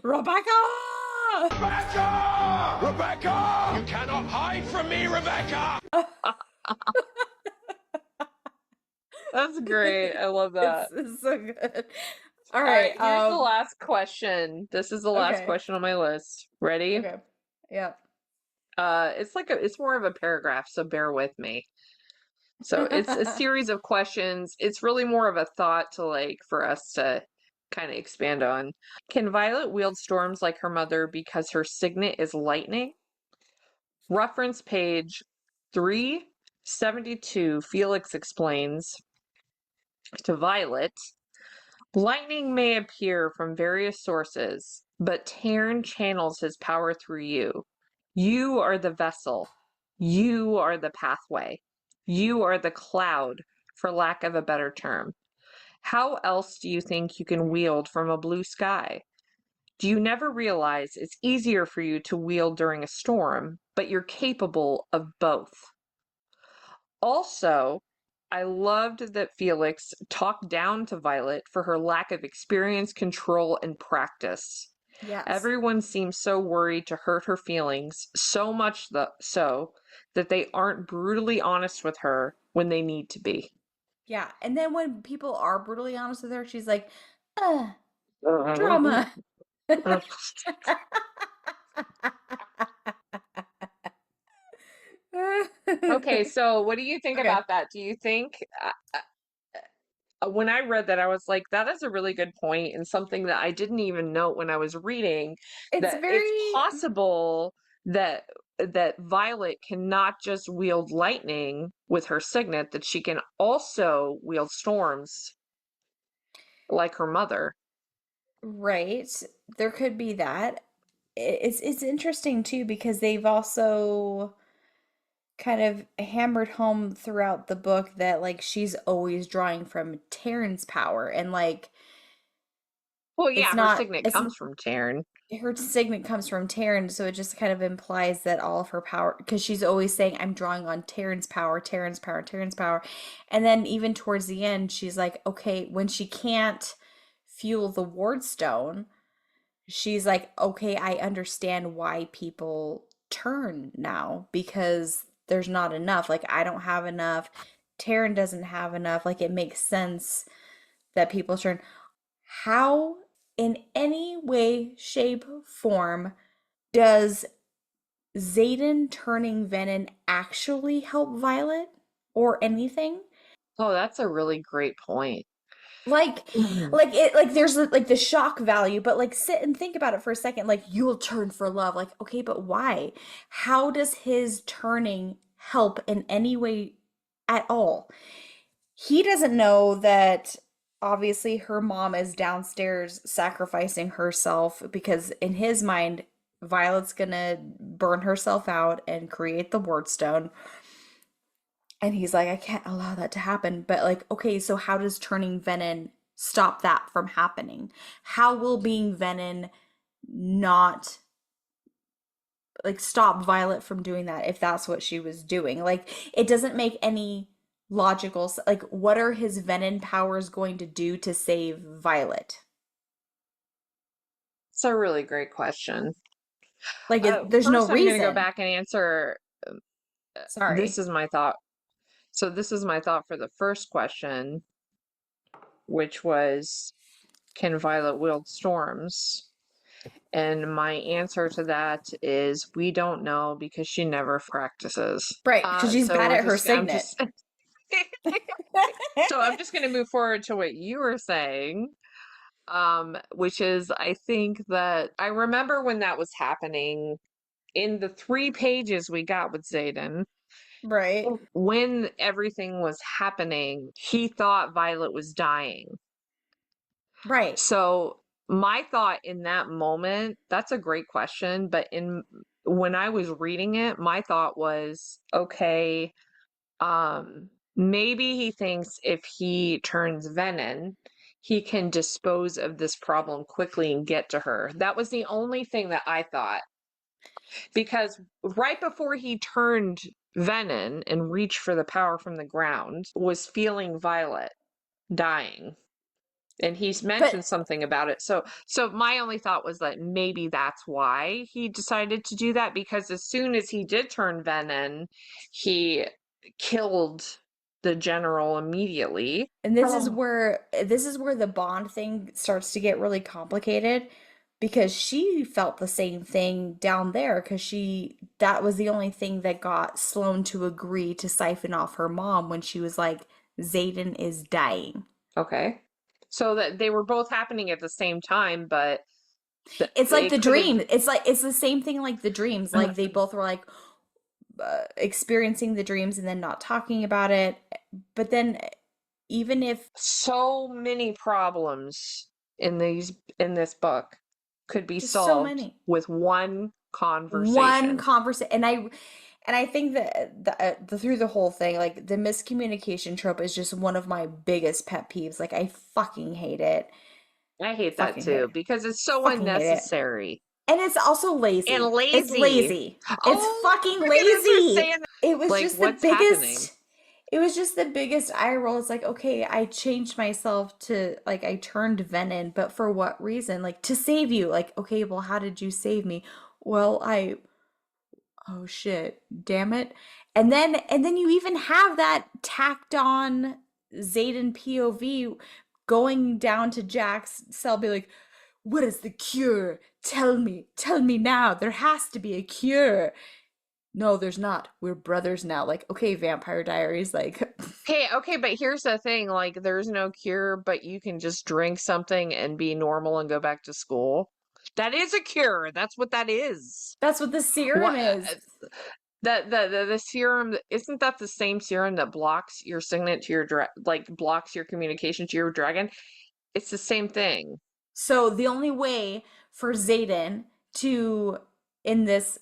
Speaker 8: Rebecca!
Speaker 9: Rebecca! Rebecca! You cannot hide from me, Rebecca!
Speaker 12: That's great. I love that.
Speaker 8: It's so good. All
Speaker 12: All
Speaker 8: right,
Speaker 12: right, here's the last question. This is the last question on my list. Ready?
Speaker 8: Okay. Yeah.
Speaker 12: It's more of a paragraph, so bear with me. So it's a series of questions. It's really more of a thought for us to kind of expand on. Can Violet wield storms like her mother because her signet is lightning? Reference page 372. Felix explains to Violet, lightning may appear from various sources, but Tarn channels his power through you. You are the vessel. You are the pathway. You are the cloud, for lack of a better term. How else do you think you can wield from a blue sky? Do you never realize it's easier for you to wield during a storm, but you're capable of both? Also, I loved that Felix talked down to Violet for her lack of experience, control, and practice.
Speaker 8: Yes.
Speaker 12: Everyone seems so worried to hurt her feelings, so much so that they aren't brutally honest with her when they need to be.
Speaker 8: Yeah, and then when people are brutally honest with her, she's like, drama.
Speaker 12: Okay, so what do you think about that? Do you think when I read that, I was like, that is a really good point, and something that I didn't even note when I was reading, that it's possible that Violet cannot just wield lightning with her signet, that she can also wield storms like her mother.
Speaker 8: Right. There could be that. It's interesting too, because they've also kind of hammered home throughout the book that she's always drawing from Taryn's power, and
Speaker 12: well, yeah, her signet comes from Taryn.
Speaker 8: Her signet comes from Taryn, so it just kind of implies that all of her power, because she's always saying, I'm drawing on Taryn's power, Taryn's power, Taryn's power. And then even towards the end, she's like, okay, when she can't fuel the ward stone, she's like, okay, I understand why people turn now, because there's not enough. I don't have enough. Taryn doesn't have enough. It makes sense that people turn. How, in any way, shape, form, does Xaden turning Venom actually help Violet or anything?
Speaker 12: Oh, that's a really great point.
Speaker 8: There's the shock value, but sit and think about it for a second. You'll turn for love. Okay, but why? How does his turning help in any way at all? He doesn't know that obviously her mom is downstairs sacrificing herself, because in his mind, Violet's gonna burn herself out and create the ward stone. And he's like, I can't allow that to happen. But okay, so how does turning Venom stop that from happening? How will being Venom not stop Violet from doing that if that's what she was doing? It doesn't make any logical. What are his Venom powers going to do to save Violet?
Speaker 12: It's a really great question.
Speaker 8: There's no reason.
Speaker 12: I'm gonna go back and answer.
Speaker 8: Sorry.
Speaker 12: This is my thought. So this is my thought for the first question, which was, can Violet wield storms? And my answer to that is, we don't know, because she never practices.
Speaker 8: Right, because she's bad at her signet.
Speaker 12: So I'm just going to move forward to what you were saying, which is, I think that I remember when that was happening in the 3 pages we got with Xaden.
Speaker 8: Right.
Speaker 12: When everything was happening, he thought Violet was dying.
Speaker 8: Right.
Speaker 12: So my thought in that moment, that's a great question, but when I was reading it, my thought was, okay, maybe he thinks if he turns venom, he can dispose of this problem quickly and get to her. That was the only thing that I thought. Because right before he turned venom and reached for the power from the ground, was feeling Violet dying. And he's mentioned something about it. So my only thought was that maybe that's why he decided to do that, because as soon as he did turn venom, he killed the general immediately.
Speaker 8: And this is where the bond thing starts to get really complicated, because she felt the same thing down there, because that was the only thing that got Sloane to agree to siphon off her mom when she was like, Xaden is dying.
Speaker 12: Okay. So that they were both happening at the same time, but
Speaker 8: it's like the dream. It's the same thing like the dreams. Like they both were like experiencing the dreams and then not talking about it. But then even if
Speaker 12: so many problems in this book could be solved with one conversation.
Speaker 8: And I think that through the whole thing, like the miscommunication trope is just one of my biggest pet peeves. Like I fucking hate it.
Speaker 12: I hate that too, because it's so unnecessary.
Speaker 8: And it's also lazy.
Speaker 12: And lazy.
Speaker 8: It's lazy. It's fucking lazy. It was just the biggest. It was just the biggest eye roll. It's like, okay, I changed myself to, like, I turned venom, but for what reason? Like, to save you. Like, okay, well, how did you save me? Well, oh shit, damn it. And then you even have that tacked on Xaden POV going down to Jack's cell, be like, what is the cure? Tell me now. There has to be a cure. No, there's not. We're brothers now. Like, okay, Vampire Diaries, like.
Speaker 12: Okay, but here's the thing. Like, there's no cure, but you can just drink something and be normal and go back to school. That is a cure. That's what that is.
Speaker 8: That's what the serum is.
Speaker 12: The serum, isn't that the same serum that blocks your signet to your blocks your communication to your dragon? It's the same thing.
Speaker 8: So the only way for Xaden to, in this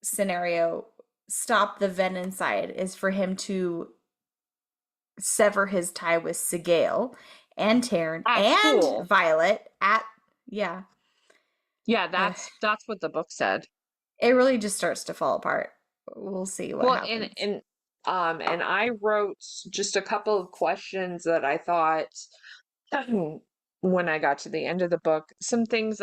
Speaker 8: scenario, stop the venom side is for him to sever his tie with Sorrengail and Taryn and school. Violet yeah,
Speaker 12: that's what the book said.
Speaker 8: It really just starts to fall apart. We'll see what happens.
Speaker 12: And I wrote just a couple of questions that I thought when I got to the end of the book, some questions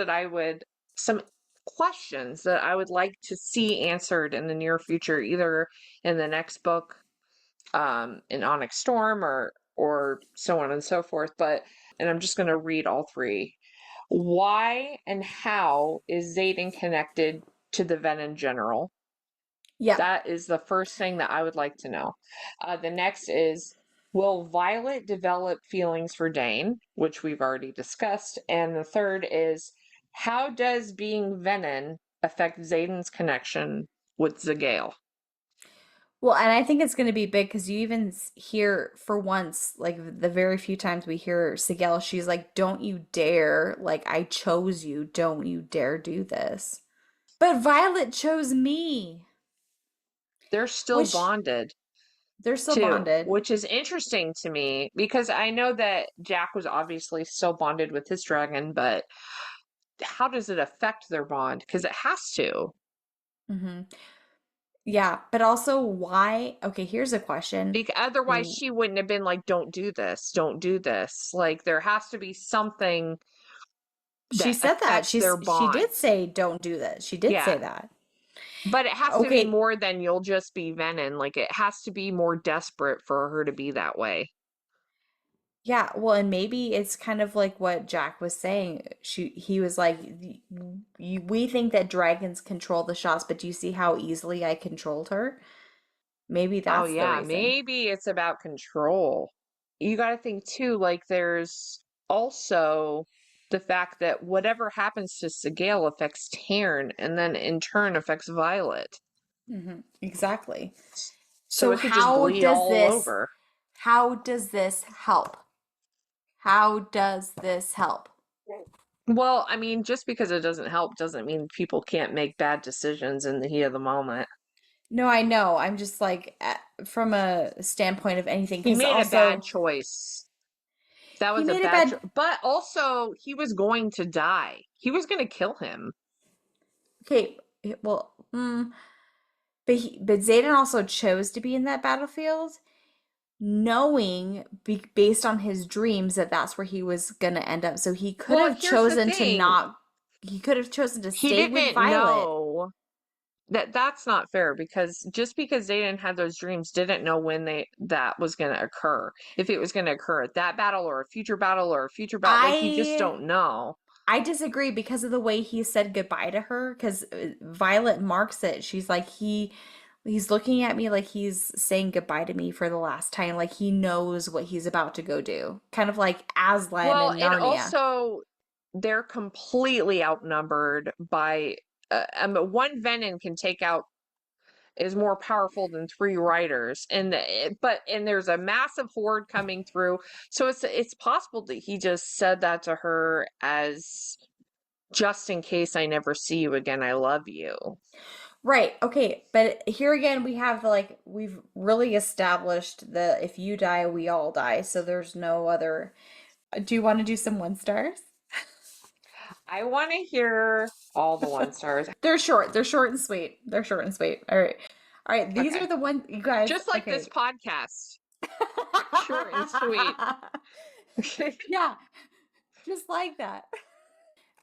Speaker 12: that I would like to see answered in the near future, either in the next book, in Onyx Storm, or so on and so forth. And I'm just going to read all three. Why and how is Xaden connected to the Venom General?
Speaker 8: Yeah.
Speaker 12: That is the first thing that I would like to know. The next is, will Violet develop feelings for Dane, which we've already discussed? And the third is, how does being Venom affect Xaden's connection with Sorrengail?
Speaker 8: Well, and I think it's going to be big, because you even hear, for once, like the very few times we hear Sorrengail, she's like, don't you dare, like, I chose you, don't you dare do this. But Violet chose me.
Speaker 12: They're still bonded.
Speaker 8: They're still bonded.
Speaker 12: Which is interesting to me, because I know that Jack was obviously still bonded with his dragon, but how does it affect their bond? Because it has to.
Speaker 8: Mm-hmm. Yeah, but also why? Okay, here's a question.
Speaker 12: Because otherwise she wouldn't have been like, don't do this, don't do this. Like, there has to be something.
Speaker 8: She said that. She did say, don't do this. She did say that.
Speaker 12: But it has to be more than you'll just be venom. Like, it has to be more desperate for her to be that way.
Speaker 8: Yeah, well, and maybe it's kind of like what Jack was saying. He was like, we think that dragons control the shots, but do you see how easily I controlled her? Maybe that's the reason.
Speaker 12: Maybe it's about control. You got to think too, like, there's also the fact that whatever happens to Sorrengail affects Taryn, and then in turn affects Violet.
Speaker 8: Mm-hmm. Exactly.
Speaker 12: So it could just
Speaker 8: how
Speaker 12: bleed
Speaker 8: does
Speaker 12: all
Speaker 8: this
Speaker 12: over.
Speaker 8: how does this help? How does this help?
Speaker 12: Well, I mean, just because it doesn't help doesn't mean people can't make bad decisions in the heat of the moment.
Speaker 8: No, I know. I'm just like from a standpoint of anything,
Speaker 12: He
Speaker 8: because
Speaker 12: made a
Speaker 8: also
Speaker 12: bad choice. That
Speaker 8: he
Speaker 12: was a
Speaker 8: made a
Speaker 12: bad
Speaker 8: bad.
Speaker 12: but also he was going to die. He was going to kill him.
Speaker 8: Okay, well, but Zayden also chose to be in that battlefield, knowing based on his dreams that that's where he was gonna end up. So he could
Speaker 12: Well,
Speaker 8: have
Speaker 12: here's the
Speaker 8: chosen to
Speaker 12: thing.
Speaker 8: not. He could have chosen to
Speaker 12: He
Speaker 8: stay with
Speaker 12: didn't
Speaker 8: Violet.
Speaker 12: know that's not fair, because just because Zayden had those dreams didn't know when that was going to occur. If it was going to occur at that battle or a future battle or a future battle, like you just don't know.
Speaker 8: I disagree because of the way he said goodbye to her, because Violet marks it. She's like, he's looking at me like he's saying goodbye to me for the last time. Like he knows what he's about to go do. Kind of like Aslan in Narnia.
Speaker 12: And also they're completely outnumbered by one venom can take out is more powerful than 3 riders, and there's a massive horde coming through, so it's possible that he just said that to her as just in case I never see you again, I love you.
Speaker 8: Right. Okay. But here again, we have we've really established that if you die, we all die. So there's no other. Do you want to do some 1 stars?
Speaker 12: I want to hear all the 1 stars.
Speaker 8: They're short. They're short and sweet. They're short and sweet. All right. All right. These are the ones, you guys.
Speaker 12: Just like this podcast. Short and sweet.
Speaker 8: Yeah. Just like that.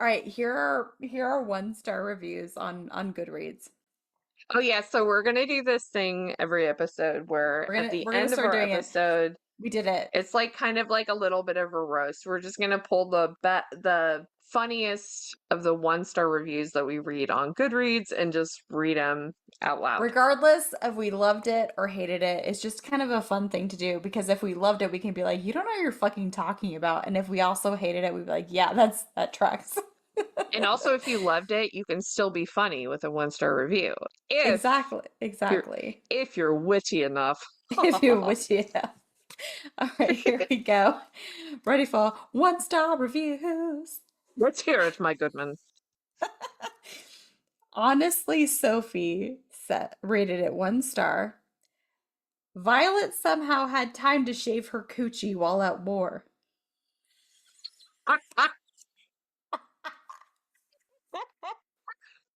Speaker 8: All right. Here are 1-star reviews on Goodreads.
Speaker 12: Oh yeah, so we're gonna do this thing every episode where at the end of our episode,
Speaker 8: we did it.
Speaker 12: It's like kind of like a little bit of a roast. We're just gonna pull the funniest of the 1-star reviews that we read on Goodreads and just read them out loud.
Speaker 8: Regardless of we loved it or hated it, it's just kind of a fun thing to do, because if we loved it, we can be like, you don't know what you're fucking talking about. And if we also hated it, we'd be like, yeah, that tracks.
Speaker 12: And also, if you loved it, you can still be funny with a 1-star review.
Speaker 8: Exactly.
Speaker 12: If you're witty enough.
Speaker 8: If you're witty enough. All right, here we go. Ready for 1-star reviews.
Speaker 12: Let's hear it, my goodman.
Speaker 8: Honestly, Sophie rated it 1 star. Violet somehow had time to shave her coochie while at war.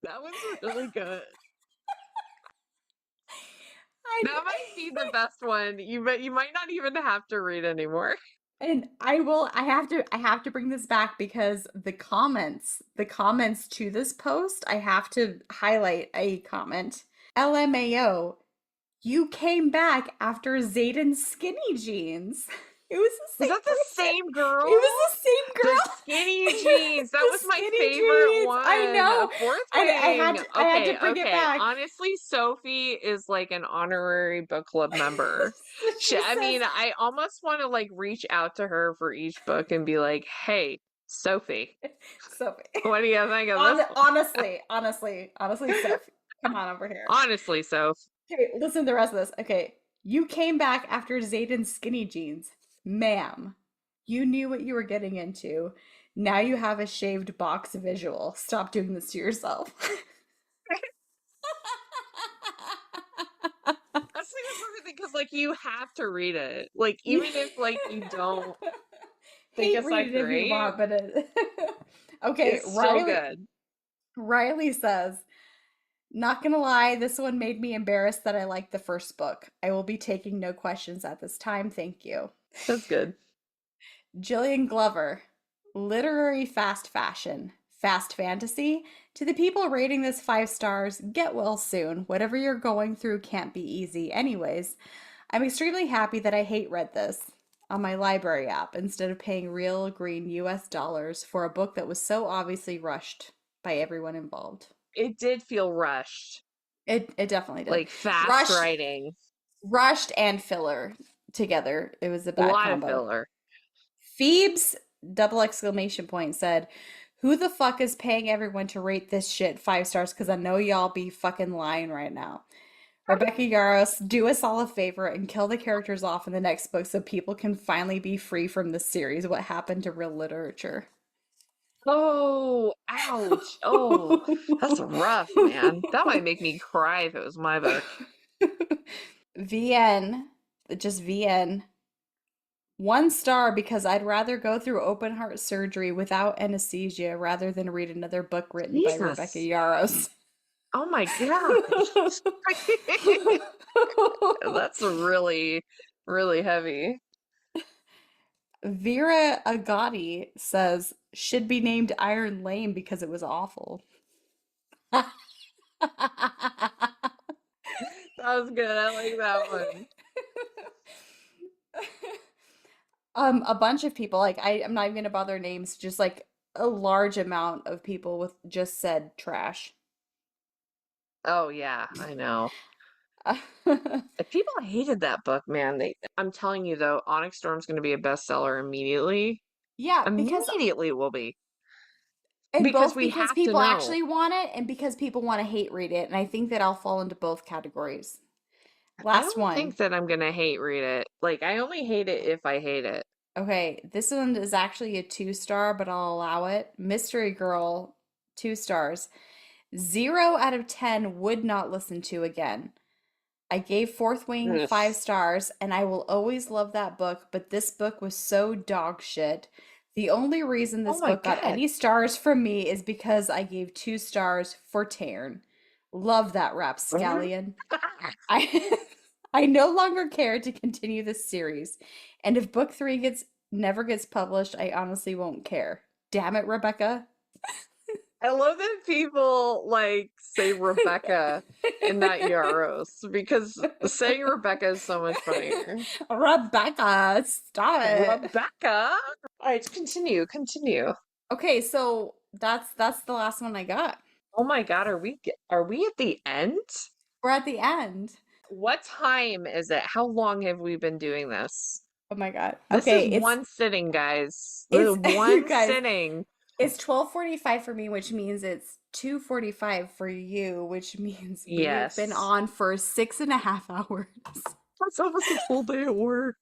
Speaker 12: That was really good. That might be the best one. You might not even have to read anymore.
Speaker 8: And I have to bring this back, because the comments to this post, I have to highlight a comment. LMAO, you came back after Zayden's skinny jeans. It was the same.
Speaker 12: Was that the same girl?
Speaker 8: It was the same girl.
Speaker 12: The skinny jeans. That was my favorite one.
Speaker 8: I know. I had to bring it back.
Speaker 12: Honestly, Sophie is like an honorary book club member. I almost want to like reach out to her for each book and be like, "Hey, Sophie, what do you think of this?"
Speaker 8: Honestly, Sophie, come on over here.
Speaker 12: Honestly, Soph.
Speaker 8: Okay, listen to the rest of this. Okay, you came back after Zayden's skinny jeans. Ma'am, you knew what you were getting into. Now you have a shaved box visual. Stop doing this to yourself.
Speaker 12: That's like the perfect thing, because like you have to read it. Like even if like you don't think it's like great, if you want,
Speaker 8: but okay,
Speaker 12: it's
Speaker 8: Riley,
Speaker 12: so good.
Speaker 8: Riley says, not gonna lie, this one made me embarrassed that I liked the first book. I will be taking no questions at this time. Thank you.
Speaker 12: That's good.
Speaker 8: Jillian Glover, literary fast fashion, fast fantasy. To the people rating this 5 stars, get well soon. Whatever you're going through can't be easy. Anyways, I'm extremely happy that I read this on my library app instead of paying real green US dollars for a book that was so obviously rushed by everyone involved.
Speaker 12: It did feel rushed.
Speaker 8: It definitely did.
Speaker 12: Like fast writing.
Speaker 8: Rushed and filler together. It was a bad
Speaker 12: lot
Speaker 8: combo.
Speaker 12: Of filler.
Speaker 8: Phoebes, ! Said, who the fuck is paying everyone to rate this shit 5 stars? Because I know y'all be fucking lying right now. Rebecca Yarros, do us all a favor and kill the characters off in the next book so people can finally be free from this series. What happened to real literature?
Speaker 12: Oh, ouch. Oh, that's rough, man. That might make me cry if it was my book.
Speaker 8: VN, just VN. 1 star because I'd rather go through open heart surgery without anesthesia rather than read another book written by Rebecca Yarros.
Speaker 12: Oh my god. That's really, really heavy.
Speaker 8: Vera Agati says, should be named Iron Lame because it was awful.
Speaker 12: That was good. I like that one.
Speaker 8: A bunch of people, like I'm not even gonna bother names, just like a large amount of people with just said trash.
Speaker 12: Oh yeah, I know. If people hated that book, man, I'm telling you though, Onyx Storm's going to be a bestseller immediately.
Speaker 8: Yeah, because
Speaker 12: Immediately will be.
Speaker 8: and
Speaker 12: Because
Speaker 8: both
Speaker 12: we
Speaker 8: because
Speaker 12: have to
Speaker 8: people
Speaker 12: know.
Speaker 8: actually want it and because people want to hate read it, and I think that I'll fall into both categories.
Speaker 12: I
Speaker 8: Last
Speaker 12: don't
Speaker 8: one.
Speaker 12: think that I'm going to hate read it. Like, I only hate it if I hate it.
Speaker 8: Okay, this one is actually a 2-star, but I'll allow it. Mystery Girl, 2 stars. 0 out of 10 would not listen to again. I gave Fourth Wing
Speaker 12: Ugh.
Speaker 8: 5 stars, and I will always love that book, but this book was so dog shit. The only reason this
Speaker 12: Oh my
Speaker 8: book got
Speaker 12: God.
Speaker 8: any stars from me is because I gave 2 stars for Tairn. Love that rapscallion. I no longer care to continue this series, and if book 3 never gets published, I honestly won't care. Damn it, Rebecca.
Speaker 12: I love that people like say Rebecca in that Yarros because saying Rebecca is so much funnier.
Speaker 8: Rebecca, stop it.
Speaker 12: Rebecca. All right, continue.
Speaker 8: Okay, so that's the last one I got.
Speaker 12: Oh my God, are we at the end?
Speaker 8: We're at the end.
Speaker 12: What time is it? How long have we been doing this?
Speaker 8: Oh my God.
Speaker 12: This
Speaker 8: Okay,
Speaker 12: is one sitting, guys.
Speaker 8: it's
Speaker 12: One
Speaker 8: guys,
Speaker 12: sitting.
Speaker 8: It's 12:45 for me, which means it's 2:45 for you, which means
Speaker 12: Yes.
Speaker 8: we've been on for 6.5 hours.
Speaker 12: That's almost a full day at work.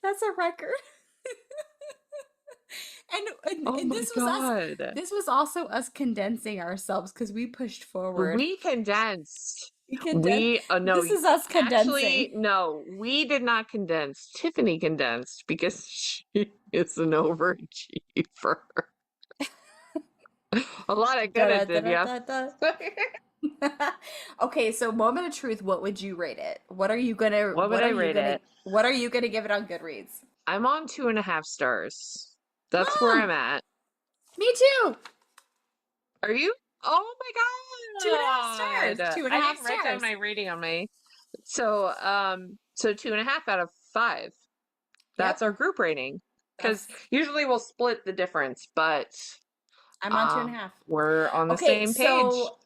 Speaker 8: That's a record.
Speaker 12: Oh
Speaker 8: and
Speaker 12: my
Speaker 8: this was us.
Speaker 12: God.
Speaker 8: This was also us condensing ourselves because we pushed forward.
Speaker 12: We condensed.
Speaker 8: We
Speaker 12: no,
Speaker 8: this is us condensing.
Speaker 12: Actually, no, we did not condense. Tiffany condensed because she is an overachiever. A lot of good it did, yeah.
Speaker 8: Okay, so moment of truth, what would you rate it? What are you gonna
Speaker 12: What would I rate it?
Speaker 8: What are you gonna give it on Goodreads?
Speaker 12: I'm on 2.5 stars. That's where I'm at.
Speaker 8: Me too.
Speaker 12: Are you? Oh my God.
Speaker 8: 2.5 stars. 2.5
Speaker 12: I didn't write down
Speaker 8: stars.
Speaker 12: my rating on my. So 2.5 out of 5. That's our group rating. Because usually we'll split the difference, but
Speaker 8: I'm on 2.5.
Speaker 12: We're on the same page.
Speaker 8: So,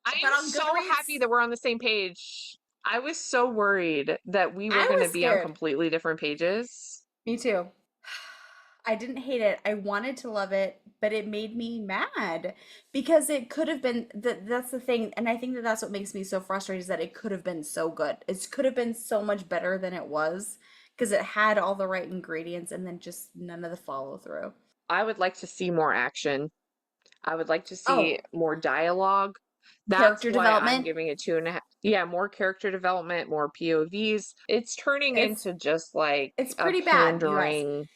Speaker 12: I'm so happy that we're on the same page. I was so worried that we were going to be on completely different pages.
Speaker 8: Me too. I didn't hate it. I wanted to love it, but it made me mad because it could have been that's the thing, and I think that that's what makes me so frustrated is that it could have been so good. It could have been so much better than it was because it had all the right ingredients and then just none of the follow through.
Speaker 12: I would like to see more action. I would like to see more dialogue. That's
Speaker 8: character
Speaker 12: why
Speaker 8: development.
Speaker 12: I'm giving it 2.5. Yeah, more character development, more POVs. It's turning into just like
Speaker 8: it's pretty bad.
Speaker 12: Pandering.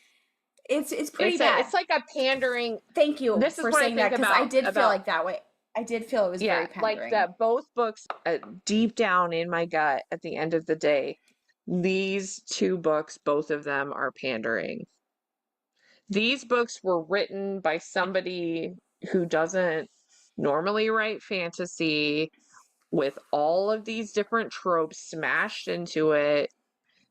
Speaker 8: It's pretty bad.
Speaker 12: It's like a pandering.
Speaker 8: Thank you
Speaker 12: This is
Speaker 8: for
Speaker 12: what
Speaker 8: saying
Speaker 12: I
Speaker 8: that
Speaker 12: think
Speaker 8: because I did
Speaker 12: about,
Speaker 8: feel like that way. I did feel it was very pandering.
Speaker 12: Like that both books, deep down in my gut, at the end of the day, these 2 books, both of them are pandering. These books were written by somebody who doesn't normally write fantasy with all of these different tropes smashed into it.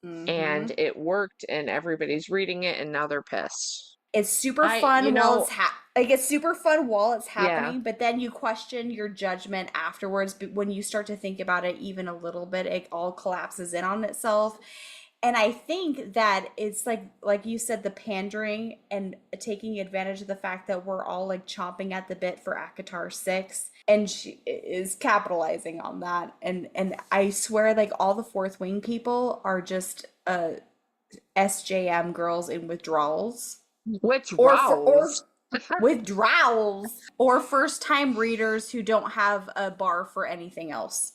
Speaker 12: And it worked and everybody's reading it and now they're pissed.
Speaker 8: It's super fun while it's super fun while it's happening, but then you question your judgment afterwards. But when you start to think about it even a little bit, it all collapses in on itself. And I think that it's like you said, the pandering and taking advantage of the fact that we're all like chomping at the bit for ACOTAR 6, and she is capitalizing on that. And I swear, like, all the Fourth Wing people are just SJM girls in withdrawals.
Speaker 12: Withdrawals.
Speaker 8: Withdrawals, or first time readers who don't have a bar for anything else.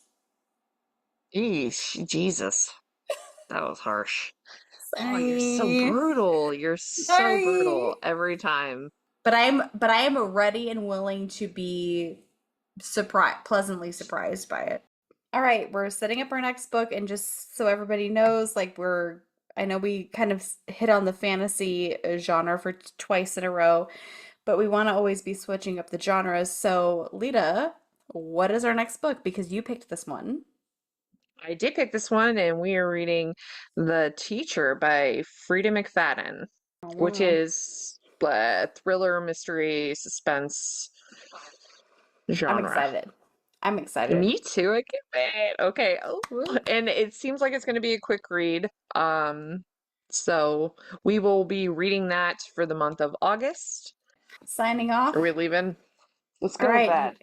Speaker 12: Eesh, Jesus. That was harsh. Oh,
Speaker 8: Sorry.
Speaker 12: you're so brutal. You're so brutal every time.
Speaker 8: But I am ready and willing to be pleasantly surprised by it. All right, we're setting up our next book, and just so everybody knows, like, I know we kind of hit on the fantasy genre for twice in a row, but we want to always be switching up the genres. So, Lita, what is our next book? Because you picked this one.
Speaker 12: I did pick this one, and we are reading The Teacher by Frida McFadden, which is thriller, mystery, suspense genre.
Speaker 8: I'm excited.
Speaker 12: Me too. I can't wait. Okay. Oh, and it seems like it's going to be a quick read. So we will be reading that for the month of August.
Speaker 8: Signing off.
Speaker 12: Are we leaving? Let's go with that.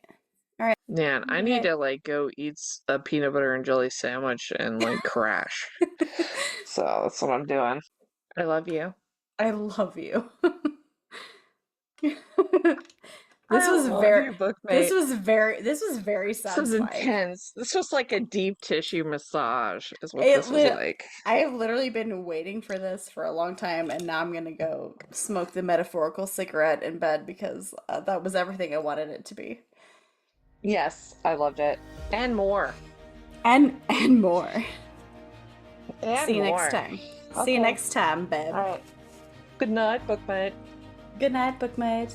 Speaker 8: All right.
Speaker 12: Man, I need to like go eat a peanut butter and jelly sandwich and like crash. So that's what I'm doing. I love you.
Speaker 8: I love you. This was very satisfying.
Speaker 12: This was intense. This was like a deep tissue massage is what this was like.
Speaker 8: I have literally been waiting for this for a long time, and now I'm gonna go smoke the metaphorical cigarette in bed because that was everything I wanted it to be.
Speaker 12: Yes, I loved it. And more.
Speaker 8: And more.
Speaker 12: And
Speaker 8: See you
Speaker 12: more.
Speaker 8: next time.
Speaker 12: Okay.
Speaker 8: See you next time, babe.
Speaker 12: All right. Good night, bookmate.
Speaker 8: Good night, bookmate.